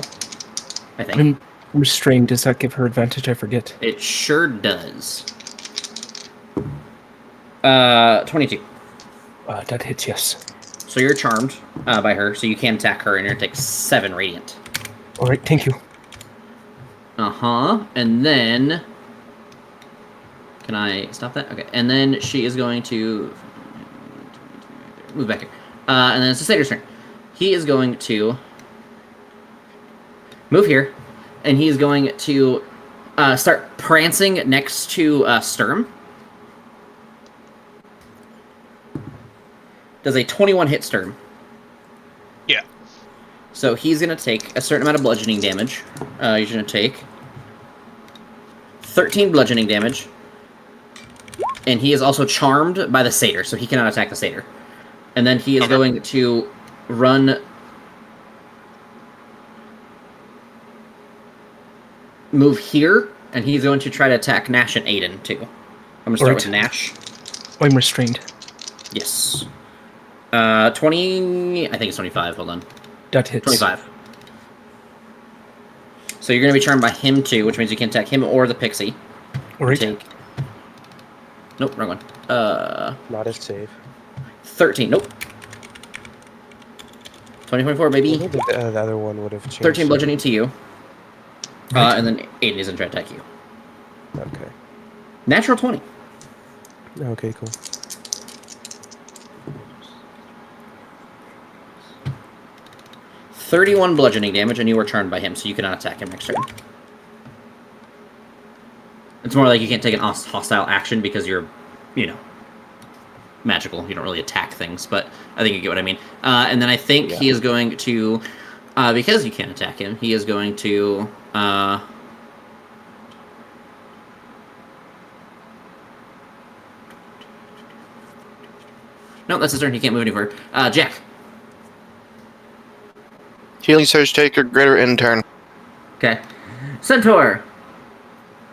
I think. I'm restrained. Does that give her advantage? I forget. It sure does. 22. That hits, yes. So you're charmed by her, so you can attack her, and you're going to take 7 radiant. All right, thank you. Uh-huh. And then... Can I stop that? Okay. And then she is going to... Move back here. And then it's the Satyr's turn. He is going to... Move here. And he's going to start prancing next to Sturm. Does a 21 hit Sturm? Yeah. So he's going to take a certain amount of bludgeoning damage. He's going to take 13 bludgeoning damage. And he is also charmed by the satyr, so he cannot attack the satyr. And then he is going to run... Move here, and he's going to try to attack Nash and Aedyn, too. I'm going to start with Nash. I'm restrained. Yes. 20... I think it's 25, hold on. That hits. 25. So you're going to be charmed by him, too, which means you can attack him or the pixie. All right. Take... Nope, wrong one. Not a save. 13, nope. 2024, I baby. think the other one would have changed. 13 bludgeoning to you. And then Aedyn is going to try to attack you. Okay. Natural 20. Okay, cool. $31 bludgeoning damage, and you were charmed by him, so you cannot attack him next turn. It's more like you can't take an hostile action because you're, you know, magical. You don't really attack things, but I think you get what I mean. And then I think he is going to, because you can't attack him, he is going to... No, that's his turn. He can't move anywhere. Jack. Healing Surge Taker, Greater Intern. Okay. Centaur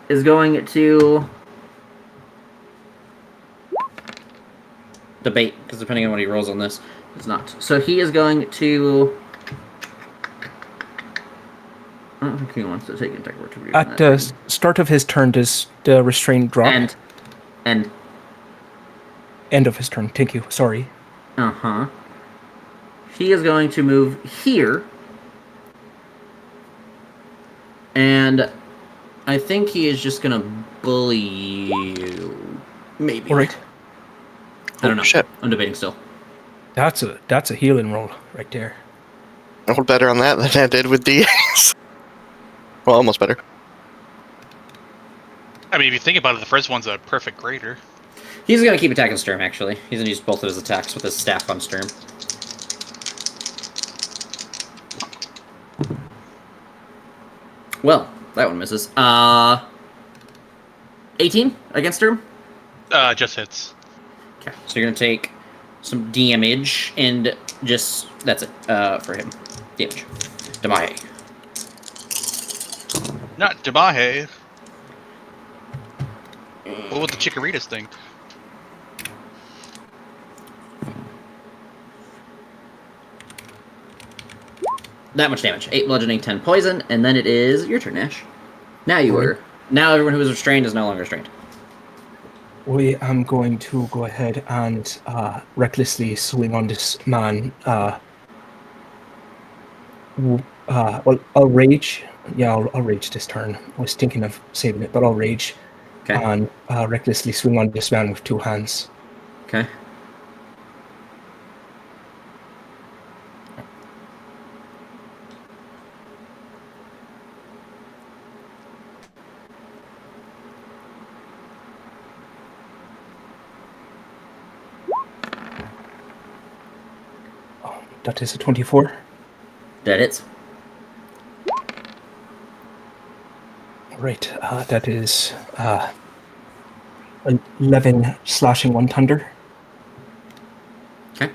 is going to debate, because depending on what he rolls on this, it's not. So he is going to... I don't think he wants to take an attack opportunity. At the start of his turn, does the restraint drop? And End of his turn. Thank you. Sorry. He is going to move here. And I think he is just going to bully you. Maybe. All right. I don't know. Shit. I'm debating still. That's a healing roll right there. I rolled better on that than I did with DAs. Well, almost better. I mean, if you think about it, the first one's a perfect grader. He's going to keep attacking Sturm, actually. He's going to use both of his attacks with his staff on Sturm. Well, that one misses. 18 against Sturm? Just hits. Okay, so you're going to take some damage, and just... That's it, for him. Damage. Damahe. Not Damahe. What would the Chikaritas think? That much damage. 8 bludgeoning, 10 poison, and then it is your turn, Nash. Now Now everyone who is restrained is no longer restrained. I am going to go ahead and recklessly swing on this man. Well, I'll rage. Yeah, I'll rage this turn. I was thinking of saving it, but I'll rage. Okay. And recklessly swing on this man with 2 hands. Okay. That is a 24. That hits. Right, that is 11 slashing, 1 thunder. Okay.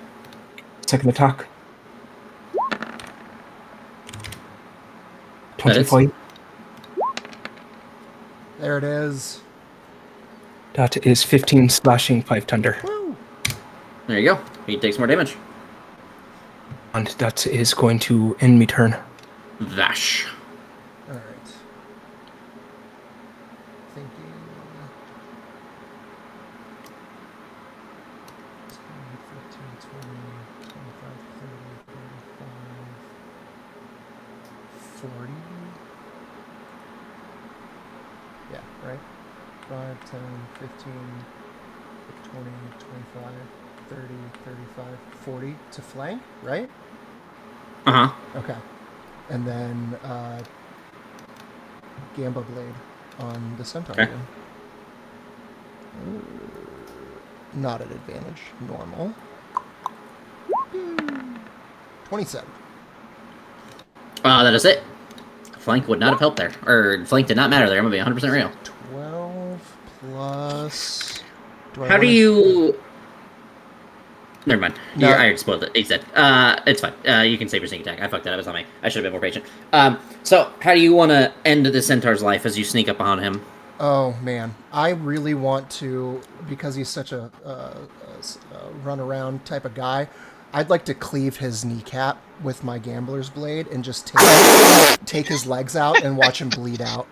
Second attack. That hits. 25. There it is. That is 15 slashing, 5 thunder. Woo. There you go. He takes more damage. And that is going to end me turn. Vash. All right. Thinking. 10, 15, 20, 25, 30, 35, 40. Yeah, right? 5, 10, 15, 20, 25, 30, 35, 40 to flank, right? Uh-huh. Okay. And then Gamba Blade on the Centaur. Okay. Not at advantage. Normal. 27. That is it. Flank would not have helped there. Or flank did not matter there. I'm going to be 100% real. 12 plus... How do you... Never mind. No. I already spoiled it. He's dead. It's fine. You can save your sneak attack. I fucked that up. It's not me. I should have been more patient. So, how do you want to end the Centaur's life as you sneak up on him? Oh, man. I really want to, because he's such a run-around type of guy, I'd like to cleave his kneecap with my gambler's blade and just take his legs out and watch him bleed out.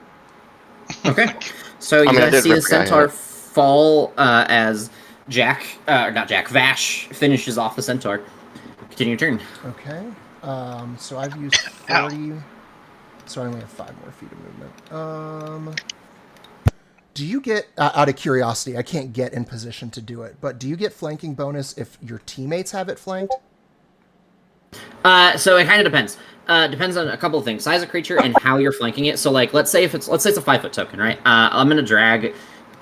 Okay. So, you guys see the Centaur fall as... Vash finishes off the Centaur. Continue your turn. Okay. So I've used 40. So I only have 5 more feet of movement. Do you get, out of curiosity, I can't get in position to do it, but do you get flanking bonus if your teammates have it flanked? So it kind of depends. Depends on a couple of things. Size of creature and how you're flanking it. So like, let's say it's a 5-foot token, right? I'm going to drag...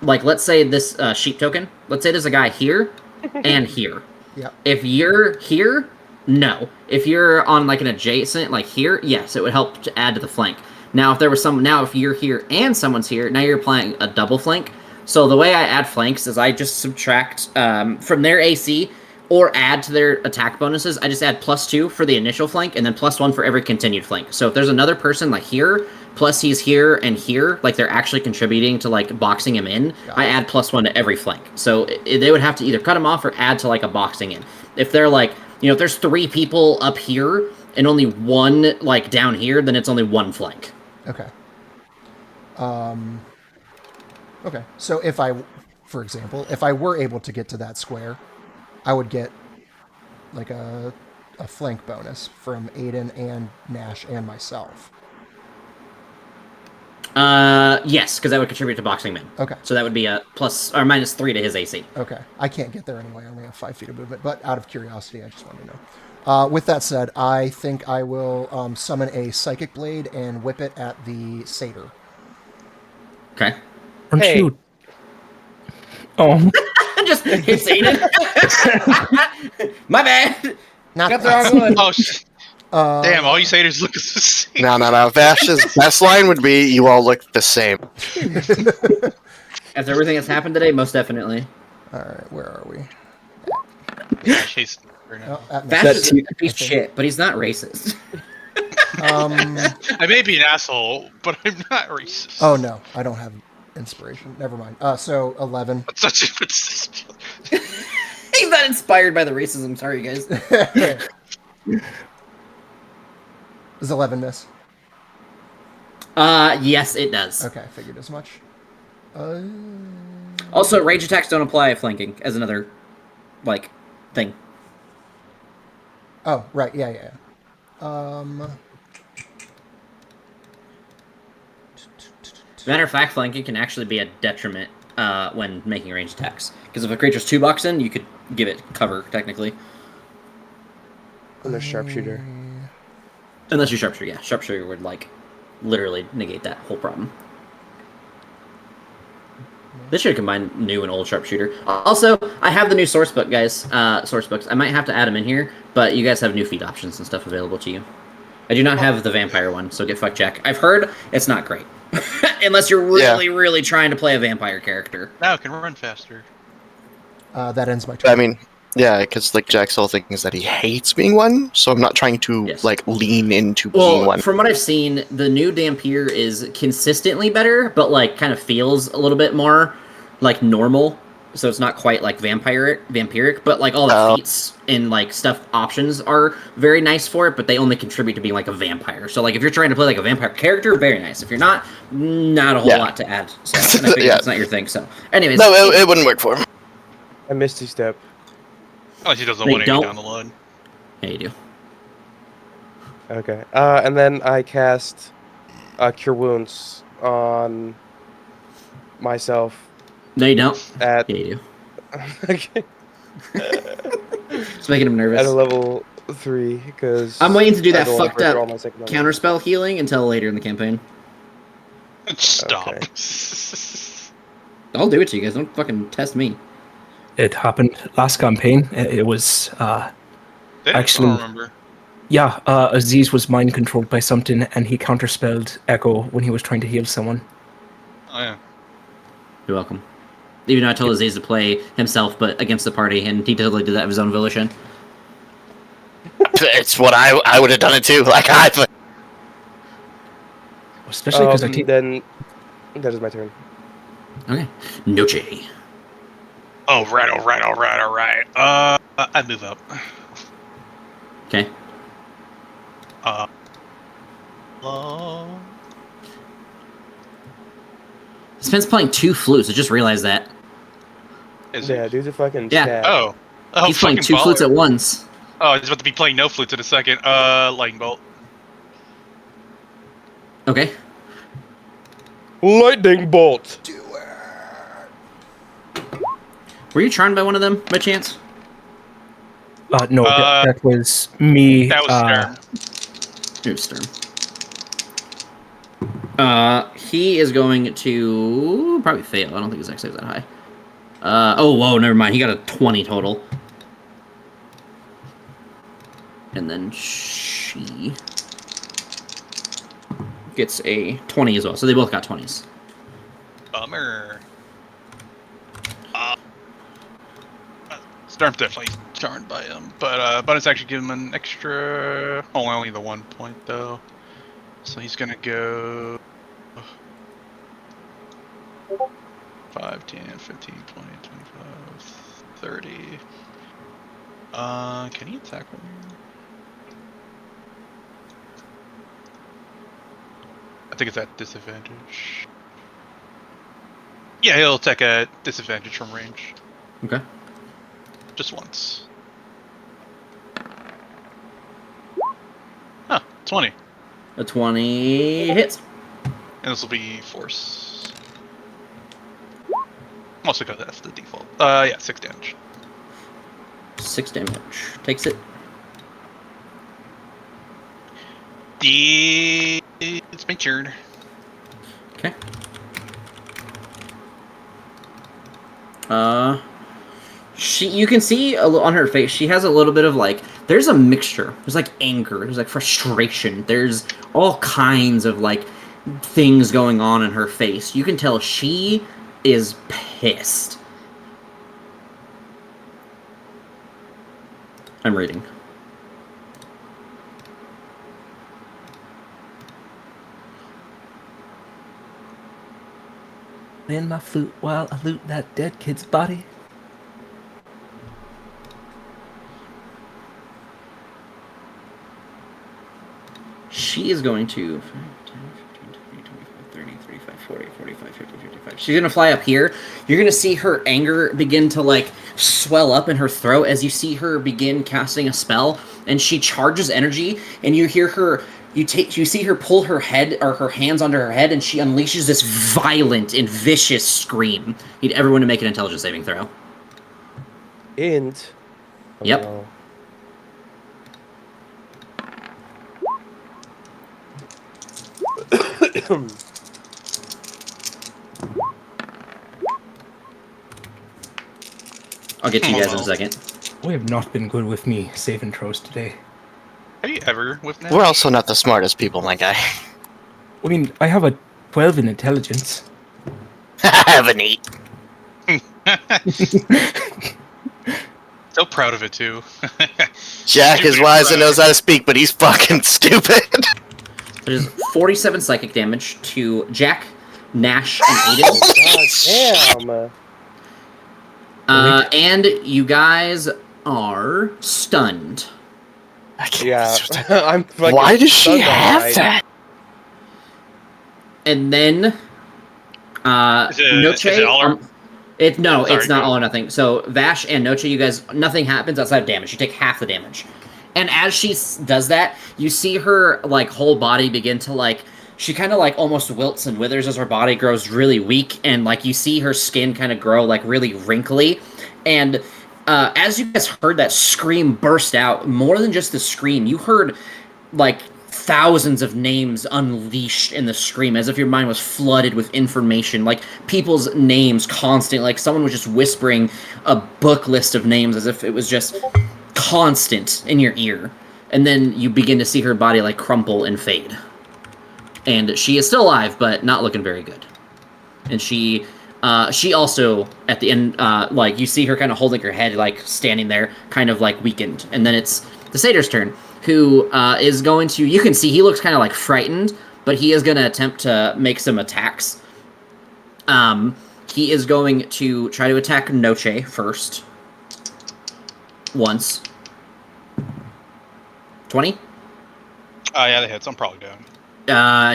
Like, let's say this sheep token. Let's say there's a guy here and here. Yep. If you're here, no. If you're on, like, an adjacent, like here, yes, it would help to add to the flank. Now, if there was if you're here and someone's here, now you're playing a double flank. So the way I add flanks is I just subtract from their AC or add to their attack bonuses. I just add +2 for the initial flank and then +1 for every continued flank. So if there's another person, like here, plus he's here and here, like they're actually contributing to like boxing him in, I add +1 to every flank. So they would have to either cut him off or add to like a boxing in. If they're like, you know, if there's 3 people up here and only 1 like down here, then it's only 1 flank. Okay. Okay. So if for example, if I were able to get to that square, I would get like a flank bonus from Aedyn and Nash and myself. Yes, because that would contribute to boxing men. Okay. So that would be a plus or -3 to his AC. Okay. I can't get there anyway. I only have 5 feet of movement. But out of curiosity, I just wanted to know. With that said, I think I will summon a Psychic Blade and whip it at the Satyr. Okay. Aren't Hey. you? Oh, Just hits Aedyn. My bad. Not Got the wrong one. Oh, damn! All you satyrs look the same. No. Vash's best line would be, "You all look the same." After everything that's happened today, most definitely. All right, where are we? Chase. Oh, at Vash Nash. is a piece of shit, but he's not racist. I may be an asshole, but I'm not racist. Oh no, I don't have inspiration. Never mind. So 11. That's such a good. He's not inspired by the racism. Sorry, guys. Does 11 miss? Yes, it does. Okay, figured as much. Also, range attacks don't apply flanking as another, like, thing. Oh, right. Yeah. Matter of fact, flanking can actually be a detriment when making range attacks. Because if a creature's 2-boxing, you could give it cover, technically. And the sharpshooter. Unless you sharpshooter, yeah. Sharpshooter would, like, literally negate that whole problem. This should combine new and old sharpshooter. Also, I have the new source book, guys. Source books. I might have to add them in here, but you guys have new feat options and stuff available to you. I do not have the vampire one, so get fucked, Jack. I've heard it's not great. Unless you're really trying to play a vampire character. Now it can run faster. That ends my turn. I mean, yeah, because like Jack's whole thing is that he hates being one, so I'm not trying to like lean into being one. From what I've seen, the new Dampier is consistently better, but like kind of feels a little bit more like normal. So it's not quite like vampiric, but like all the feats and like stuff options are very nice for it, but they only contribute to being like a vampire. So like if you're trying to play like a vampire character, very nice. If you're not a whole lot to add. So and I figure it's not your thing. So anyways. No, it wouldn't work for him. I Misty Step. Unless he doesn't want to down the line. Yeah, you do. Okay. And then I cast Cure Wounds on myself. No, you don't. Yeah, you do. Okay. It's making him nervous. At a level 3, because I'm waiting to do that fucked up counterspell healing until later in the campaign. Stop. Okay. I'll do it to you guys. Don't fucking test me. it happened last campaign. It was actually. I don't remember. Yeah, Aziz was mind controlled by something, and he counterspelled Echo when he was trying to heal someone. Oh yeah. You're welcome. Even though I told Aziz to play himself, but against the party, and he totally did that of his own volition. It's what I would have done it too. Like especially because I think. Then that is my turn. Okay. Noche. Oh, right. I move up. Okay. This man's playing 2 flutes. I just realized that. Yeah, dude's a fucking Yeah. stab. Oh, He's playing 2 flutes at once. Oh, he's about to be playing no flutes in a second. Lightning bolt. Okay. Lightning bolt. Were you charmed by one of them, by chance? No, that was me. That was Stern. It was Stern. He is going to probably fail. I don't think his X is that high. Whoa, never mind. He got a 20 total. And then she gets a 20 as well. So they both got 20s. Bummer. Stern's definitely charmed by him, but it's actually giving him an extra. Oh, only the 1 point though. So he's gonna go 5, 10, 15, 20, 25, 30. Can he attack with me? I think it's at disadvantage. Yeah, he'll take a disadvantage from range. Okay. Just once. Huh, 20. A 20 hits. And this will be force. Also because that's the default. Yeah, 6 damage. 6 damage. Takes it. It's my turn. Okay. You can see on her face, she has a little bit of like, there's a mixture. There's like anger, there's like frustration, there's all kinds of like things going on in her face. You can tell she is pissed. I'm reading. Playing my flute while I loot that dead kid's body. She is going to 5, 10, 15, 20, 25, 30, 35, 40, 45, 50, 55. She's going to fly up here. You're going to see her anger begin to like swell up in her throat as you see her begin casting a spell, and she charges energy, and you hear her you see her pull her head or her hands under her head, and she unleashes this violent and vicious scream. Need everyone to make an intelligence saving throw. Int. Yep. No. I'll get to you guys in a second. We have not been good with me saving throws today. Have you ever with Nash? We're also not the smartest people, my guy. I mean, I have a 12 in intelligence. I have an 8. So proud of it too. Jack is wise and knows how to speak, but he's fucking stupid. There's 47 psychic damage to Jack, Nash, and Aedyn. God damn. And you guys are stunned. Yeah, I'm fucking Why does she stunned have alright. that? And then Noche. Is it all or- It's Sorry, not go. all or nothing. So Vash and Noche, you guys, nothing happens outside of damage. You take half the damage. And as she does that, you see her like whole body begin to like, she kind of like almost wilts and withers as her body grows really weak, and like you see her skin kind of grow like really wrinkly. And as you guys heard that scream burst out, more than just the scream, you heard like thousands of names unleashed in the scream, as if your mind was flooded with information, like people's names constantly, like someone was just whispering a book list of names as if it was just constant in your ear. And then you begin to see her body like crumple and fade. And she is still alive, but not looking very good. And she also, at the end, like, you see her kind of holding her head, like, standing there, kind of, like, weakened. And then it's the satyr's turn, who is going to, you can see he looks kind of, like, frightened, but he is going to attempt to make some attacks. He is going to try to attack Noche first. Once. 20? Yeah, that hits. I'm probably down.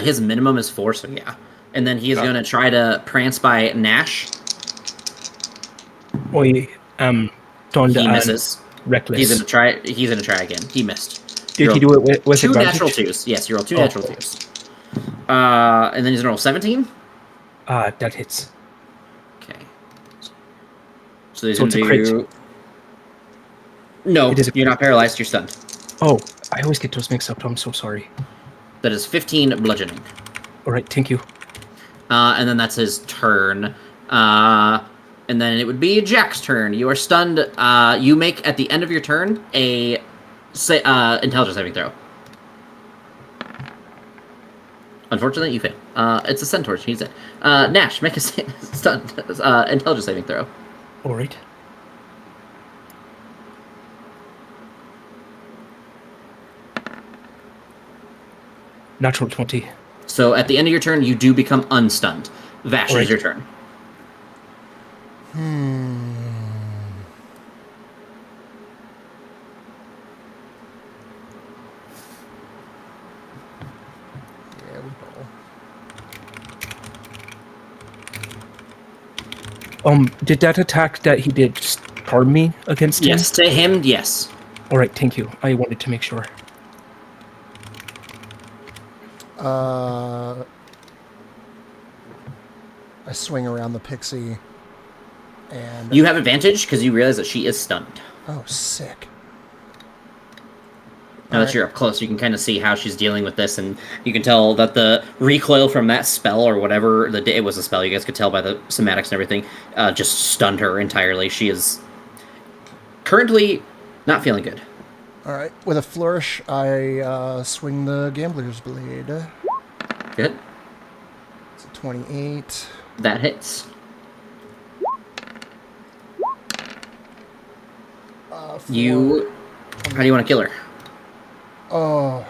His minimum is 4, so yeah. And then he is going to try to prance by Nash. I am done to He misses. reckless. He's gonna try again. He missed. Did he do it with two advantage? natural 2s? Yes, you roll 2 natural 2s. And then he's gonna roll 17. That hits. Okay. So he's So it's a gonna do. crit. No, It is a you're not paralyzed. You're stunned. Oh, I always get those mixed up. I'm so sorry. That is 15 bludgeoning. All right, thank you. And then that's his turn. And then it would be Jack's turn. You are stunned. You make, at the end of your turn, a intelligence saving throw. Unfortunately, you fail. It's a centaur. He's it. Nash, make a stunned intelligence saving throw. All right. Natural 20. So at the end of your turn, you do become unstunned. Vash, Right. is your turn. Yeah, we roll. Did that attack that he did harm me against him? Yes, to him, yes. All right, thank you. I wanted to make sure. I swing around the pixie, and You have advantage because you realize that she is stunned. oh, sick. Now that you're up close, you can kind of see how she's dealing with this, and you can tell that the recoil from that spell or whatever it was a spell. You guys could tell by the somatics and everything, just stunned her entirely. She is currently not feeling good. All right, with a flourish, I swing the gambler's blade. Good. It's a 28. That hits. How do you want to kill her? Oh.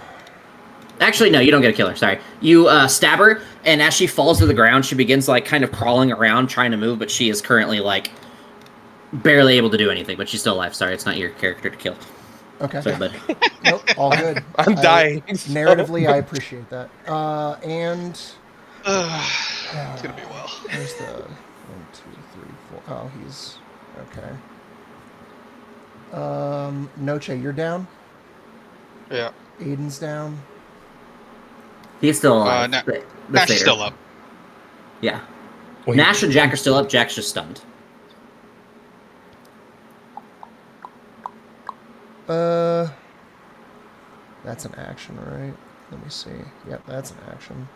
Actually, no, you don't get a killer. Sorry. You stab her, and as she falls to the ground, she begins like kind of crawling around, trying to move, but she is currently like barely able to do anything. But she's still alive. Sorry, it's not your character to kill. Okay. Sorry, bud. Nope, all good. I'm dying. Narratively, I appreciate that. And It's gonna be well. there's the 1, 2, 3, 4. Oh, he's okay. Noche, you're down. Yeah. Aedyn's down. He's still alive. Nash is still up. Yeah. Wait. Nash and Jack are still up. Jack's just stunned. That's an action, right? Let me see. Yep, that's an action.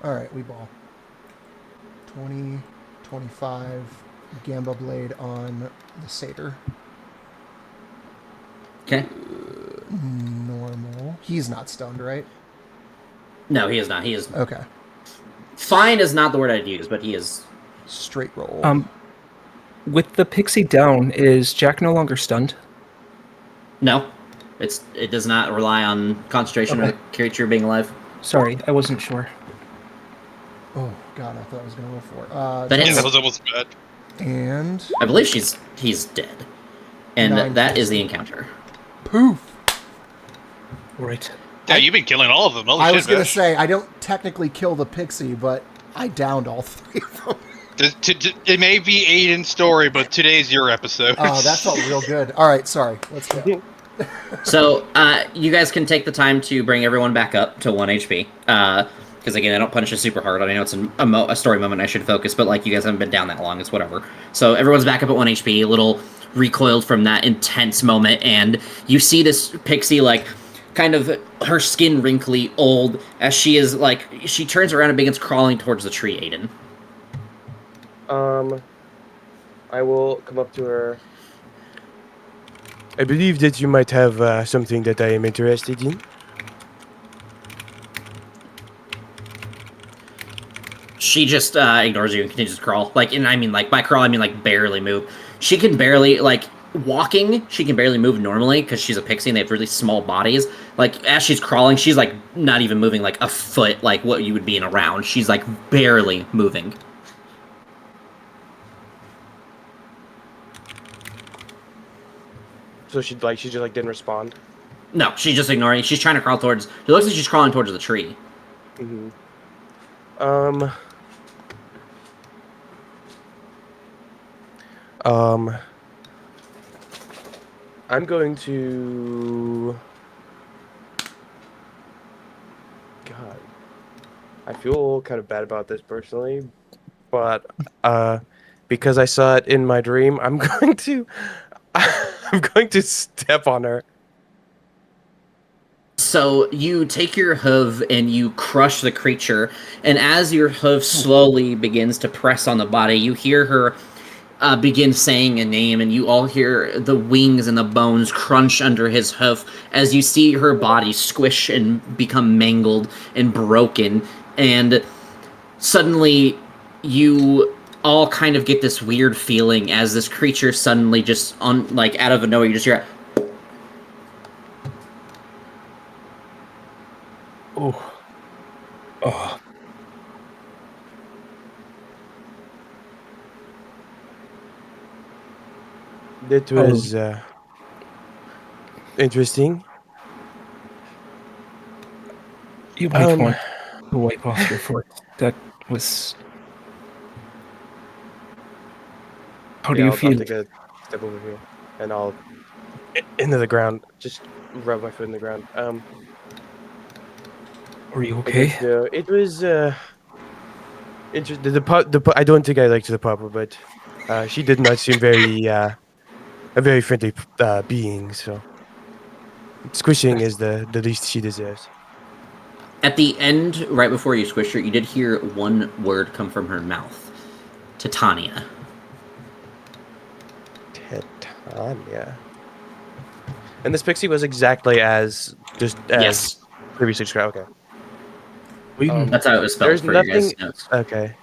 All right, we ball. 20, 25, Gamba Blade on the Satyr. Okay. Normal. He's not stunned, right? No, he is not. He is Okay. fine. Is not the word I'd use, but he is. Straight roll. With the pixie down, is Jack no longer stunned? No, it does not rely on concentration or Okay. the creature being alive. Sorry, I wasn't sure. Oh God, I thought I was gonna roll for it. That Yeah, hits. that was almost bad. And I believe he's dead, and 9 that is the encounter. poof. All right. Yeah, you've been killing all of them. Holy I shit, was gonna Vash. say I don't technically kill the pixie, but I downed all 3 of them. It may be Aedyn's story, but today's your episode. Oh, that felt real good. All right, sorry. Let's go. So you guys can take the time to bring everyone back up to 1 HP. Because again, I don't punish it super hard. I know it's a story moment. I should focus, but like you guys haven't been down that long. It's whatever. So everyone's back up at 1 HP. A little recoiled from that intense moment, and you see this pixie like kind of her skin wrinkly, old, as she is like she turns around and begins crawling towards the tree. Aedyn. I will come up to her. I believe that you might have something that I am interested in. She just ignores you and continues to crawl. Like, and I mean, like by crawl, I mean like barely move. She can barely like walking. She can barely move normally because she's a pixie and they have really small bodies. Like as she's crawling, she's like not even moving like a foot, like what you would be in a round. She's like barely moving. So she just didn't respond. No, she's just ignoring. She's trying to crawl towards. It looks like she's crawling towards the tree. Mm-hmm. I'm going to. God, I feel kind of bad about this personally, but because I saw it in my dream, I'm going to. I'm going to step on her. So you take your hoof and you crush the creature, and as your hoof slowly begins to press on the body, you hear her begin saying a name, and you all hear the wings and the bones crunch under his hoof as you see her body squish and become mangled and broken, and suddenly you all kind of get this weird feeling as this creature suddenly just on like out of nowhere you just hear Oh. Oh. That was interesting. You might want to wipe off your foot. That was How do you feel? I'll take a step over here, and I'll into the ground. Just rub my foot in the ground. Are you okay? It was interesting. I don't think I liked the papa, but she did not seem a very friendly being. So squishing is the least she deserves. At the end, right before you squished her, you did hear one word come from her mouth. Titania. Titania. And this pixie was exactly as Yes. previously described. Okay. That's how it was spelled There's for nothing. your guys' notes. Okay.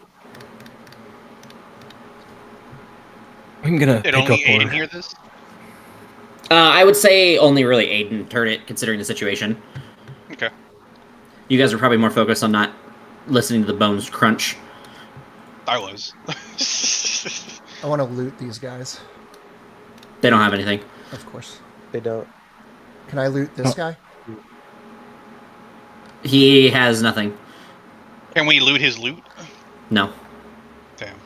I'm gonna Did pick only up Aedyn on. hear this? I would say only really Aedyn heard it, considering the situation. Okay. You guys are probably more focused on not listening to the bones crunch. I was. I want to loot these guys. They don't have anything. Of course. They don't. Can I loot this guy? He has nothing. Can we loot his loot? No. Damn.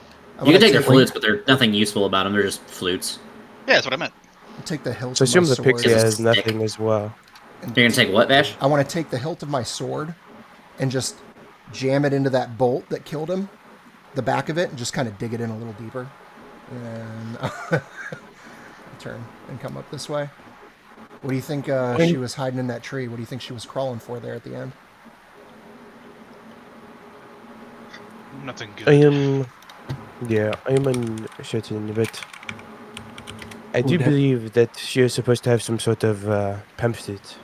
You can take their flutes, but there's nothing useful about them. They're just flutes. Yeah, that's what I meant. Take the hilt So of assume my the sword. pixie It's a has stick. nothing as well. You're gonna take what, Vash? I want to take the hilt of my sword and just jam it into that bolt that killed him, the back of it, and just kind of dig it in a little deeper. And I'll turn and come up this way. What do you think she was hiding in that tree? What do you think she was crawling for there at the end? Nothing good. I am uncertain, but I do believe that she is supposed to have some sort of pamphlet.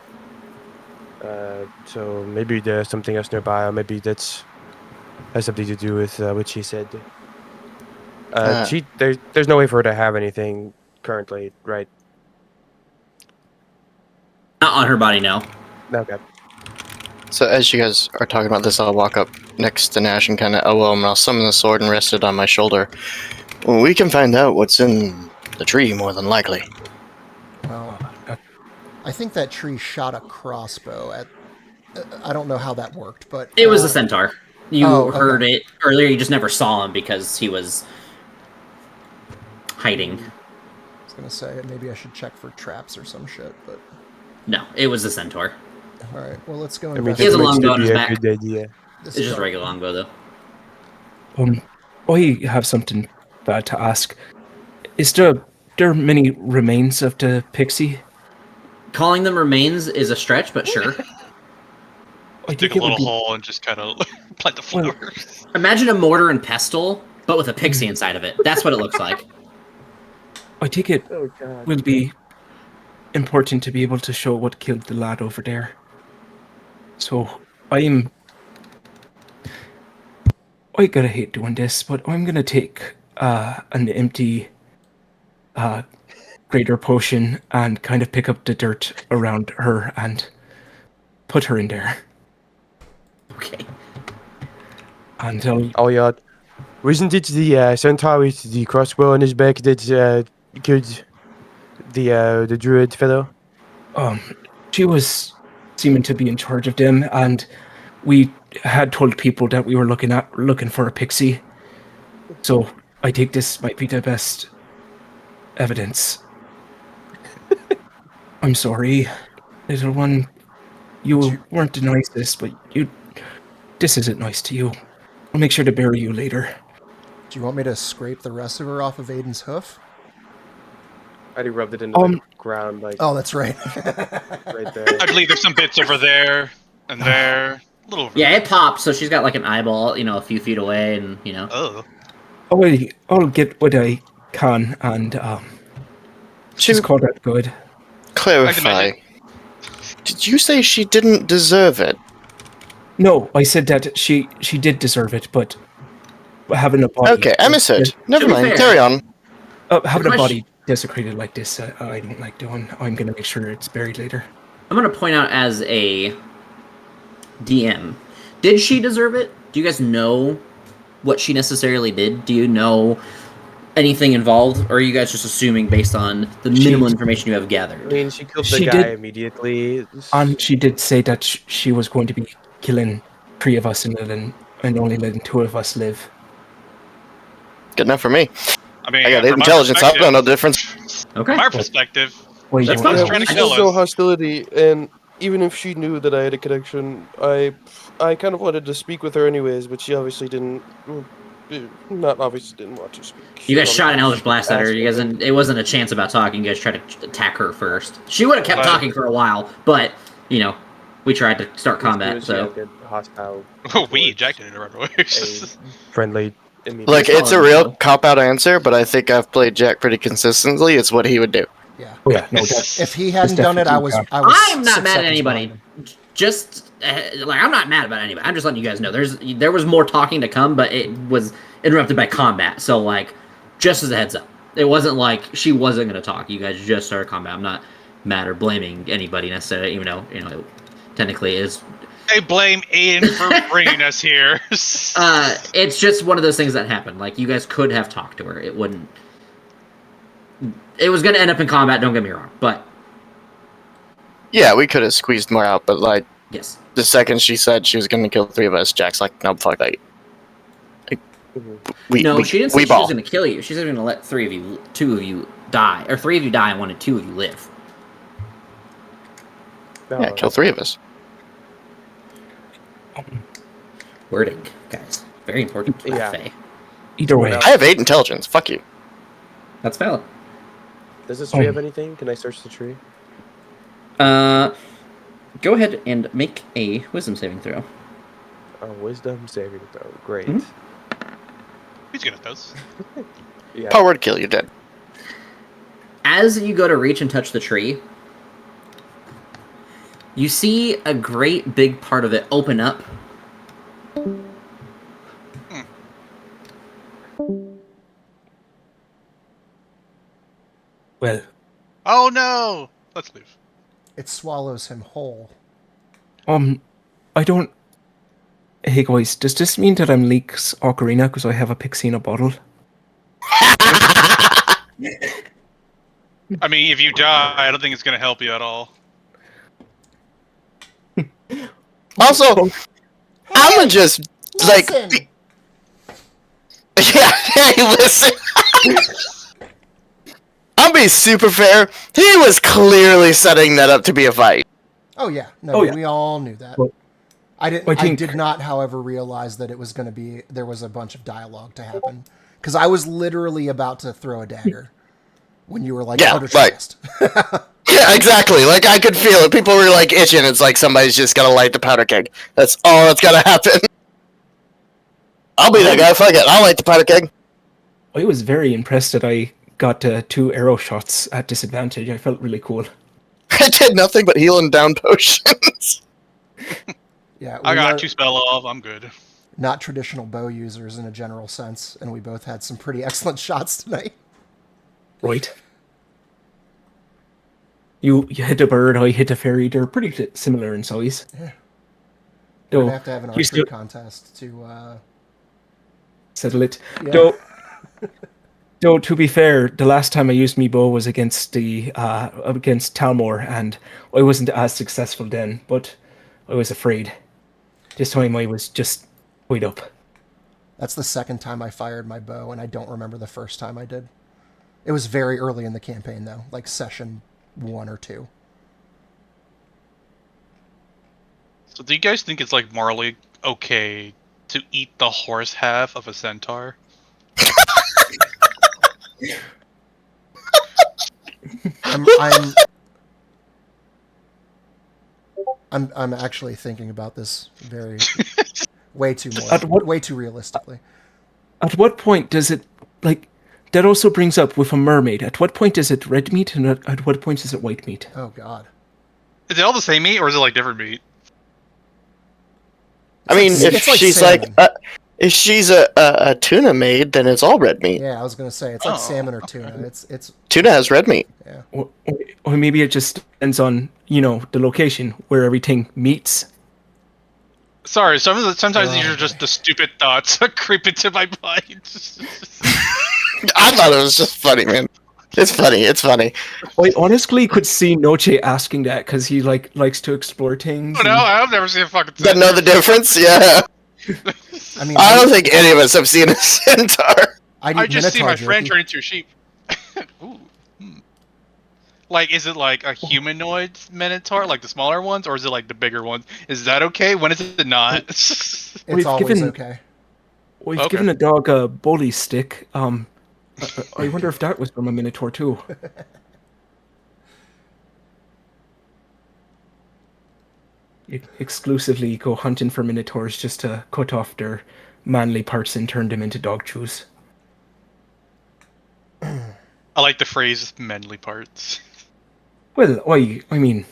So maybe there's something else nearby, or maybe that's has something to do with what she said. There's no way for her to have anything currently, right? Not on her body, no. Okay. So as you guys are talking about this, I'll walk up next to Nash and kind of elbow him, and I'll summon the sword and rest it on my shoulder. Well, we can find out what's in the tree, more than likely. Well, I think that tree shot a crossbow at... I don't know how that worked, but... It was a centaur. You heard okay. it earlier, you just never saw him because he was hiding. I was going to say, maybe I should check for traps or some shit, but... No, it was a centaur. Alright, well, let's go I mean, He has a that investigate. longbow on his might back. be a good idea. This It's just a dark. regular longbow, though. I have something bad to ask. Is there many remains of the pixie? Calling them remains is a stretch, but sure. I Dig think a it would little be. hole and just kind of plant the Well- flowers. Imagine a mortar and pestle, but with a pixie inside of it. That's what it looks like. I think it Oh god. will be important to be able to show what killed the lad over there. So I gotta hate doing this, but I'm gonna take an empty greater potion and kind of pick up the dirt around her and put her in there. Okay. And I'll, Oh yeah. Wasn't it the centaur with the crossbow on his back that killed the druid fellow? she was seeming to be in charge of them, and we had told people that we were looking for a pixie. So I think this might be the best evidence. I'm sorry, little one. You weren't the nicest, but this isn't nice to you. I'll make sure to bury you later. Do you want me to scrape the rest of her off of Aiden's hoof? I already rubbed it into the ground, like Oh, that's right. right there. I believe there's some bits over there and there. A little over Yeah, there. it popped, so she's got like an eyeball, a few feet away, and, Oh. I'll get what I can, and just call that good. Clarify. Did you say she didn't deserve it? No, I said that she did deserve it, but having a body... Okay, I misheard. Never be mind. fair- Carry on. having a Question- body desecrated like this, I don't like doing. I'm gonna make sure it's buried later. I'm going to point out as a DM. Did she deserve it? Do you guys know what she necessarily did? Do you know anything involved? Or are you guys just assuming based on the minimal information you have I gathered? mean, she killed the She guy did- immediately. And she did say that she was going to be killing 3 of us and only letting 2 of us live. Good enough for me. I mean, I got from my intelligence. I don't know the difference. Okay. From my perspective, Wait, That's what? fine. trying to We kill showed no us. hostility, and even if she knew that I had a connection, I kind of wanted to speak with her anyways, but she obviously didn't. Not obviously didn't want to speak. You guys shot an She Eldritch Blast at her. asked You guys me. didn't, it wasn't a chance about talking. You guys tried to attack her first. She would have kept But- talking for a while, but, you know, we tried to start combat, so. Hostile. We ejected it right away. Friendly. Look, it's a real cop-out answer, but I think I've played Jack pretty consistently. It's what he would do. Yeah. Oh, yeah, no, that's If he hadn't done it, I was. I'm not 6 mad at seconds anybody. behind him. Just like I'm not mad about anybody. I'm just letting you guys know there was more talking to come, but it was interrupted by combat. So like, just as a heads up, it wasn't like she wasn't going to talk. You guys just started combat. I'm not mad or blaming anybody necessarily, even though it technically is. I blame Aedyn for bringing us here. It's just one of those things that happened. Like you guys could have talked to her. It wouldn't. It was going to end up in combat. Don't get me wrong, but. Yeah, we could have squeezed more out, but like Yes. the second she said she was going to kill 3 of us, Jack's like, no, fuck that. Like, No, she didn't say she ball. was going to kill you. She said going to let 2 of you die, or 3 of you die and wanted 2 of you live. Yeah, kill 3 of us. Wording, guys, very important. Yeah. Faye. either way. I have 8 intelligence. Fuck you. That's valid. Does this tree have anything? Can I search the tree? Go ahead and make a wisdom saving throw. Wisdom saving throw. Great. He's good at those. Yeah. Power word kill, you're dead. As you go to reach and touch the tree, you see a great big part of it open up. Well, Oh no! Let's leave. It swallows him whole. I don't. Hey guys, does this mean that I'm Leek's ocarina because I have a pixie in a bottle? I mean, if you die, I don't think it's gonna help you at all. Also, I'ma just, like... Listen. Yeah, hey, listen! I'll be super fair. He was clearly setting that up to be a fight. Oh yeah, no, Oh, yeah. we all knew that. Well, I didn't. I I think- did not, however, realize that it was going to be. There was a bunch of dialogue to happen because I was literally about to throw a dagger when you were like, Yeah, "Outer right. chest." Yeah, exactly. Like, I could feel it. People were, like, itching. It's like somebody's just gotta light the powder keg. That's all that's gotta happen. I'll be that guy. Fuck it. I'll light the powder keg. I was very impressed that I got 2 arrow shots at disadvantage. I felt really cool. I did nothing but healing down potions. Yeah, I we got are 2 spell off. I'm good. not traditional bow users in a general sense, and we both had some pretty excellent shots tonight. Right. You hit a bird, I hit a fairy. They're pretty similar in size. Yeah. Though, We have to have an you archery still contest to. settle it. Yeah. Though, to be fair, the last time I used me bow was against against Talmor, and I wasn't as successful then, but I was afraid. This time I was just wide up. That's the second time I fired my bow, and I don't remember the first time I did. It was very early in the campaign, though, like session 1 or 2. So, do you guys think it's like morally okay to eat the horse half of a centaur? I'm actually thinking about this way too realistically. At what point does it, like, that also brings up with a mermaid, at what point is it red meat and at what point is it white meat? Oh God. Is it all the same meat, or is it like different meat? I mean, It's if like she's salmon. like, if she's a tuna maid, then it's all red meat. Yeah, I was gonna say it's like salmon or tuna. It's Tuna has red meat. yeah. Or maybe it just depends on, the location where everything meets. Sorry, sometimes these Oh, are just the stupid thoughts that creep into my mind. I thought it was just funny, man. It's funny. It's funny. I honestly could see Noche asking that because he likes to explore things. Oh, no, I've never seen a fucking Doesn't know the difference? Yeah. I mean, I don't think any of us have seen a centaur. I just see my friend turn into a sheep. Ooh. Like, is it like a humanoid minotaur, like the smaller ones, or is it like the bigger ones? Is that okay? When is it not? It's We've always given- okay. We've given a dog a bully stick. I wonder if that was from a minotaur too. Exclusively go hunting for minotaurs just to cut off their manly parts and turn them into dog chews. I like the phrase "manly parts." Well, I mean,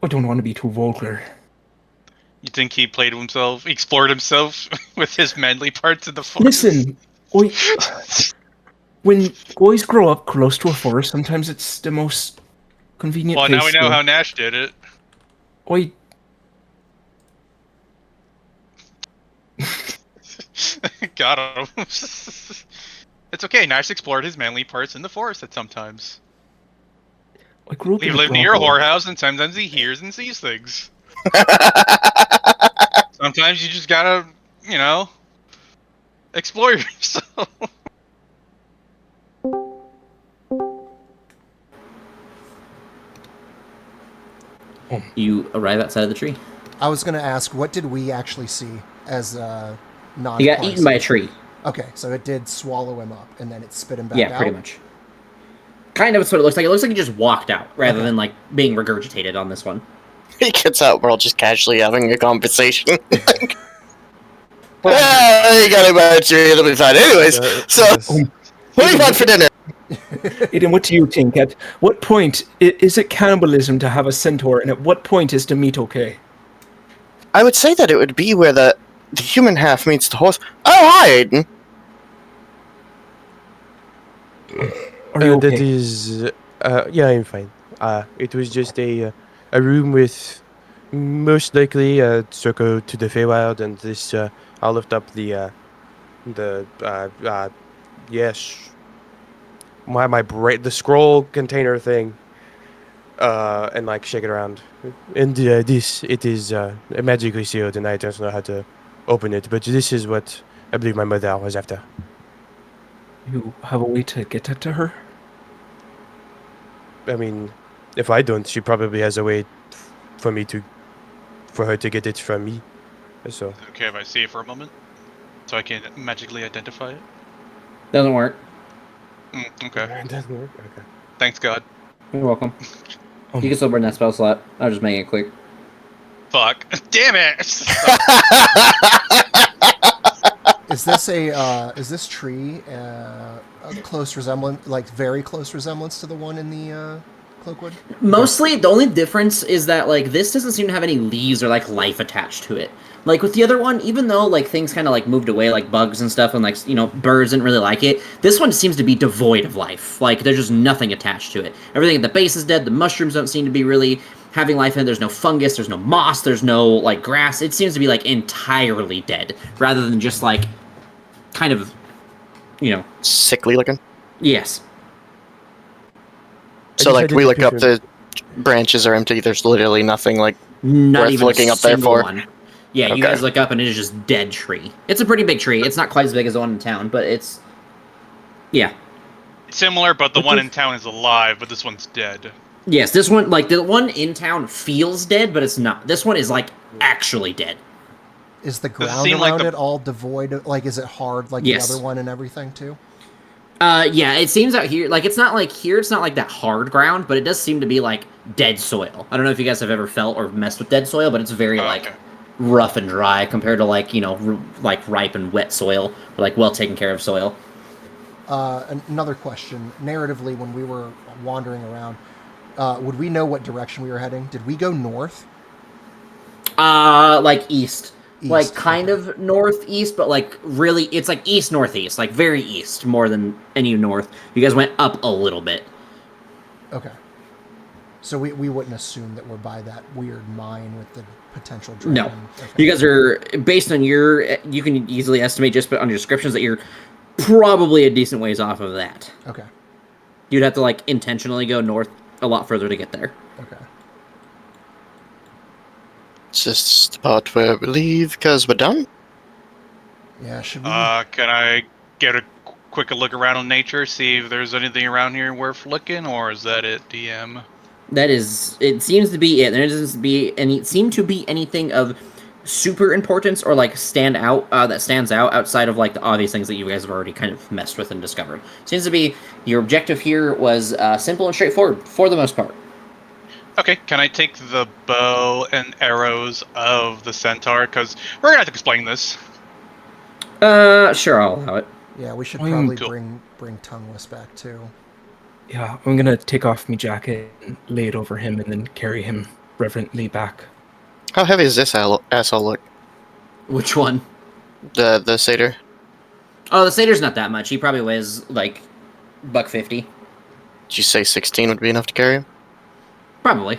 I don't want to be too vulgar. You think he played himself, explored himself with his manly parts in the forest? Listen, when boys grow up close to a forest, sometimes it's the most convenient Well, place. now we know how Nash did it. Got him. It's okay. Nash explored his manly parts in the forest at sometimes. I grew up He in a lived near a Bronco. whorehouse, and sometimes he hears and sees things. Sometimes you just gotta, explore yourself. You arrive outside of the tree. I was going to ask, what did we actually see as non? You got eaten by a tree. Okay, so it did swallow him up, and then it spit him back out? Yeah, pretty much. Kind of what it looks like. It looks like he just walked out, rather than, like, being regurgitated on this one. He gets out, we're all just casually having a conversation. Yeah, you got him by a tree, it'll be fine. Anyways, what do you want for dinner? Aedyn, what do you think? At what point is it cannibalism to have a centaur, and at what point is the meat okay? I would say that it would be where the human half meets the horse. Oh, hi, Aedyn. Are you okay? That is, yeah, I'm fine. It was just a room with most likely a circle to the Feywild, and this. I'll lift up the yes, the scroll container thing, and like shake it around. And it is magically sealed, and I don't know how to open it. But this is what I believe my mother was after. You have a way to get that to her? I mean, if I don't, she probably has a way for her to get it from me. So. Okay, if I see it for a moment, so I can magically identify it. Doesn't work. Okay. It doesn't work. Okay. Thanks, God. You're welcome. You can still burn that spell slot. I'll just make it quick. Fuck. Damn it! Is this tree a close resemblance, like very close resemblance to the one in the Cloakwood? Mostly, the only difference is that, like, this doesn't seem to have any leaves or, like, life attached to it. Like, with the other one, even though, like, things kind of, like, moved away, like, bugs and stuff, and, like, birds didn't really like it, this one seems to be devoid of life. Like, there's just nothing attached to it. Everything at the base is dead, the mushrooms don't seem to be really having life in it, there's no fungus, there's no moss, there's no, like, grass. It seems to be, like, entirely dead, rather than just, like, kind of, Sickly looking. Yes. So, like, we look up, the branches are empty, there's literally nothing, like, Not worth even looking a up there single for. one. Yeah, Okay. you guys look up and it is just dead tree. It's a pretty big tree. It's not quite as big as the one in town, but it's... Yeah. Similar, but the one in town is alive, but this one's dead. Yes, this one, like, the one in town feels dead, but it's not. This one is, like, actually dead. Is the Does it ground seem like around it all devoid of, like, is it hard like Yes. the other one and everything, too? Yeah, it seems out here, like, it's not like here, it's not like that hard ground, but it does seem to be, like, dead soil. I don't know if you guys have ever felt or messed with dead soil, but it's very, Okay. rough and dry compared to, like, like, ripe and wet soil, or, like, well taken care of soil. Another question. Narratively, when we were wandering around, would we know what direction we were heading? Did we go north? Like, east. Like, East, kind okay. of northeast, but, like, really, it's, like, east-northeast, like, very east, more than any north. You guys went up a little bit. Okay. So we wouldn't assume that we're by that weird mine with the potential dragon. No. Okay. You guys are, based on you can easily estimate just on your descriptions that you're probably a decent ways off of that. Okay. You'd have to, like, intentionally go north a lot further to get there. Okay. It's just the part where we leave because we're done. Yeah, should we? Can I get a quick look around in nature, see if there's anything around here worth looking, or is that it, DM? That is, it seems to be it. There doesn't seem to be anything of super importance or like that stands out outside of like the obvious things that you guys have already kind of messed with and discovered. Seems to be your objective here was simple and straightforward for the most part. Okay, can I take the bow and arrows of the centaur? Because we're gonna have to explain this. Sure, I'll allow it. Yeah, we should probably Cool. bring Tongueless back too. Yeah, I'm gonna take off my jacket and lay it over him and then carry him reverently back. How heavy is this asshole look? Which one? The satyr? Oh, the satyr's not that much. He probably weighs like $150. Did you say 16 would be enough to carry him? Probably.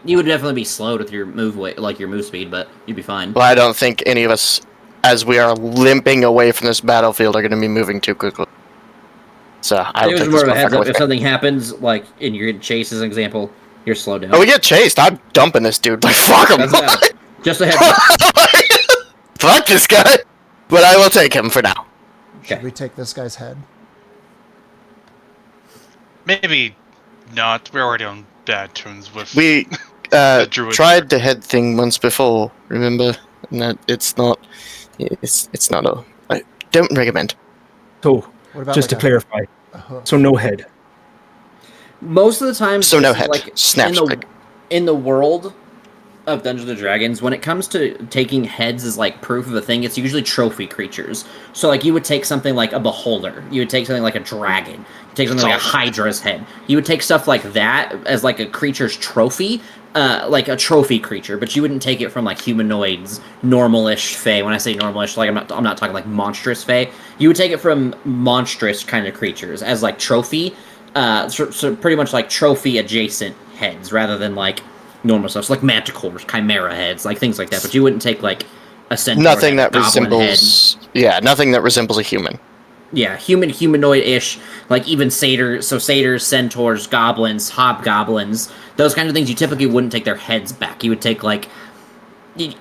You would definitely be slowed with your move weight, like your move speed, but you'd be fine. Well, I don't think any of us, as we are limping away from this battlefield, are going to be moving too quickly. So I It don't was think more this of a heads motherfucker up. with If me. something happens, like in your chase as an example, you're slowed down. Oh, we get chased. I'm dumping this dude. Like, fuck him. Just a heads up. Fuck this guy. But I will take him for now. Should Okay. we take this guy's head? Maybe not. We're already on bad terms with. We druid. tried the head thing once before, remember? And that it's not a... I don't recommend. So, What about just to like clarify, a hoof? so no head. Most of the time, So no this is, head. like, Snaps quick. in the world of Dungeons and Dragons, when it comes to taking heads as like proof of a thing, it's usually trophy creatures. So like you would take something like a beholder, you would take something like a dragon, you take something like a hydra's head. You would take stuff like that as like a creature's trophy, like a trophy creature, but you wouldn't take it from like humanoids, normal-ish fae. When I say normal-ish, like I'm not talking like monstrous fae. You would take it from monstrous kind of creatures as like trophy. So pretty much like trophy adjacent heads rather than like normal stuff. So like manticores, chimera heads, like things like that. But you wouldn't take like a centaur Nothing head, that goblin resembles... Yeah, nothing that resembles a human. head. Yeah, humanoid-ish, like even satyrs, centaurs, goblins, hobgoblins, those kind of things. You typically wouldn't take their heads back. You would take like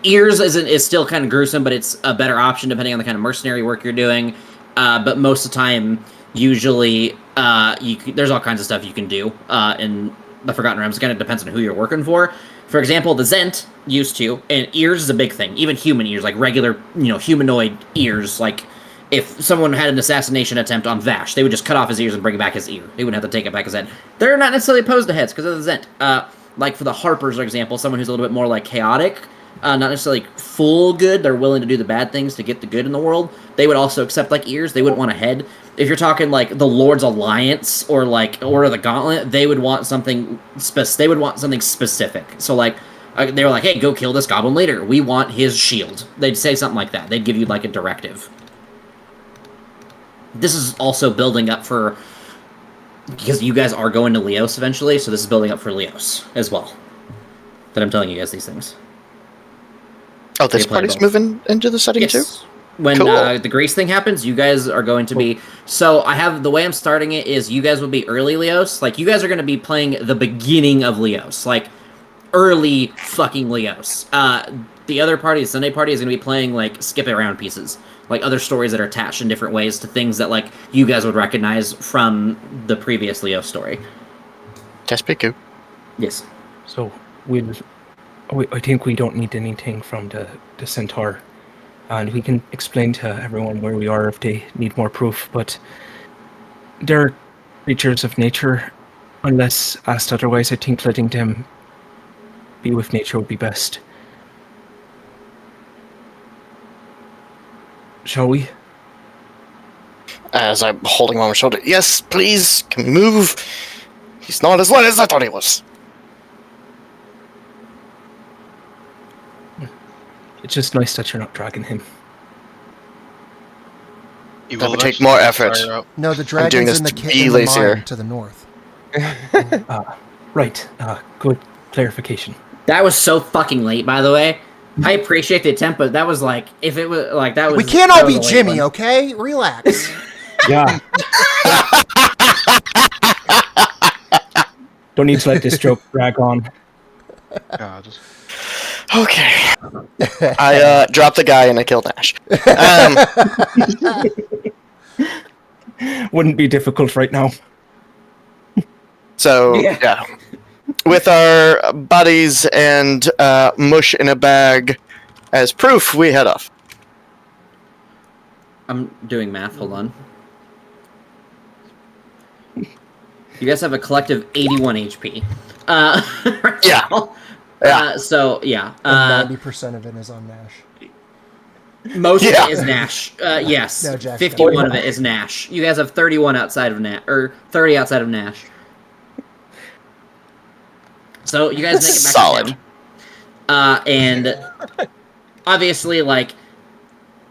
ears is still kind of gruesome, but it's a better option depending on the kind of mercenary work you're doing. But most of the time, usually, there's all kinds of stuff you can do in the Forgotten Realms. It kind of depends on who you're working for. For example, the Zent used to, and ears is a big thing. Even human ears, like regular, humanoid ears. Like if someone had an assassination attempt on Vash, they would just cut off his ears and bring back his ear. They wouldn't have to take it back his head. They're not necessarily opposed to heads because of the Zent. Like for the Harpers, for example, someone who's a little bit more like chaotic. Not necessarily full good. They're willing to do the bad things to get the good in the world. They would also accept like ears. They wouldn't want a head. If you're talking like the Lord's Alliance or like Order of the Gauntlet, they would want something specific. So like they were like, "Hey, go kill this goblin leader. We want his shield." They'd say something like that. They'd give you like a directive. This is also building up for because you guys are going to Leos eventually. So this is building up for Leos as well. That I'm telling you guys these things. Oh, this party's moving into the setting too? When Cool. the Grace thing happens, you guys are going to be... So I have... The way I'm starting it is you guys will be early Leos. Like, you guys are going to be playing the beginning of Leos. Like, early fucking Leos. The other party, the Sunday party, is going to be playing, like, skip-around pieces. Like, other stories that are attached in different ways to things that, like, you guys would recognize from the previous Leo story. That's pretty cool. Yes. So I think we don't need anything from the centaur. And we can explain to everyone where we are if they need more proof, but they're creatures of nature. Unless asked otherwise, I think letting them be with nature would be best. Shall we? As I'm holding him on my shoulder. Yes, please, can we move? He's not as light as I thought he was. It's just nice that you're not dragging him. That would take more effort. No, the doing dragon's this in the, to in be the lazier. mine to the north. Right. Good clarification. That was so fucking late, by the way. I appreciate the attempt, but that was like... If it was... Like, that was... We can't all be that was a late Jimmy, one. okay? Relax. Yeah. Don't need to let this joke drag on. God. Okay. I dropped the guy and I killed Ash. Wouldn't be difficult right now. So, yeah. With our bodies and mush in a bag as proof, we head off. I'm doing math. Hold on. You guys have a collective 81 HP. Right Yeah. now. Yeah. So, yeah. 90% of it is on Nash. Most of it is Nash. Yes. No, Jack's 51 of it is Nash. You guys have 31 outside of Nash. Or 30 outside of Nash. So, you guys make it back solid. to town. And obviously, like,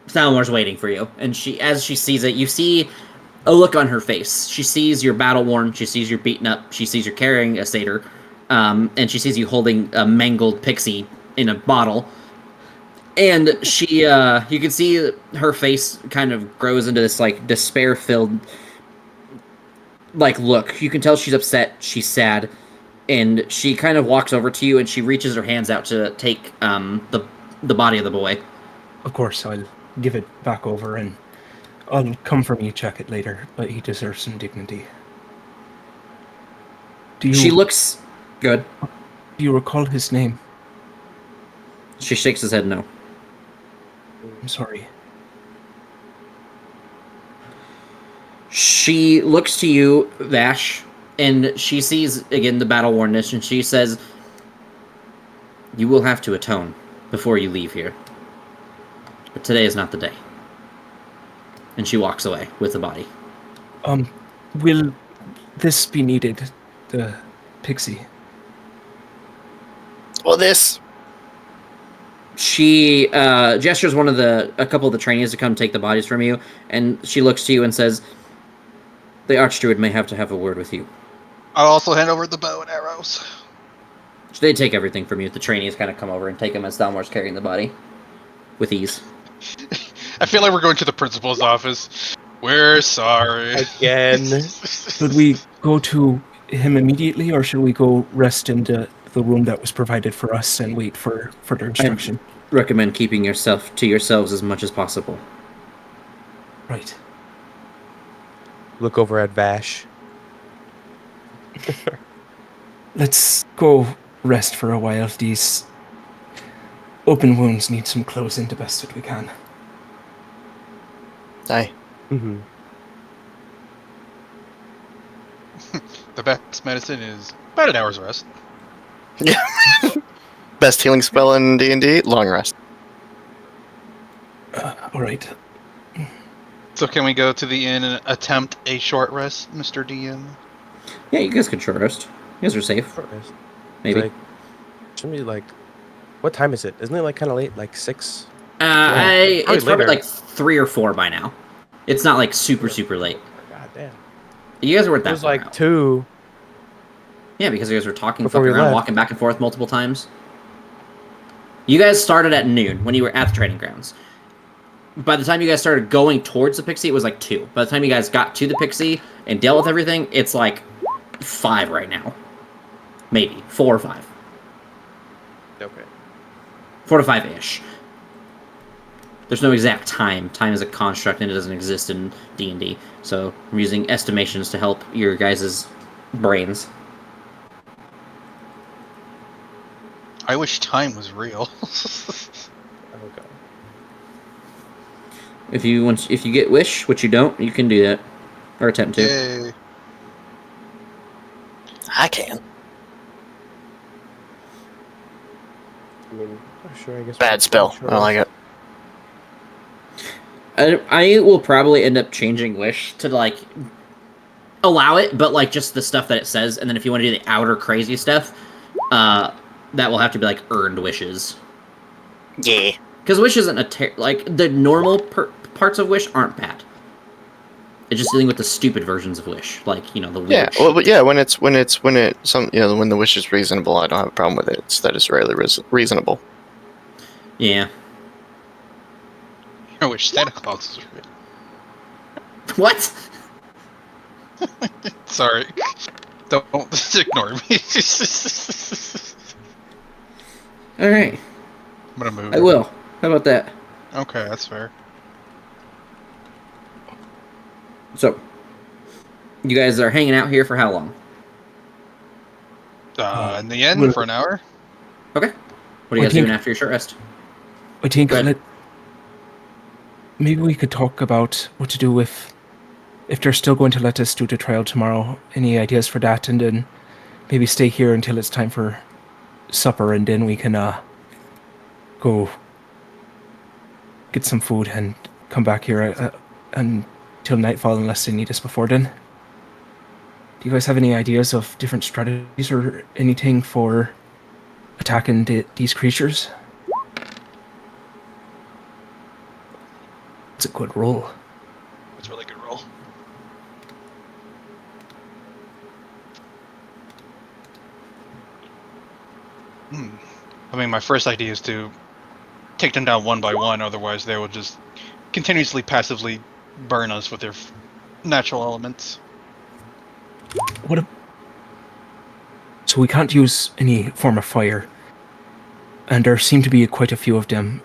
Thalmor's waiting for you. And as she sees it, you see a look on her face. She sees you're battle-worn. She sees you're beaten up. She sees you're carrying a satyr. And she sees you holding a mangled pixie in a bottle. And she, you can see her face kind of grows into this, like, despair-filled, like, look. You can tell she's upset. She's sad. And she kind of walks over to you, and she reaches her hands out to take the body of the boy. Of course, I'll give it back over, and I'll come for me check it later, but he deserves some dignity. She looks good. Do you recall his name? She shakes his head no. I'm sorry. She looks to you, Vash, and she sees, again, the battle-wornness, and she says, "You will have to atone before you leave here. But today is not the day." And she walks away with the body. Will this be needed? The pixie? Well, this... She gestures a couple of the trainees to come take the bodies from you, and she looks to you and says, "The Archdruid may have to have a word with you." I'll also hand over the bow and arrows. So they take everything from you. The trainees kind of come over and take them as Thalmor's carrying the body. With ease. I feel like we're going to the principal's office. We're sorry. Again. Should we go to him immediately, or should we go rest in the room that was provided for us and wait for further instruction? I recommend keeping yourself to yourselves as much as possible. Right. Look over at Vash. Let's go rest for a while. These open wounds need some closing the best that we can. Aye. Mm-hmm. The best medicine is about an hour's rest. Yeah. Best healing spell in D&D, long rest. All right. So can we go to the inn and attempt a short rest, Mr. DM? Yeah, you guys could short rest. You guys are safe. Maybe. Like, shouldn't be like... What time is it? Isn't it like kind of late? Like 6? It's probably later. like 3 or 4 by now. It's not like super late. God damn. You guys weren't It that was far like out. 2. Yeah, because you guys were talking, Before fucking we around, left. walking back and forth multiple times. You guys started at noon when you were at the training grounds. By the time you guys started going towards the Pixie, it was like 2. By the time you guys got to the Pixie and dealt with everything, it's like 5 right now. Maybe. 4 or 5. Okay. 4 to 5-ish. There's no exact time. Time is a construct and it doesn't exist in D&D. So I'm using estimations to help your guys' brains. I wish time was real. Okay. If you get wish, which you don't, you can do that. Or attempt to. Yay. I can. I mean, sure, I guess. Bad spell. I don't like it. I will probably end up changing wish to, like, allow it, but, like, just the stuff that it says. And then if you want to do the outer crazy stuff, that will have to be, like, earned wishes. Yeah. Because wish isn't like, the normal parts of wish aren't bad. It's just dealing with the stupid versions of wish, like, you know, the Yeah, wish. well, but yeah, when the wish is reasonable, I don't have a problem with it. It's that it's rarely reasonable. Yeah. I wish Santa Claus was real. What? Sorry. Don't just ignore me. Alright. gonna move. I will. How about that? Okay, that's fair. So, you guys are hanging out here for how long? In the end, well- for an hour. Okay. What are you I guys think- doing after your short rest? I think Go ahead. maybe we could talk about what to do if they're still going to let us do the trial tomorrow. Any ideas for that? And then maybe stay here until it's time for supper, and then we can go get some food and come back here until nightfall unless they need us before then. Do you guys have any ideas of different strategies or anything for attacking these creatures? It's a good roll. It's a really good roll. I mean, my first idea is to take them down one by one. Otherwise, they will just continuously passively burn us with their natural elements. So we can't use any form of fire, and there seem to be quite a few of them.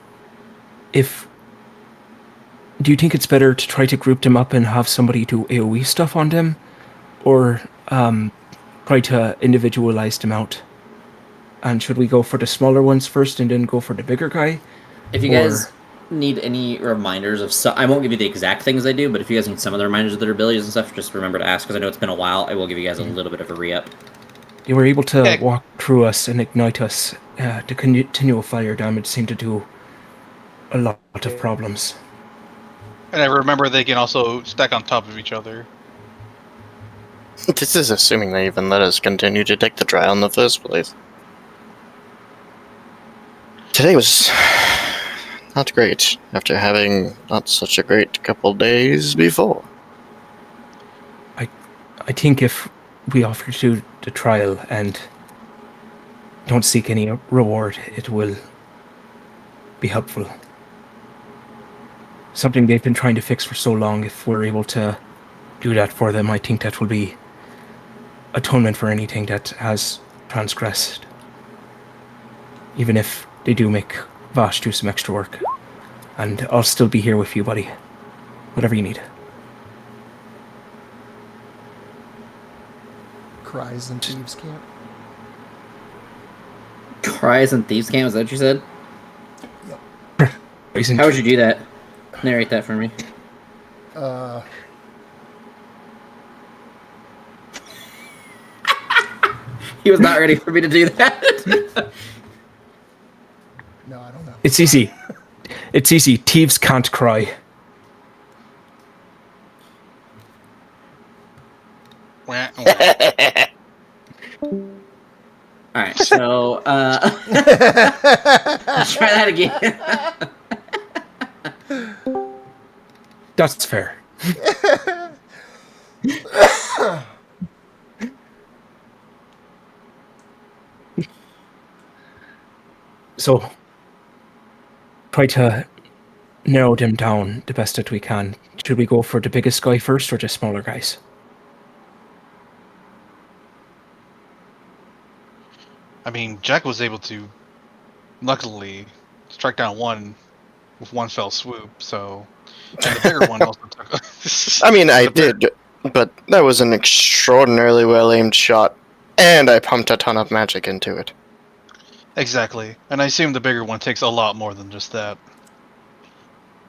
Do you think it's better to try to group them up and have somebody do AoE stuff on them, or try to individualize them out? And should we go for the smaller ones first and then go for the bigger guy? If you guys need any reminders of I won't give you the exact things they do, but if you guys need some of the reminders of their abilities and stuff, just remember to ask, because I know it's been a while. I will give you guys a little bit of a re-up. They were able to walk through us and ignite us. The continual fire damage seemed to do a lot of problems. And I remember they can also stack on top of each other. This is assuming they even let us continue to take the trial in the first place. Today was not great, after having not such a great couple days before. I think if we offer to do the trial and don't seek any reward, it will be helpful. Something they've been trying to fix for so long, if we're able to do that for them, I think that will be atonement for anything that has transgressed. Even if they do make Vash do some extra work. And I'll still be here with you, buddy. Whatever you need. Cries in Thieves' Camp. Cries and Thieves' Camp, is that what you said? Yep. How would you do that? Narrate that for me. He was not ready for me to do that. No, I don't know. It's easy. It's easy. Thieves can't cry. Wah, wah. Alright, so, let's try that again. That's fair. So, try to narrow them down the best that we can. Should we go for the biggest guy first or just smaller guys? I mean, Jack was able to, luckily, strike down one with one fell swoop, so... And the bigger one also took... I mean, I did, but that was an extraordinarily well-aimed shot, and I pumped a ton of magic into it. Exactly. And I assume the bigger one takes a lot more than just that.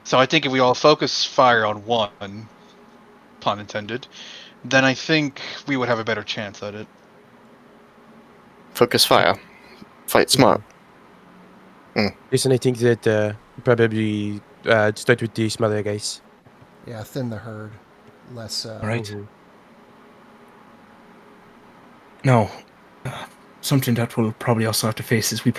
So I think if we all focus fire on one, pun intended, then I think we would have a better chance at it. Focus fire. Fight smart. Listen, I think that probably start with the smaller guys. Yeah, thin the herd. Less. Alright. Now, something that we'll probably also have to face is it would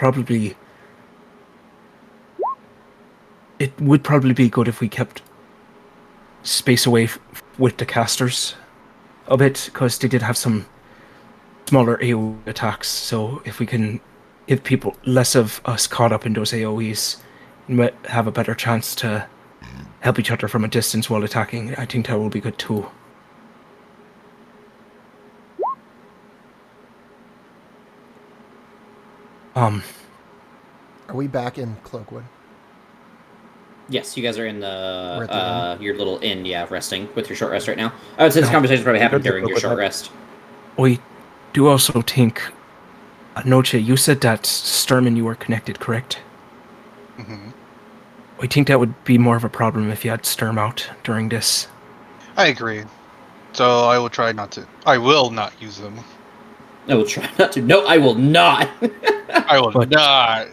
probably be good if we kept space away with the casters a bit, because they did have some smaller AoE attacks, so if we can give people less of us caught up in those AoEs, we might have a better chance to help each other from a distance while attacking. I think that will be good too. Are we back in Cloakwood? Yes, you guys are in We're at the inn. your little inn, resting with your short rest right now. I would say this conversation probably happened during your short rest. I do also think, Noche, you said that Sturm and you were connected, correct? Mm-hmm. I think that would be more of a problem if you had Sturm out during this. I agree. So I will try not to. I will not use them. I will try not to. No, I will not. I will not.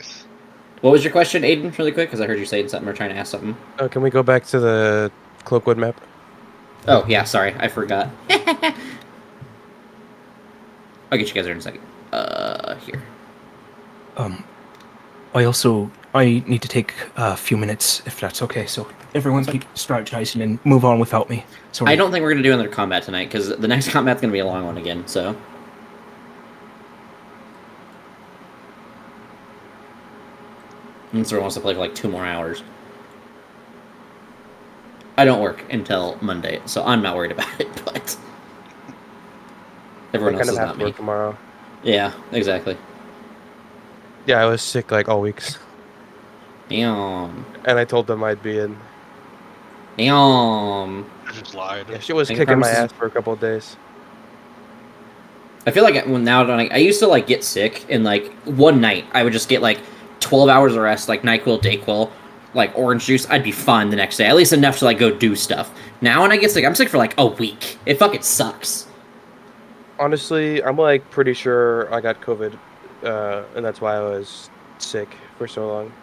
What was your question, Aedyn, really quick? Because I heard you saying something or trying to ask something. Can we go back to the Cloakwood map? Oh, yeah, sorry. I forgot. I'll get you guys there in a second. Here. I need to take a few minutes, if that's okay. So everyone keep strategizing and move on without me. Sorry. I don't think we're going to do another combat tonight, because the next combat's going to be a long one again, so... Minster wants to play for like 2 more hours. I don't work until Monday, so I'm not worried about it, but... Everyone else is not me. Tomorrow. Yeah, exactly. Yeah, I was sick like all weeks. Damn. And I told them I'd be in. Damn. I just lied. Yeah, she was kicking my ass for a couple of days. I feel like I used to like get sick, and like one night I would just get like 12 hours of rest, like NyQuil, DayQuil, like orange juice. I'd be fine the next day, at least enough to like go do stuff. Now when I get sick, I'm sick for like a week. It fucking sucks. Honestly, I'm like pretty sure I got COVID, and that's why I was sick for so long.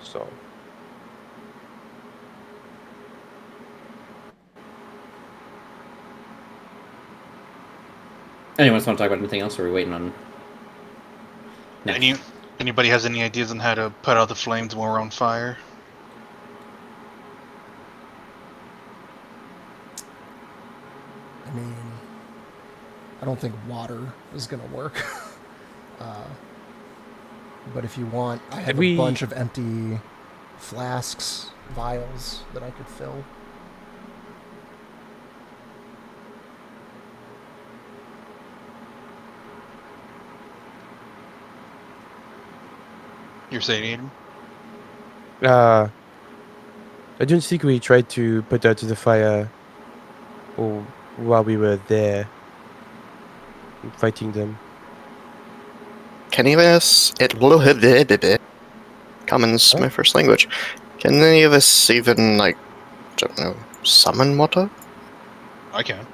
So. Anyone else want to talk about anything else, or are we waiting on... Anybody has any ideas on how to put out the flames when we're on fire? I mean, I don't think water is going to work. But if you want, I have a bunch of empty flasks, vials that I could fill. You're saying, Aedyn? I don't think we tried to put out the fire while we were there fighting them. Can any of us... Common's my first language. Can any of us even, like, I don't know, summon water? I can.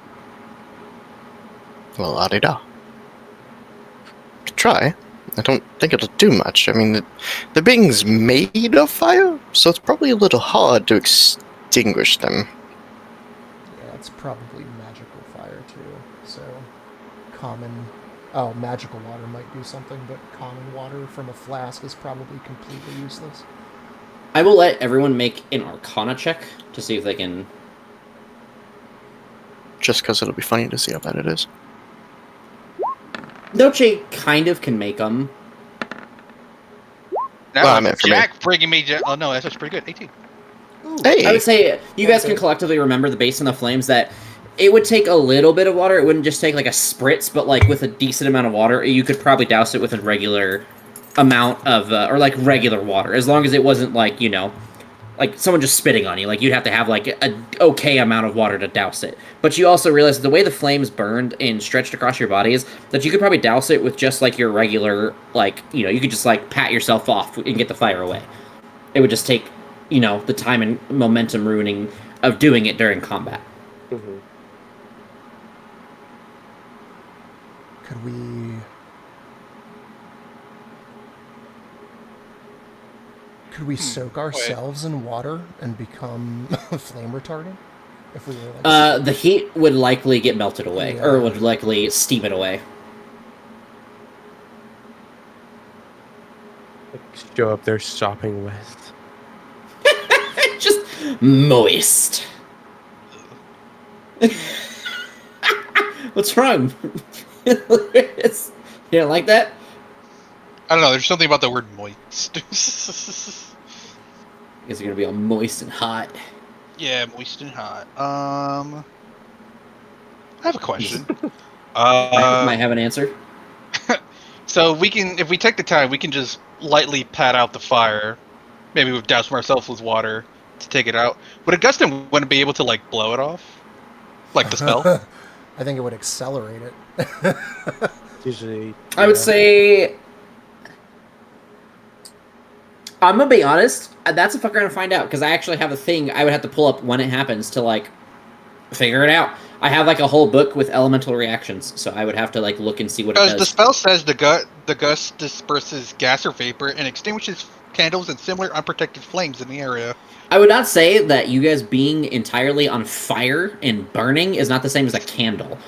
Well, la-di-da. Could try. I don't think it'll do much. I mean, the being's made of fire, so it's probably a little hard to extinguish them. Yeah, it's probably magical fire, too. So, common... Oh, magical water might do something, but common water from a flask is probably completely useless. I will let everyone make an Arcana check to see if they can... Just because it'll be funny to see how bad it is. Noche kind of can make them. Now Well, I meant for Jack bringing me... Oh, no, that's pretty good. 18. Hey! I would say you guys can collectively remember the base on the flames that it would take a little bit of water. It wouldn't just take like a spritz, but like with a decent amount of water, you could probably douse it with a regular amount of, or like regular water, as long as it wasn't like, you know, like someone just spitting on you. Like you'd have to have like an okay amount of water to douse it. But you also realize that the way the flames burned and stretched across your body is that you could probably douse it with just like your regular, like, you know, you could just like pat yourself off and get the fire away. It would just take, you know, the time and momentum ruining of doing it during combat. Mm-hmm. Could we... Could we soak ourselves in water and become flame retardant? If we were like... The heat would likely get melted away, Yeah. or would likely steam it away. Show up there sopping wet. Just moist. What's wrong? You don't like that? I don't know, there's something about the word moist. Guess you're gonna be all moist and hot. Yeah, moist and hot. I have a question. Might have an answer. So we can, if we take the time, we can just lightly pat out the fire. Maybe we've doused ourselves with water to take it out. Would Augustine wouldn't be able to like blow it off, like the spell? I think it would accelerate it. Usually, I would say, I'm gonna be honest. That's a fucker gonna find out because I actually have a thing I would have to pull up when it happens to like figure it out. I have like a whole book with elemental reactions, so I would have to like look and see what it does. Because the spell says the gust disperses gas or vapor and extinguishes candles and similar unprotected flames in the area. I would not say that you guys being entirely on fire and burning is not the same as a candle.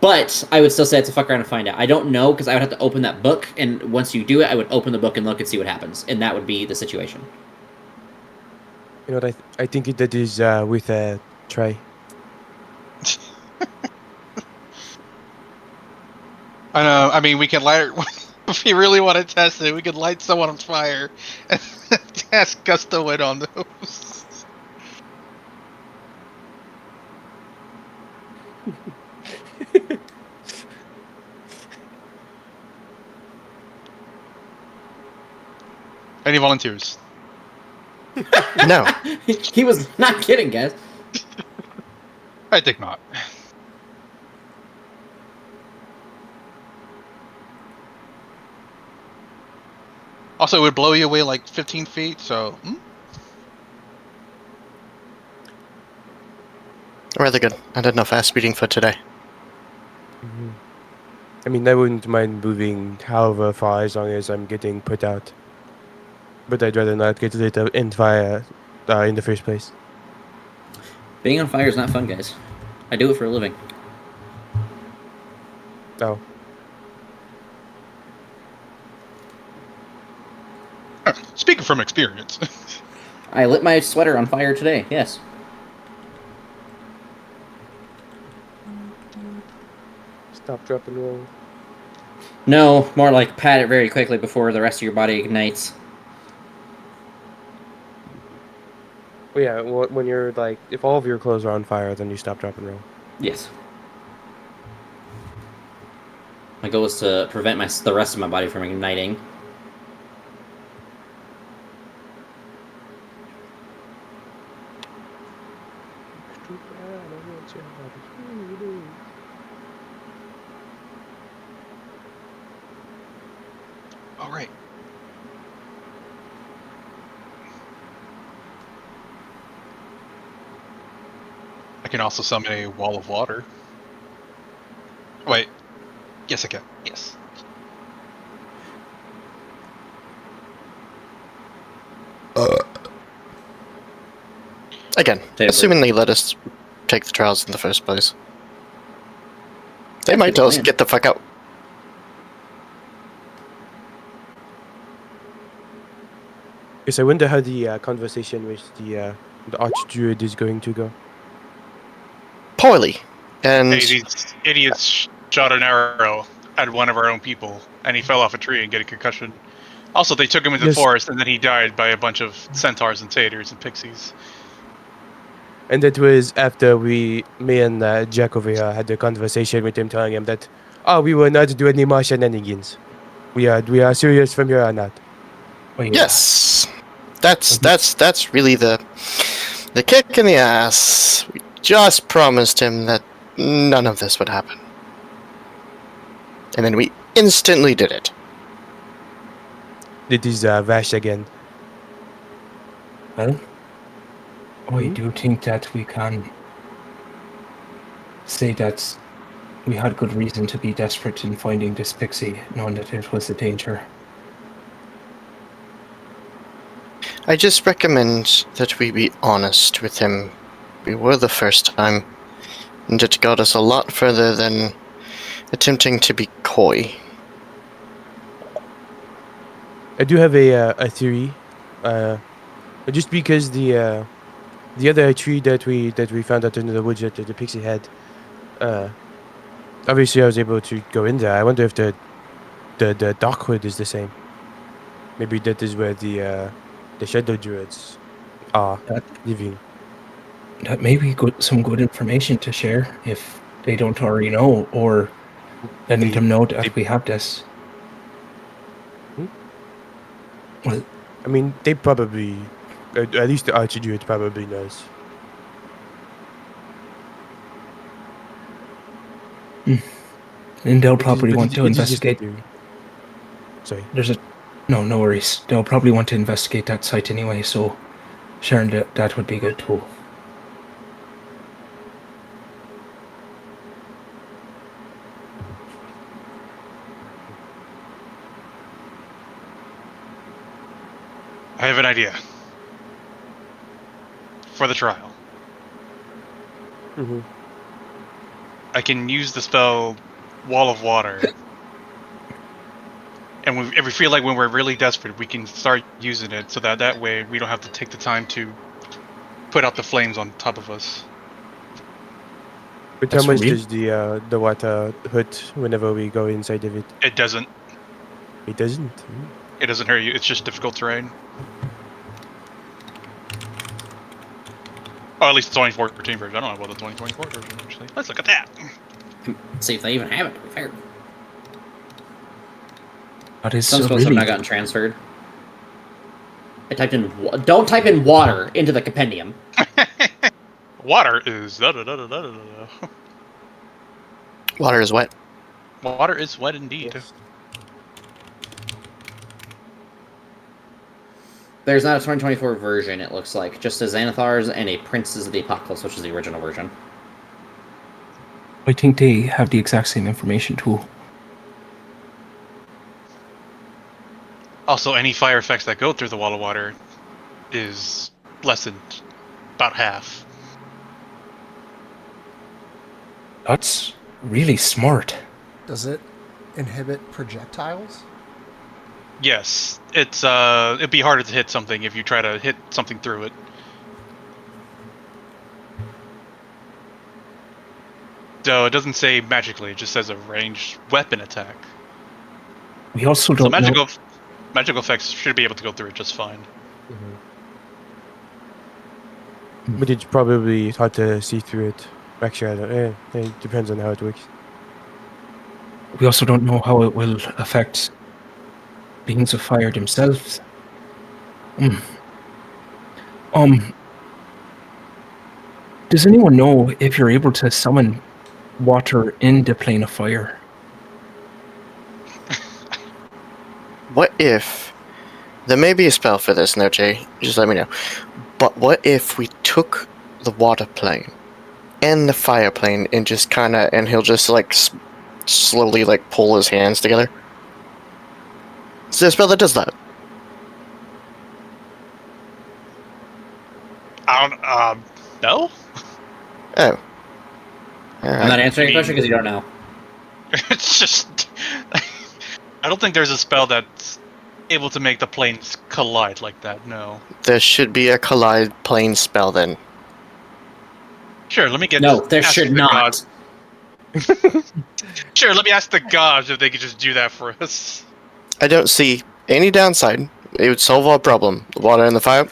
But I would still say it's a fuck around to find out. I don't know because I would have to open that book, and once you do it, I would open the book and look and see what happens, and that would be the situation. You know what? I think that is with a try. I know. I mean, we can light. If you really want to test it, we could light someone on fire and cast gust of wind on those. Any volunteers? No. He was not kidding, guys. I think not. Also, it would blow you away like 15 feet, so... Rather good. I did no fast speeding for today. Mm-hmm. I mean, I wouldn't mind moving however far as long as I'm getting put out. But I'd rather not get lit up in fire in the first place. Being on fire is not fun, guys. I do it for a living. Oh. Speaking from experience. I lit my sweater on fire today, yes. Stop, drop, and roll. No, more like pat it very quickly before the rest of your body ignites. Well, yeah, when you're like, if all of your clothes are on fire, then you stop, drop, and roll. Yes. My goal is to prevent the rest of my body from igniting. All right. I can also summon a wall of water. Wait. Yes, I can. Yes. Again, assuming they let us take the trials in the first place. They might tell us to get the fuck out. Yes, I wonder how the conversation with the Archdruid is going to go. Poorly. And These idiots shot an arrow at one of our own people, and he fell off a tree and got a concussion. Also, they took him into the forest, and then he died by a bunch of centaurs and satyrs and pixies. And that was after me and Jack over here had a conversation with him, telling him that, we will not do any more shenanigans. We are serious from here on out. yes, that's really the kick in the ass. We just promised him that none of this would happen, and then we instantly did it. It is Vash again. Well, I do think that we can say that we had good reason to be desperate in finding this pixie, knowing that it was a danger. I just recommend that we be honest with him. We were the first time, and it got us a lot further than attempting to be coy. I do have a theory. Just because the other tree that we found out in the woods that the pixie had, obviously I was able to go in there. I wonder if the Darkwood is the same. Maybe that is where the Shadow Druids are living. That may be some good information to share if they don't already know, or letting them know that we have this. Well, I mean, they probably, at least the Archdruid probably knows. and they'll But probably but want to it is just a investigate. theory. Sorry. No worries. They'll probably want to investigate that site anyway, so sharing that would be good too. I have an idea for the trial. Mm-hmm. I can use the spell Wall of Water. And if we feel like when we're really desperate, we can start using it so that way we don't have to take the time to put out the flames on top of us. But That's how much real. does the water hurt whenever we go inside of it? It doesn't. It doesn't. It doesn't hurt you. It's just difficult terrain. Oh, at least the 2014 version. I don't know about the 2024 version, actually. Let's look at that. See if they even have it, to be fair. That is Some so spells have really. not gotten transferred. I typed in... Don't type in water into the compendium. Water is... da-da-da-da-da-da-da. Water is wet. Water is wet indeed. Yes. There's not a 2024 version, it looks like. Just a Xanathar's and a Princes of the Apocalypse, which is the original version. I think they have the exact same information too. Also, any fire effects that go through the wall of water is lessened about half. That's really smart. Does it inhibit projectiles? Yes, it'd be harder to hit something if you try to hit something through it. So it doesn't say magically; it just says a ranged weapon attack. We also So don't know. magical effects should be able to go through it just fine. But it's probably hard to see through it. Actually, I don't. It depends on how it works. We also don't know how it will affect beings of fire themselves. Does anyone know if you're able to summon water in the plane of fire? What if... There may be a spell for this, no, Jay. Just let me know. But what if we took the water plane and the fire plane and just kind of... And he'll just, like, slowly, like, pull his hands together? Is there a spell that does that? I don't. No. Oh. I'm not answering your question because you don't know. It's just. I don't think there's a spell that's able to make the planes collide like that. No. There should be a collide plane spell then. Sure. Let me get. No, there ask should the not. gods. Sure. Let me ask the gods if they could just do that for us. I don't see any downside. It would solve our problem. The water and the fire,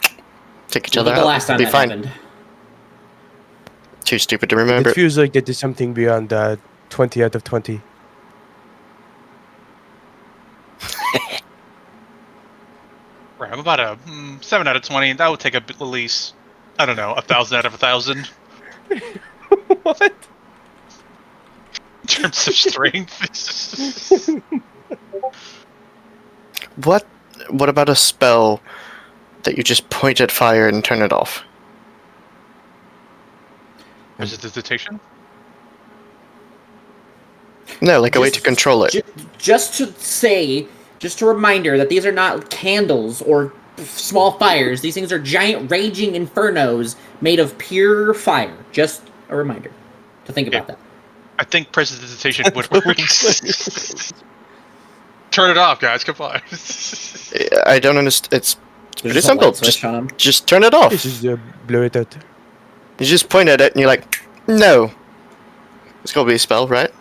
take each Look other at the out. last time Be that fine. happened. Too stupid to remember. It feels like that is something beyond 20 out of 20. Right. I'm about a 7 out of 20. That would take at least, I don't know, 1,000 out of 1,000 What? in terms of strength. What about a spell that you just point at fire and turn it off? Prestidigitation? No, like a way to control it. Just a reminder that these are not candles or small fires. These things are giant raging infernos made of pure fire. Just a reminder to think about that. I think prestidigitation would work. Turn it off, guys. Come on. I don't understand. It's pretty just a simple. light switch on 'em. Just turn it off. This is blow it out. You just point at it and you're like, no. It's gotta be a spell, right?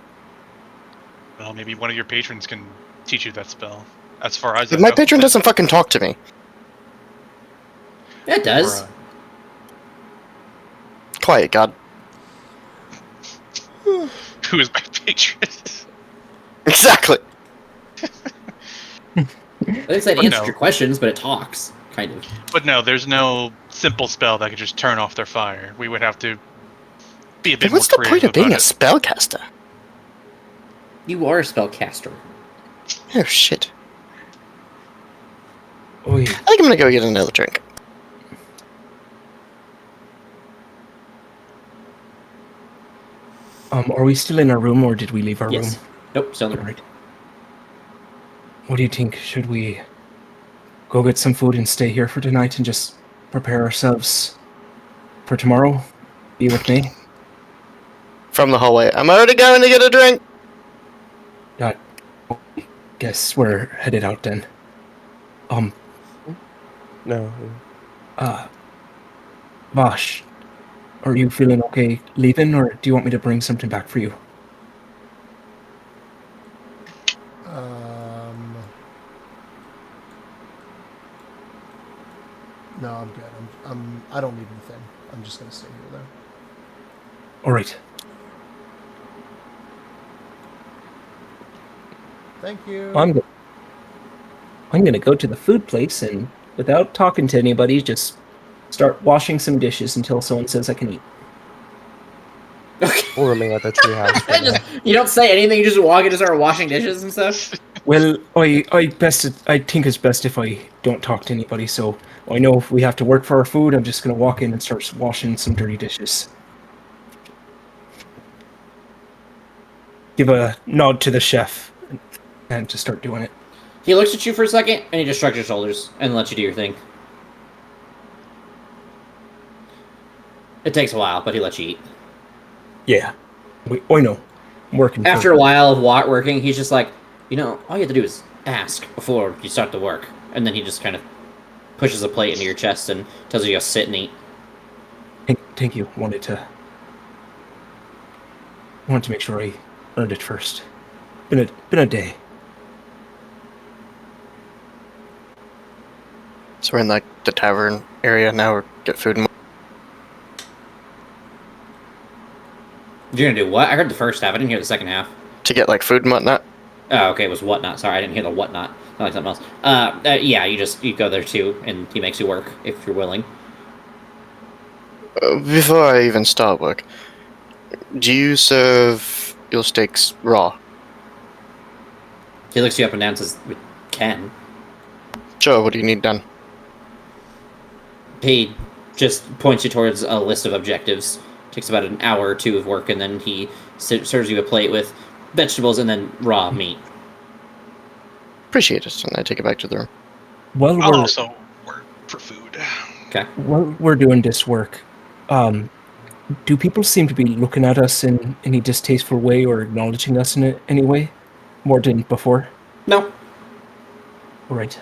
Well, maybe one of your patrons can teach you that spell. As far as If my patron doesn't fucking talk to me. Yeah, it does. Quiet, God. Who is my patron? Exactly. didn't say it answers your questions, but it talks, kind of. But no, there's no simple spell that could just turn off their fire. We would have to be a bit more What's the point of being a it. spellcaster? You are a spellcaster. Oh, shit. Oh, yeah. I think I'm gonna go get another drink. Are we still in our room, or did we leave our room? Nope, still in the room. Right. What do you think? Should we go get some food and stay here for tonight and just prepare ourselves for tomorrow? Be with me? From the hallway. I'm already going to get a drink! Guess we're headed out then. No. Vash, are you feeling okay leaving, or do you want me to bring something back for you? No, I'm good. I don't need anything. I'm just gonna stay here though. All right. Thank you. I'm gonna go to the food place and, without talking to anybody, just start washing some dishes until someone says I can eat. We'll remain at the treehouse. You don't say anything. You just walk in and start washing dishes and stuff. Well, I think it's best if I don't talk to anybody. So I know if we have to work for our food, I'm just gonna walk in and start washing some dirty dishes. Give a nod to the chef and to start doing it. He looks at you for a second, and he just shrugs his shoulders and lets you do your thing. It takes a while, but he lets you eat. Yeah, I know. I'm working. After a while of working, he's just like, all you have to do is ask before you start to work. And then he just kind of pushes a plate into your chest and tells you to go sit and eat. Thank you. Wanted to make sure I earned it first. Been a day. So we're in like the tavern area now. We're get food and. You're gonna do what? I heard the first half. I didn't hear the second half. To get like food and whatnot. Oh, okay. It was whatnot. Sorry, I didn't hear the whatnot. Not like something else. Yeah. You go there too, and he makes you work if you're willing. Before I even start work, do you serve your steaks raw? He looks you up and down and says, "We can." Sure. What do you need done? He just points you towards a list of objectives. Takes about an hour or two of work, and then he serves you a plate with vegetables and then raw meat. Appreciate it, and I take it back to the room. I'll also work for food. Okay. While we're doing this work, do people seem to be looking at us in any distasteful way or acknowledging us in any way, more than before? No. All right.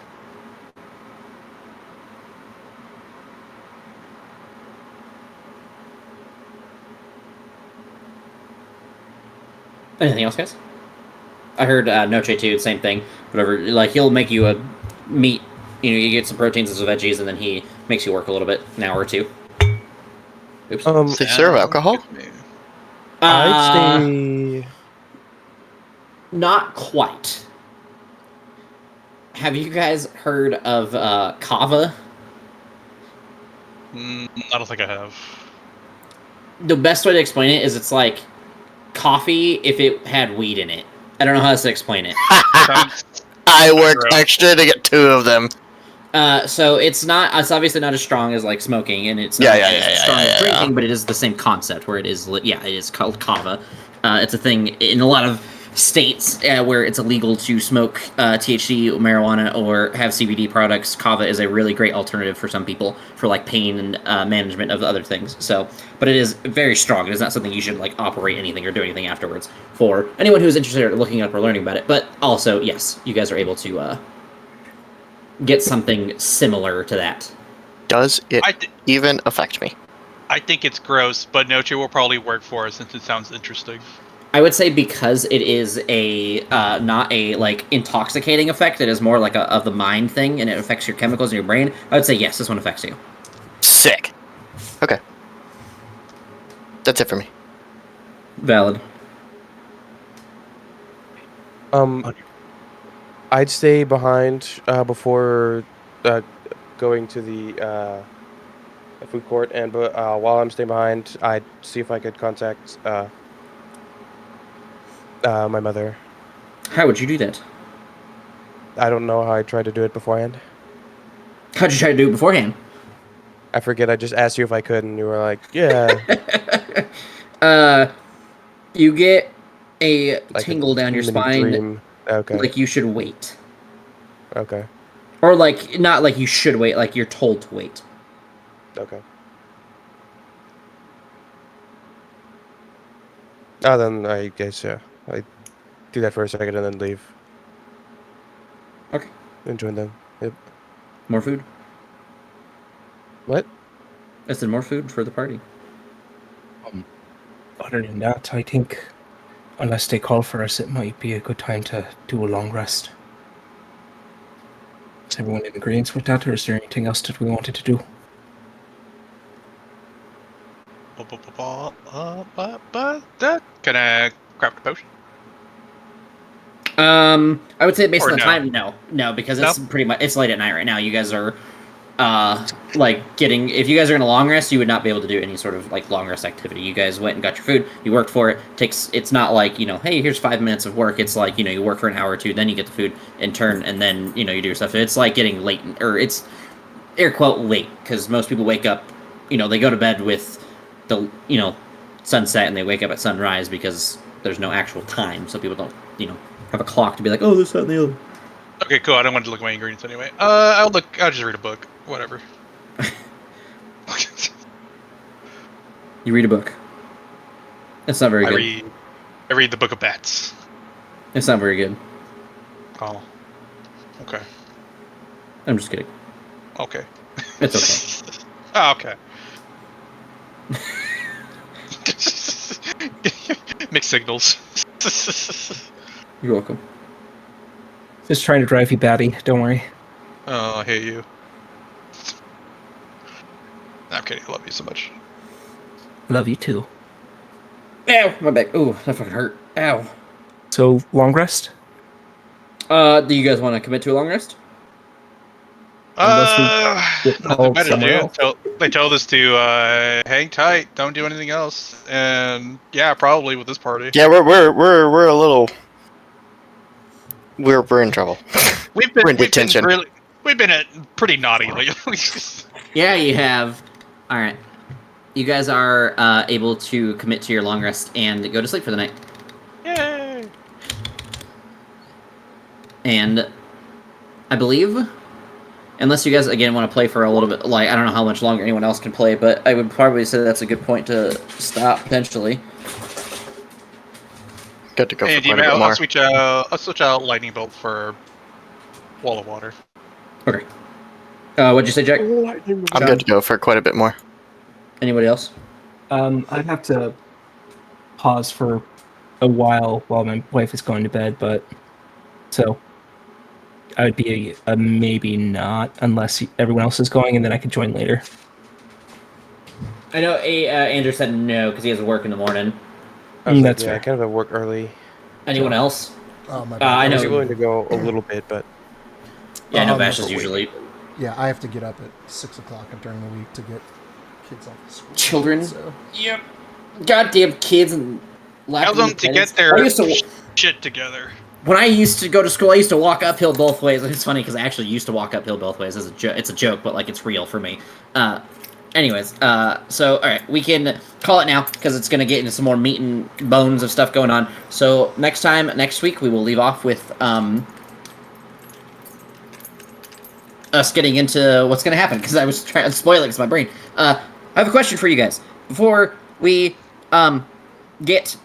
Anything else, guys? I heard Noche too, same thing. Whatever, like he'll make you a meat. You get some proteins and some veggies, and then he makes you work a little bit, an hour or two. Oops. They serve alcohol? I'd say not quite. Have you guys heard of kava? I don't think I have. The best way to explain it is it's like coffee if it had weed in it. I don't know how else to explain it. I worked extra to get 2 of them. So it's obviously not as strong as like smoking, and it's not as strong as drinking, but it is the same concept where it is called kava. It's a thing in a lot of states where it's illegal to smoke THC, marijuana, or have CBD products. Kava is a really great alternative for some people for like pain and management of other things. So, but it is very strong. It is not something you should like operate anything or do anything afterwards for anyone who is interested in looking up or learning about it. But also, yes, you guys are able to get something similar to that. Does it even affect me? I think it's gross, but Noche will probably work for us since it sounds interesting. I would say because it is a not a like intoxicating effect, it is more like a of the mind thing, and it affects your chemicals in your brain. I would say yes, this one affects you. Sick. Okay. That's it for me. Valid. I'd stay behind before going to the food court, and while I'm staying behind, I'd see if I could contact my mother. How would you do that? I don't know how I tried to do it beforehand. How'd you try to do it beforehand? I forget. I just asked you if I could, and you were like, "Yeah." You get a Like tingle down your mini spine, dream. Okay. like you should wait, Okay. or like not like you should wait, like you're told to wait. Okay. Oh, then I guess I do that for a second and then leave. Okay. And join them. Yep. More food. What? I said more food for the party. Other than that, I think, unless they call for us, it might be a good time to do a long rest. Is everyone in agreement with that, or is there anything else that we wanted to do? Can I craft a potion? I would say based Or on the no? time, no, because it's pretty much it's late at night right now. You guys are, like getting. If you guys are in a long rest, you would not be able to do any sort of like long rest activity. You guys went and got your food. You worked for it. It's not like hey, here's 5 minutes of work. It's like you work for an hour or two, then you get the food in turn, and then you do your stuff. It's like getting late, or it's air quote late, because most people wake up. They go to bed with the sunset, and they wake up at sunrise because there's no actual time, so people don't have a clock to be like, oh, this, that, and the other. Okay, cool. I don't want to look at my ingredients anyway. I'll just read a book. Whatever. You read a book. It's not very good. I read the Book of Bats. It's not very good. Oh. Okay. I'm just kidding. Okay. It's okay. Oh, okay. Mixed signals. You're welcome. Just trying to drive you batty, don't worry. Oh, I hate you. I'm kidding. I love you so much. Love you too. Ow, my back. Ooh, that fucking hurt. Ow. So, long rest? Do you guys want to commit to a long rest? Nothing better to do. They told us to hang tight, don't do anything else, and yeah, probably with this party. Yeah, we're a little. We're in trouble. We're in detention. We've been pretty naughty lately. Yeah, you have. All right. You guys are able to commit to your long rest and go to sleep for the night. Yay! And I believe, unless you guys again want to play for a little bit, like I don't know how much longer anyone else can play, but I would probably say that's a good point to stop potentially. Good to go for And quite a bit more. I'll switch out lightning bolt for wall of water. Okay. What'd you say, Jack? I'm good to go for quite a bit more. Anybody else? I'd have to pause for a while my wife is going to bed, but so I would be a maybe not unless everyone else is going, and then I could join later. I know Andrew said no because he has to work in the morning. That's I fair. kind of have work early. Anyone else? Oh, my I I know. was willing to go a little bit, but Yeah, no, Vash is usually Yeah, I have to get up at 6 o'clock during the week to get kids off to school. children. So. Yep. Goddamn kids and lack Tell of them to independence. get their I used to, shit together. when I used to go to school, I used to walk uphill both ways. It's funny because I actually used to walk uphill both ways. It's a joke, but like it's real for me. Anyways, so all right, we can call it now because it's gonna get into some more meat and bones of stuff going on. So next week, we will leave off with us getting into what's gonna happen because I was trying to spoil it because my brain. I have a question for you guys before we get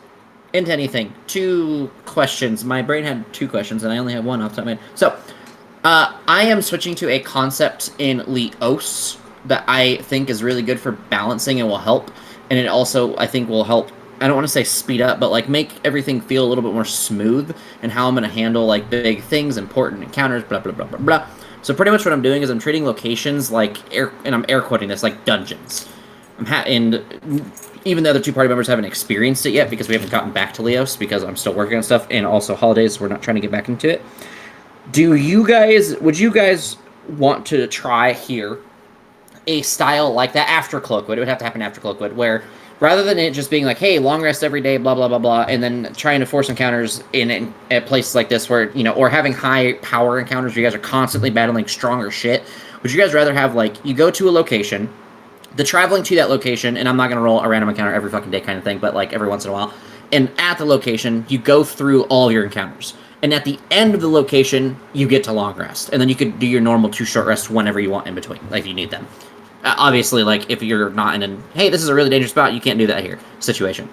into anything. 2 questions. My brain had 2 questions and I only have one off the top of my head. So, I am switching to a concept in Leos that I think is really good for balancing and will help. And it also, I think, will help, I don't want to say speed up, but like make everything feel a little bit more smooth and how I'm going to handle like big things, important encounters, blah, blah, blah, blah, blah. So pretty much what I'm doing is I'm treating locations like, and I'm air quoting this, like dungeons. And even the other 2 party members haven't experienced it yet because we haven't gotten back to Leos because I'm still working on stuff, and also holidays, we're not trying to get back into it. would you guys want to try here a style like that after Cloakwood? It would have to happen after Cloakwood, where rather than it just being like, hey, long rest every day, blah, blah, blah, blah, and then trying to force encounters at places like this where, or having high power encounters where you guys are constantly battling stronger shit, would you guys rather have, like, you go to a location, the traveling to that location, and I'm not going to roll a random encounter every fucking day kind of thing, but, like, every once in a while, and at the location, you go through all your encounters. And at the end of the location, you get to long rest. And then you could do your normal 2 short rests whenever you want in between, like, if you need them. Obviously, like, if you're not in hey, this is a really dangerous spot, you can't do that here situation.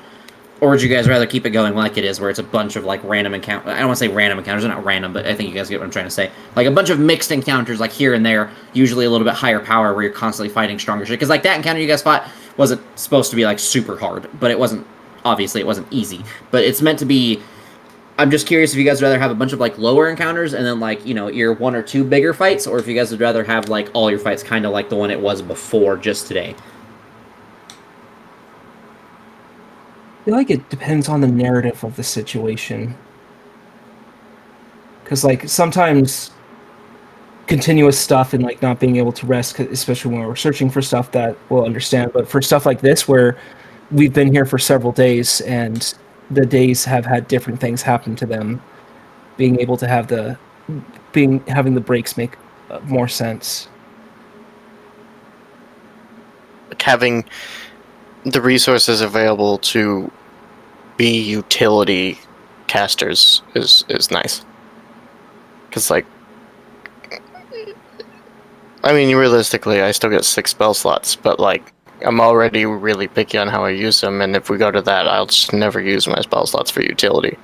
Or would you guys rather keep it going like it is, where it's a bunch of, like, random encounters? I don't want to say random encounters, they're not random, but I think you guys get what I'm trying to say. Like, a bunch of mixed encounters, like, here and there, usually a little bit higher power, where you're constantly fighting stronger shit. Because, like, that encounter you guys fought wasn't supposed to be, like, super hard, but it wasn't, obviously, it wasn't easy. But it's meant to be... I'm just curious if you guys would rather have a bunch of, like, lower encounters and then, like, your 1 or 2 bigger fights, or if you guys would rather have, like, all your fights kind of like the one it was before just today. I feel like it depends on the narrative of the situation. Because, like, sometimes continuous stuff and, like, not being able to rest, especially when we're searching for stuff that we'll understand, but for stuff like this where we've been here for several days and the days have had different things happen to them, being able to have having the breaks make more sense. Like having the resources available to be utility casters is nice. Because, like, I mean, realistically, I still get 6 spell slots, but, like, I'm already really picky on how I use them, and if we go to that, I'll just never use my spell slots for utility.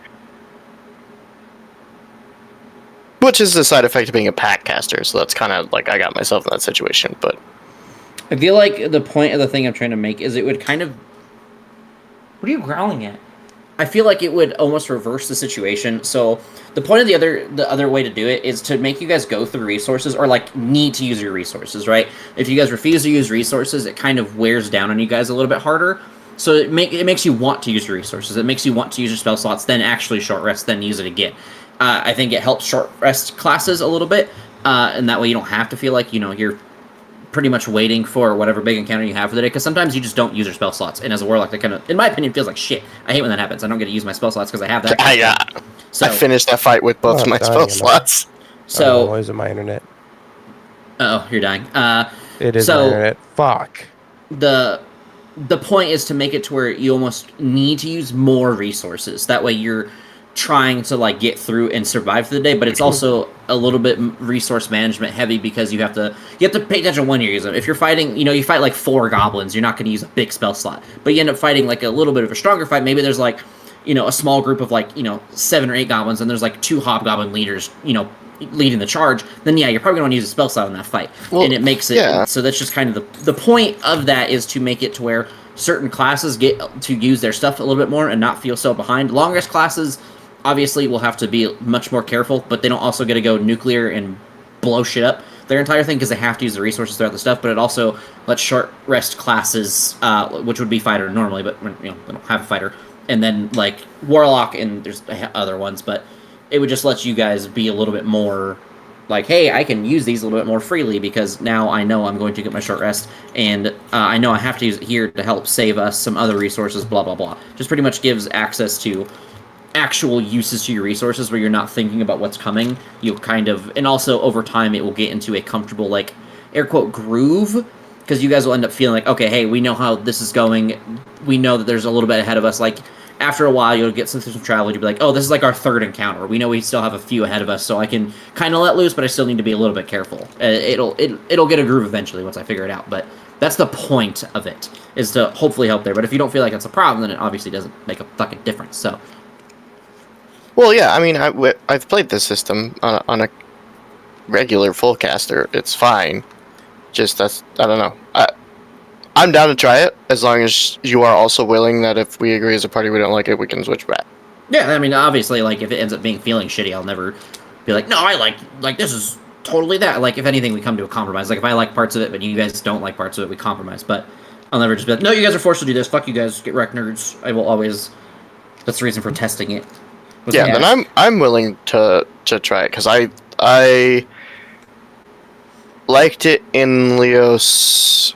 Which is the side effect of being a pack caster, so that's kind of like I got myself in that situation, but... I feel like the point of the thing I'm trying to make is it would kind of... What are you growling at? I feel like it would almost reverse the situation. So the point of the other way to do it is to make you guys go through resources, or, like, need to use your resources, right? If you guys refuse to use resources, it kind of wears down on you guys a little bit harder. So it makes you want to use your resources. It makes you want to use your spell slots, then actually short rest, then use it again. I think it helps short rest classes a little bit, and that way you don't have to feel like, you're pretty much waiting for whatever big encounter you have for the day, because sometimes you just don't use your spell slots, and as a warlock, that kind of, in my opinion, feels like shit. I hate when that happens. I don't get to use my spell slots because I have that. I finished that fight with both my spell slots. So, why is it my internet? Oh, you're dying. It is my internet. Fuck. The point is to make it to where you almost need to use more resources. That way you're trying to, like, get through and survive for the day, but it's also a little bit resource management heavy, because you have to pay attention when you use them. If you're fighting, you fight like 4 goblins, you're not going to use a big spell slot, but you end up fighting like a little bit of a stronger fight. Maybe there's, like, a small group of, like, 7 or 8 goblins, and there's, like, 2 hobgoblin leaders, leading the charge. Then yeah, you're probably going to use a spell slot in that fight, and it makes it so that's just kind of the point of that, is to make it to where certain classes get to use their stuff a little bit more and not feel so behind. Long rest classes obviously will have to be much more careful, but they don't also get to go nuclear and blow shit up their entire thing, because they have to use the resources throughout the stuff. But it also lets short rest classes, which would be fighter normally, but they don't have a fighter, and then, like, warlock, and there's other ones, but it would just let you guys be a little bit more like, hey, I can use these a little bit more freely, because now I know I'm going to get my short rest, and I know I have to use it here to help save us some other resources, blah blah blah. Just pretty much gives access to actual uses to your resources where you're not thinking about what's coming. You'll kind of, and also over time it will get into a comfortable, like, air quote, groove, because you guys will end up feeling like, okay, hey, we know how this is going, we know that there's a little bit ahead of us. Like, after a while you'll get some travel, you'll be like, oh, this is like our 3rd encounter, we know we still have a few ahead of us, so I can kind of let loose, but I still need to be a little bit careful. It'll get a groove eventually once I figure it out, but that's the point of it, is to hopefully help there. But if you don't feel like it's a problem, then it obviously doesn't make a fucking difference. So well, yeah, I mean, I've played this system on a regular full caster. It's fine. Just, I don't know. I'm down to try it, as long as you are also willing that if we agree as a party we don't like it, we can switch back. Yeah, I mean, obviously, like, if it ends up feeling shitty, I'll never be like, no, I like, this is totally that. Like, if anything, we come to a compromise. Like, if I like parts of it, but you guys don't like parts of it, we compromise. But I'll never just be like, no, you guys are forced to do this. Fuck you guys. Get wrecked, nerds. I will always... That's the reason for testing it. Yeah, then I'm willing to try it, because I I liked it in Leos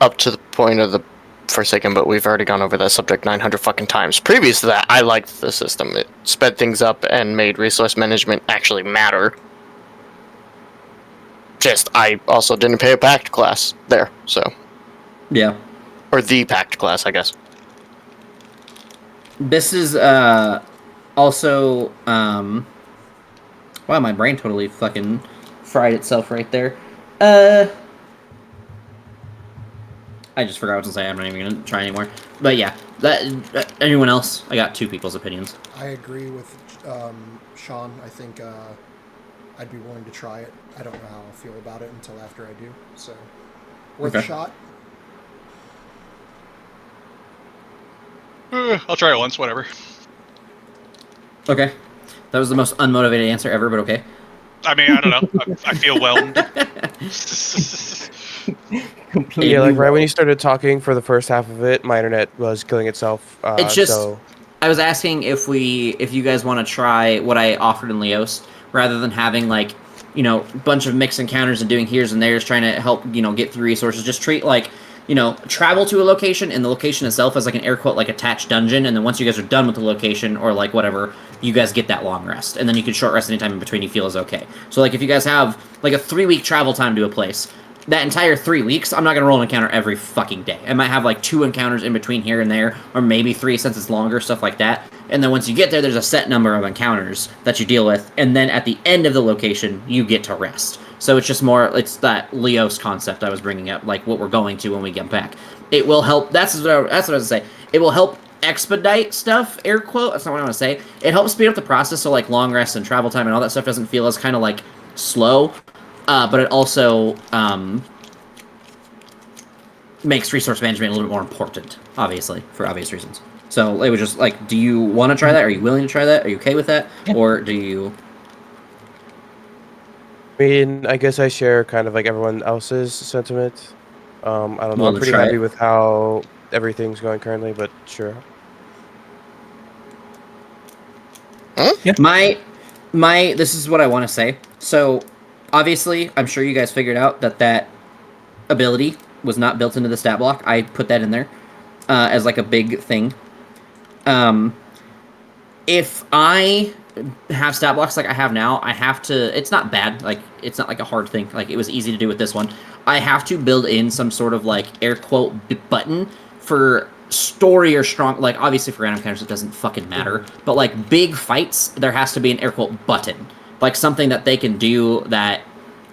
up to the point of the Forsaken, but we've already gone over that subject 900 fucking times. Previous to that, I liked the system. It sped things up and made resource management actually matter. Just, I also didn't pay a pact class there, so. Yeah. Or the pact class, I guess. This is also wow, my brain totally fucking fried itself right there. I just forgot what to say. I'm not even gonna try anymore. But yeah, that anyone else? I got two people's opinions. I agree with Sean. I think I'd be willing to try it. I don't know how I'll feel about it until after I do. So, worth a shot. I'll try it once, whatever. Okay. That was the most unmotivated answer ever, but okay. I mean, I don't know. I feel whelmed. Yeah, like right when you started talking for the first half of it, my internet was killing itself. It's just, so... I was asking if you guys want to try what I offered in Leos, rather than having like, you know, a bunch of mixed encounters and doing here's and there's, trying to help, you know, get through resources. Just treat like, you know, travel to a location, and the location itself as like an air quote like attached dungeon, and then once you guys are done with the location or like whatever, you guys get that long rest, and then you can short rest anytime in between you feel is okay. So like if you guys have like a 3-week travel time to a place, that entire 3 weeks, I'm not gonna roll an encounter every fucking day. I might have like 2 encounters in between here and there, or maybe 3 since it's longer, stuff like that. And then once you get there, there's a set number of encounters that you deal with, and then at the end of the location, you get to rest. So it's just more, it's that Leos concept I was bringing up, like what we're going to when we get back. It will help, that's what I was gonna say. It will help expedite stuff, air quote, that's not what I want to say. It helps speed up the process, so like long rest and travel time and all that stuff doesn't feel as kind of like slow. But it also makes resource management a little bit more important, obviously, for obvious reasons. So it was just like, do you want to try that? Are you willing to try that? Are you okay with that? Yeah. Or do you... I mean, I guess I share kind of like everyone else's sentiment. I don't know, I'm pretty happy with how everything's going currently, but sure. Huh? Yeah. This is what I want to say. So... obviously, I'm sure you guys figured out that ability was not built into the stat block. I put that in there as like a big thing. If I have stat blocks like I have now, I have to... it's not bad. Like, it's not like a hard thing. Like, it was easy to do with this one. I have to build in some sort of like air quote button for story or strong... like, obviously for random encounters it doesn't fucking matter. But like big fights, there has to be an air quote button. Like something that they can do that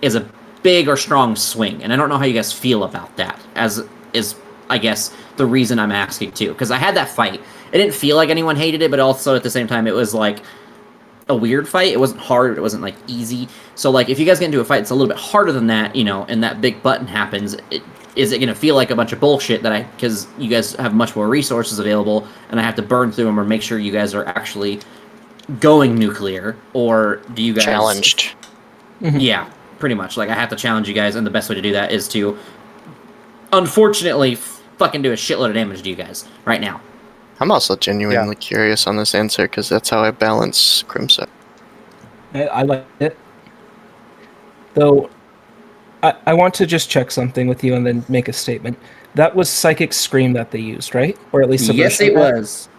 is a big or strong swing. And I don't know how you guys feel about that, as is, I guess, the reason I'm asking too. Because I had that fight. It didn't feel like anyone hated it, but also at the same time, it was like a weird fight. It wasn't hard. It wasn't like easy. So like if you guys get into a fight, it's a little bit harder than that, you know, and that big button happens. Is it going to feel like a bunch of bullshit that because you guys have much more resources available and I have to burn through them or make sure you guys are actually going nuclear, or do you guys... challenged? Yeah, pretty much. Like, I have to challenge you guys, and the best way to do that is to, unfortunately, fucking do a shitload of damage to you guys right now. I'm also genuinely curious on this answer, because that's how I balance Crimson. I like it. Though, I want to just check something with you and then make a statement. That was Psychic Scream that they used, right? Or at least a yes, version it of that? was.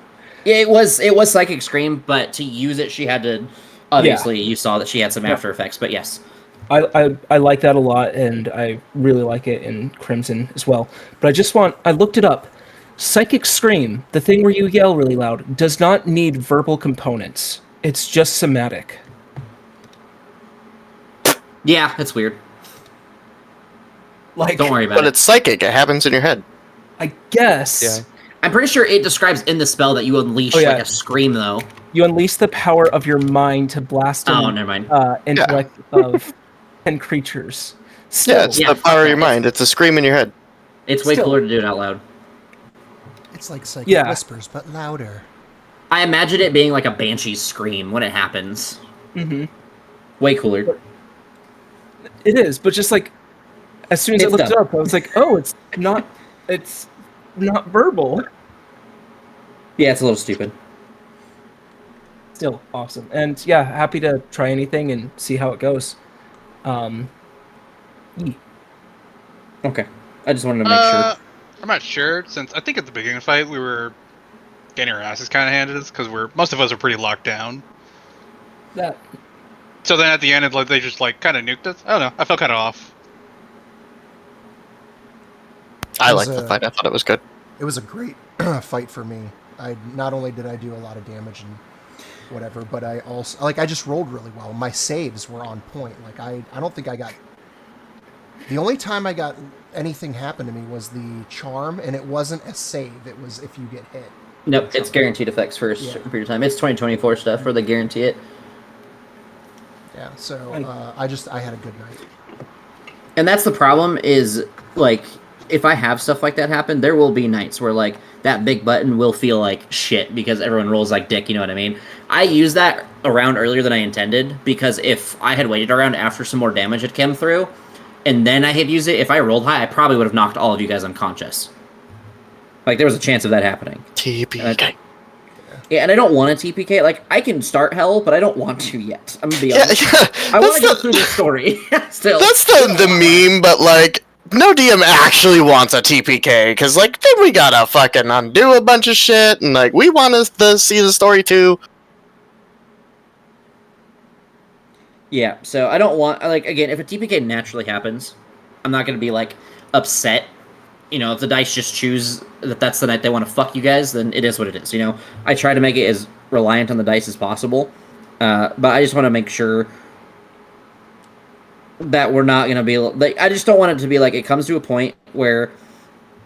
Yeah, it was Psychic Scream, but to use it, she had to... obviously, you saw that she had some after effects, but yes. I like that a lot, and I really like it in Crimson as well. But I looked it up. Psychic Scream, the thing where you yell really loud, does not need verbal components. It's just somatic. Yeah, it's weird. Like, don't worry about it. But it. It's psychic. It happens in your head. I guess. Yeah. I'm pretty sure it describes in the spell that you unleash like a scream, though. You unleash the power of your mind to blast an never mind. intellect of 10 creatures. Still, yeah, it's the power of your mind. It's a scream in your head. It's way cooler to do it out loud. It's like psychic whispers, but louder. I imagine it being like a banshee's scream when it happens. Mm-hmm. Way cooler. It is, but just like, as soon as I looked it up, I was like, oh, it's not verbal. Yeah, it's a little stupid. still awesome. And yeah, happy to try anything and see how it goes. Okay. I just wanted to make sure. I'm not sure, since I think at the beginning of the fight we were getting our asses kind of handed us because most of us are pretty locked down. That. So then at the end, they just kind of nuked us. I don't know. I felt kind of off. I liked the fight. I thought it was good. It was a great fight for me. Not only did I do a lot of damage and whatever, but I also I just rolled really well. My saves were on point. I don't think I got. The only time I got anything happen to me was the charm, and it wasn't a save. It was if you get hit. Nope, it's guaranteed effects for a certain period of time. It's 2024 stuff where they guarantee it. Yeah, so I had a good night. And that's the problem is, if I have stuff like that happen, there will be nights where, that big button will feel like shit because everyone rolls like dick, you know what I mean? I used that around earlier than I intended because if I had waited around after some more damage had come through, and then I had used it, if I rolled high, I probably would have knocked all of you guys unconscious. There was a chance of that happening. TPK. Yeah, and I don't want a TPK. I can start hell, but I don't want to yet. I'm gonna be honest. I want to go through the story. Still. That's the meme, but no DM actually wants a TPK, because then we gotta fucking undo a bunch of shit, and we want to see the story too. Yeah, so I don't want, again, if a TPK naturally happens, I'm not gonna be, upset. If the dice just choose that that's the night they want to fuck you guys, then it is what it is, I try to make it as reliant on the dice as possible, but I just want to make sure that we're not going to be, I just don't want it to be it comes to a point where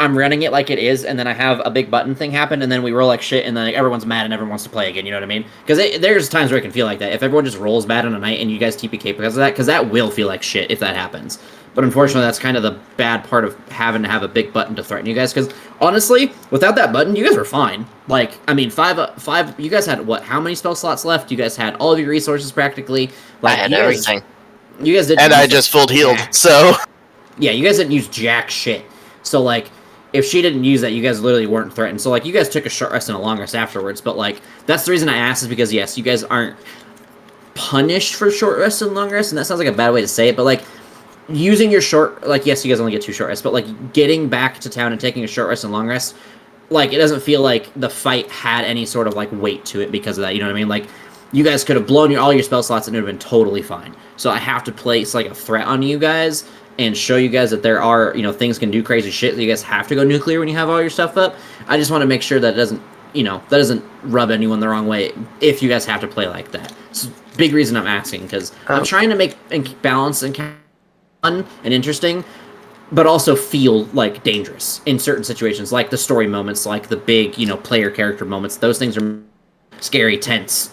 I'm running it like it is, and then I have a big button thing happen, and then we roll like shit, and then everyone's mad and everyone wants to play again, you know what I mean? Because there's times where it can feel like that. If everyone just rolls bad on a night and you guys TPK because of that, because that will feel like shit if that happens. But unfortunately, that's kind of the bad part of having to have a big button to threaten you guys. Because honestly, without that button, you guys were fine. Five. You guys had what? How many spell slots left? You guys had all of your resources practically. I had everything. You guys didn't. And I just full healed. So. Yeah, you guys didn't use jack shit. So if she didn't use that, you guys literally weren't threatened. So you guys took a short rest and a long rest afterwards. But that's the reason I asked is because yes, you guys aren't punished for short rest and long rest, and that sounds like a bad way to say it, but using your short, yes, you guys only get 2 short rests, but getting back to town and taking a short rest and long rest, it doesn't feel like the fight had any sort of weight to it because of that, you know what I mean? You guys could have blown all your spell slots and it would have been totally fine. So I have to place a threat on you guys and show you guys that there are, things can do crazy shit, that you guys have to go nuclear when you have all your stuff up. I just want to make sure that it doesn't, that doesn't rub anyone the wrong way if you guys have to play like that. It's a big reason I'm asking, because I'm trying to make balance and fun and interesting, but also feel dangerous in certain situations, the story moments, the big, player character moments. Those things are scary, tense,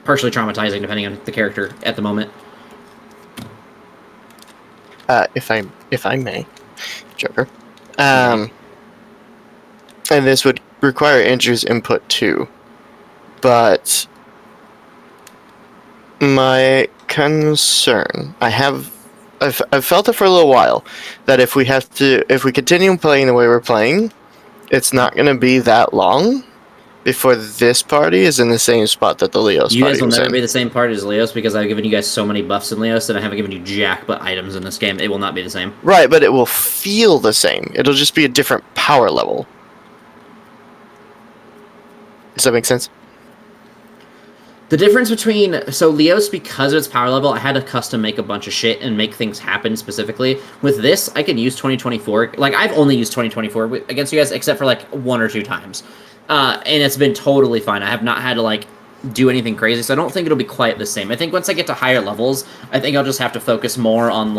partially traumatizing depending on the character at the moment. If I may, Joker. And this would require Andrew's input too, but my concern, I've felt it for a little while, that if we continue playing the way we're playing, it's not going to be that long before this party is in the same spot that the Leos party was in. You guys will never be the same party as Leos because I've given you guys so many buffs in Leos that I haven't given you jack but items in this game. It will not be the same. Right, but it will feel the same. It'll just be a different power level. Does that make sense? The difference between... So Leos, because of its power level, I had to custom make a bunch of shit and make things happen specifically. With this, I can use 2024. I've only used 2024 against you guys except for 1 or 2 times. And it's been totally fine. I have not had to, do anything crazy, so I don't think it'll be quite the same. I think once I get to higher levels, I think I'll just have to focus more on,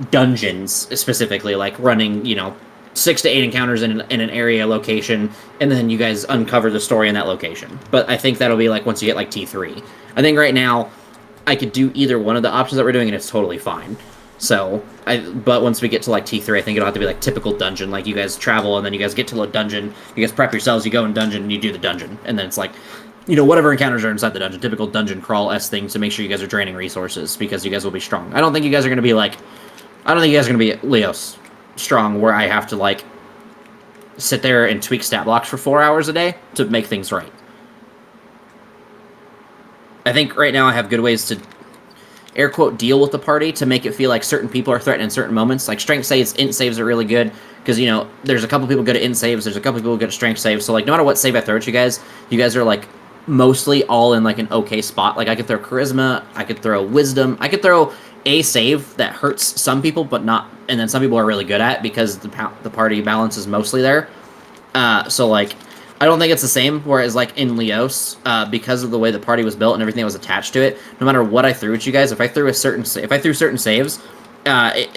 dungeons, specifically, running, 6 to 8 encounters in an area location, and then you guys uncover the story in that location. But I think that'll be, once you get, T3. I think right now, I could do either one of the options that we're doing, and it's totally fine. So, but once we get to T3, I think it'll have to be typical dungeon. You guys travel, and then you guys get to a dungeon, you guys prep yourselves, you go in dungeon, and you do the dungeon. And then it's whatever encounters are inside the dungeon, typical dungeon crawl-esque things to make sure you guys are draining resources, because you guys will be strong. I don't think you guys are going to be I don't think you guys are going to be Leos strong, where I have to, sit there and tweak stat blocks for 4 hours a day to make things right. I think right now I have good ways to air quote deal with the party to make it feel like certain people are threatened in certain moments. Like strength saves, int saves are really good because there's a couple people good at int saves, there's a couple people good at strength saves. So like no matter what save I throw at you guys are like mostly all in like an okay spot. Like I could throw charisma, I could throw wisdom, I could throw a save that hurts some people but not, and then some people are really good at because the party balance is mostly there. So like I don't think it's the same. Whereas like in Leos, because of the way the party was built and everything that was attached to it, no matter what I threw at you guys, if I threw certain saves,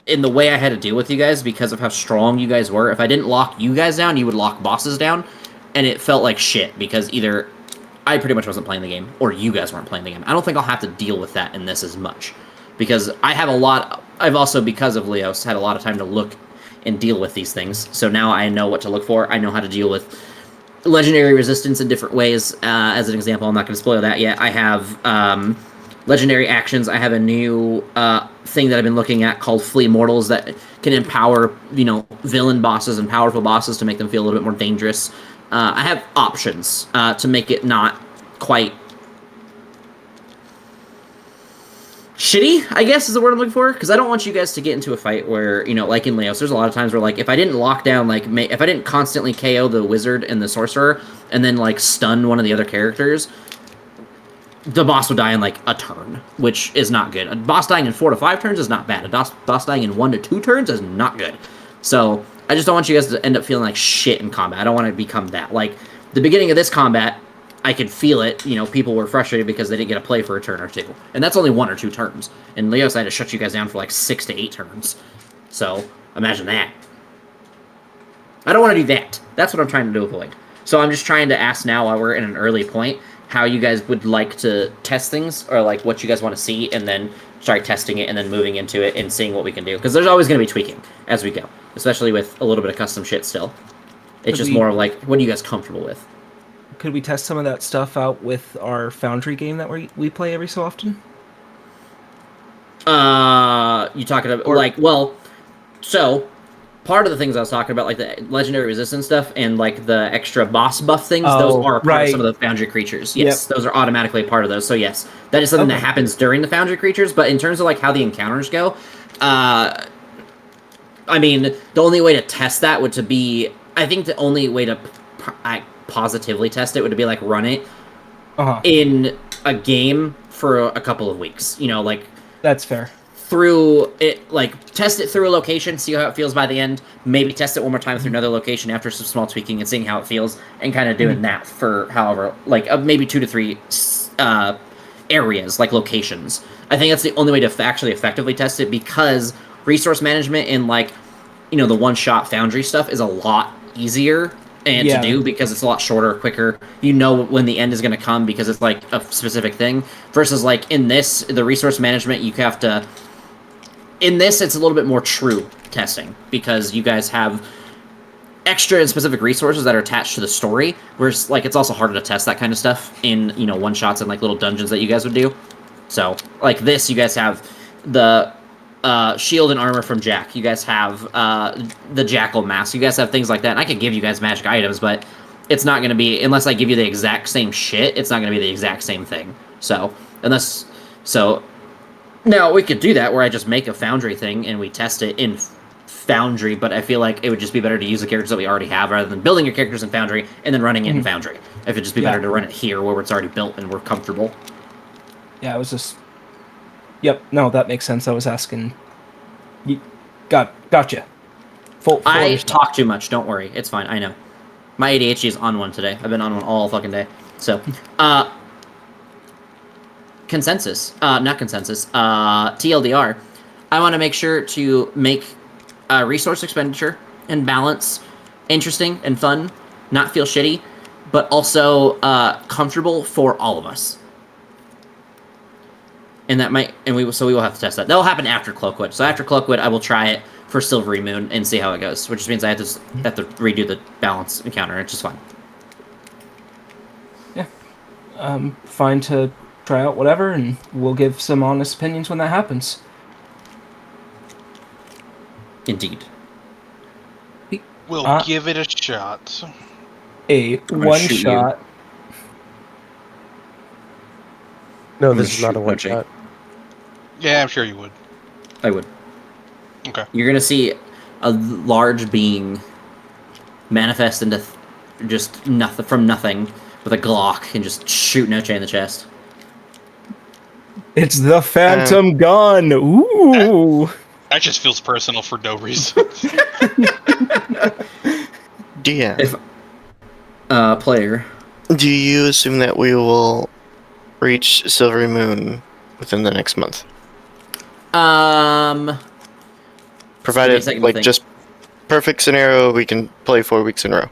in the way I had to deal with you guys because of how strong you guys were, if I didn't lock you guys down, you would lock bosses down, and it felt like shit because either I pretty much wasn't playing the game or you guys weren't playing the game. I don't think I'll have to deal with that in this as much because I've also, because of Leos, had a lot of time to look and deal with these things. So now I know what to look for. I know how to deal with legendary resistance in different ways. As an example, I'm not going to spoil that yet. I have legendary actions. I have a new thing that I've been looking at called Flee Mortals that can empower, villain bosses and powerful bosses to make them feel a little bit more dangerous. I have options to make it not quite shitty, I guess is the word I'm looking for, because I don't want you guys to get into a fight where, like in Leos, there's a lot of times where, like, if I didn't lock down, like, if I didn't constantly KO the wizard and the sorcerer, and then, like, stun one of the other characters, the boss would die in, like, a turn, which is not good. A boss dying in 4 to 5 turns is not bad. A boss dying in 1 to 2 turns is not good. So, I just don't want you guys to end up feeling like shit in combat. I don't want to become that. Like, the beginning of this combat, I could feel it. People were frustrated because they didn't get a play for a turn or two. And that's only 1 or 2 turns. And Leos had to shut you guys down for like 6 to 8 turns. So, imagine that. I don't want to do that. That's what I'm trying to avoid. So I'm just trying to ask now, while we're in an early point, how you guys would like to test things, or like what you guys want to see, and then start testing it and then moving into it and seeing what we can do. Because there's always going to be tweaking as we go. Especially with a little bit of custom shit still. It's just more like, what are you guys comfortable with? Could we test some of that stuff out with our Foundry game that we play every so often? You talking about, so part of the things I was talking about, like the legendary resistance stuff and like the extra boss buff things, those are part of some of the Foundry creatures. Yes, those are automatically a part of those. So yes, that is something that happens during the Foundry creatures. But in terms of like how the encounters go, I mean, the only way to test that would to be, I think the only way to positively test it would be like run it in a game for a couple of weeks. Like that's fair. Through it, like test it through a location, see how it feels by the end. Maybe test it one more time through another location after some small tweaking and seeing how it feels, and kind of doing that for however, like maybe 2 to 3 areas, like locations. I think that's the only way to actually effectively test it, because resource management and like the one-shot Foundry stuff is a lot easier to do because it's a lot shorter, quicker. When the end is going to come because it's like a specific thing. Versus like in this, the resource management, you have to. In this, it's a little bit more true testing because you guys have extra and specific resources that are attached to the story. Whereas like it's also harder to test that kind of stuff in one shots and like little dungeons that you guys would do. So like this, you guys have the shield and armor from Jack. You guys have the Jackal mask. You guys have things like that. And I could give you guys magic items, but it's not going to be, unless I give you the exact same shit, it's not going to be the exact same thing. Now we could do that where I just make a Foundry thing and we test it in Foundry, but I feel like it would just be better to use the characters that we already have rather than building your characters in Foundry and then running it in Foundry. It would just be better to run it here where it's already built and we're comfortable. Yeah, I was just... Yep, no, that makes sense. I was asking. Gotcha. I talk too much. Don't worry, it's fine. I know. My ADHD is on one today. I've been on one all fucking day. So, consensus. Not consensus. TLDR. I want to make sure to make resource expenditure and balance interesting and fun, not feel shitty, but also comfortable for all of us. And we will have to test that. That'll happen after Cloakwood. So after Cloakwood, I will try it for Silvery Moon and see how it goes, which just means I have to redo the balance encounter, which is fine. Yeah. Fine to try out whatever, and we'll give some honest opinions when that happens. Indeed. We'll give it a shot. A one shot. No, I'm this gonna is not a shoot one Poche. shot. Yeah, I'm sure you would. I would. Okay. You're gonna see a large being manifest into just nothing from nothing with a Glock and just shoot Noche in the chest. It's the Phantom Gun. Ooh. That just feels personal for no reason. DM. If player. Do you assume that we will reach Silvery Moon within the next month? Provided, like, just perfect scenario, we can play 4 weeks in a row.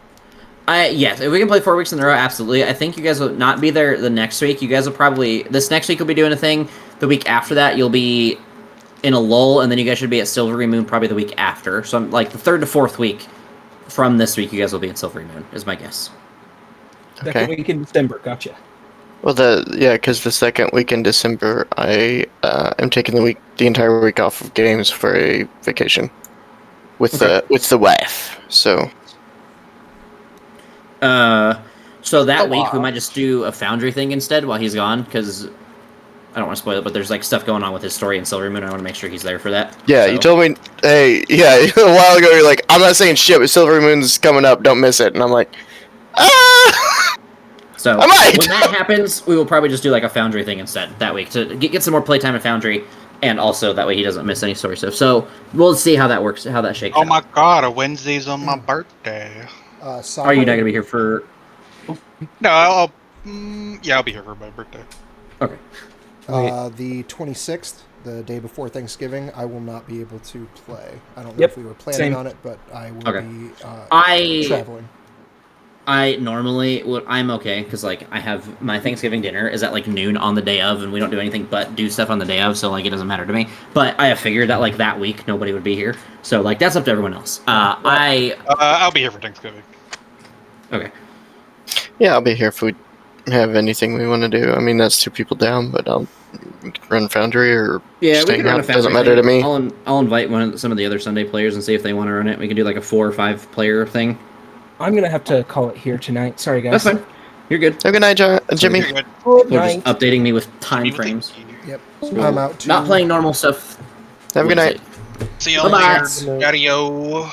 Yes, if we can play 4 weeks in a row, absolutely. I think you guys will not be there the next week. You guys will probably... This next week you'll be doing a thing. The week after that, you'll be in a lull, and then you guys should be at Silvery Moon probably the week after. So, like, the 3rd to 4th week from this week, you guys will be in Silvery Moon, is my guess. Second week in December, gotcha. Well, because the second week in December, I am taking the entire week off of games for a vacation with the wife. So that week we might just do a Foundry thing instead while he's gone, because I don't want to spoil it, but there's like stuff going on with his story in Silvery Moon. I want to make sure he's there for that. Yeah, you told me, hey, yeah, a while ago you're like, I'm not saying shit, but Silvery Moon's coming up, don't miss it. And I'm like, So when that happens, we will probably just do like a Foundry thing instead that week to get some more playtime at Foundry, and also that way he doesn't miss any story stuff. So we'll see how that works, how that shakes out. Oh my god, a Wednesday's on my birthday. Are you not going to be here for... No, I'll be here for my birthday. Okay. The 26th, the day before Thanksgiving, I will not be able to play. I don't know if we were planning on it, but I will be traveling. I normally I'm okay because like I have my Thanksgiving dinner is at like noon on the day of, and we don't do anything but do stuff on the day of, so like it doesn't matter to me. But I have figured that like that week nobody would be here, so like that's up to everyone else. I'll be here for Thanksgiving. Okay. Yeah, I'll be here if we have anything we want to do. I mean, that's 2 people down, but I'll run Foundry or we can run a Foundry. Doesn't matter to me. I'll invite some of the other Sunday players and see if they want to run it. We can do like a 4 or 5 player thing. I'm gonna have to call it here tonight. Sorry, guys. That's fine. You're good. Have a good night, Jimmy. You're good. Good We're night. just updating me with time frames. Yep. I'm out. Not playing normal stuff. Have a good night. See y'all Bye-bye. later. Adios.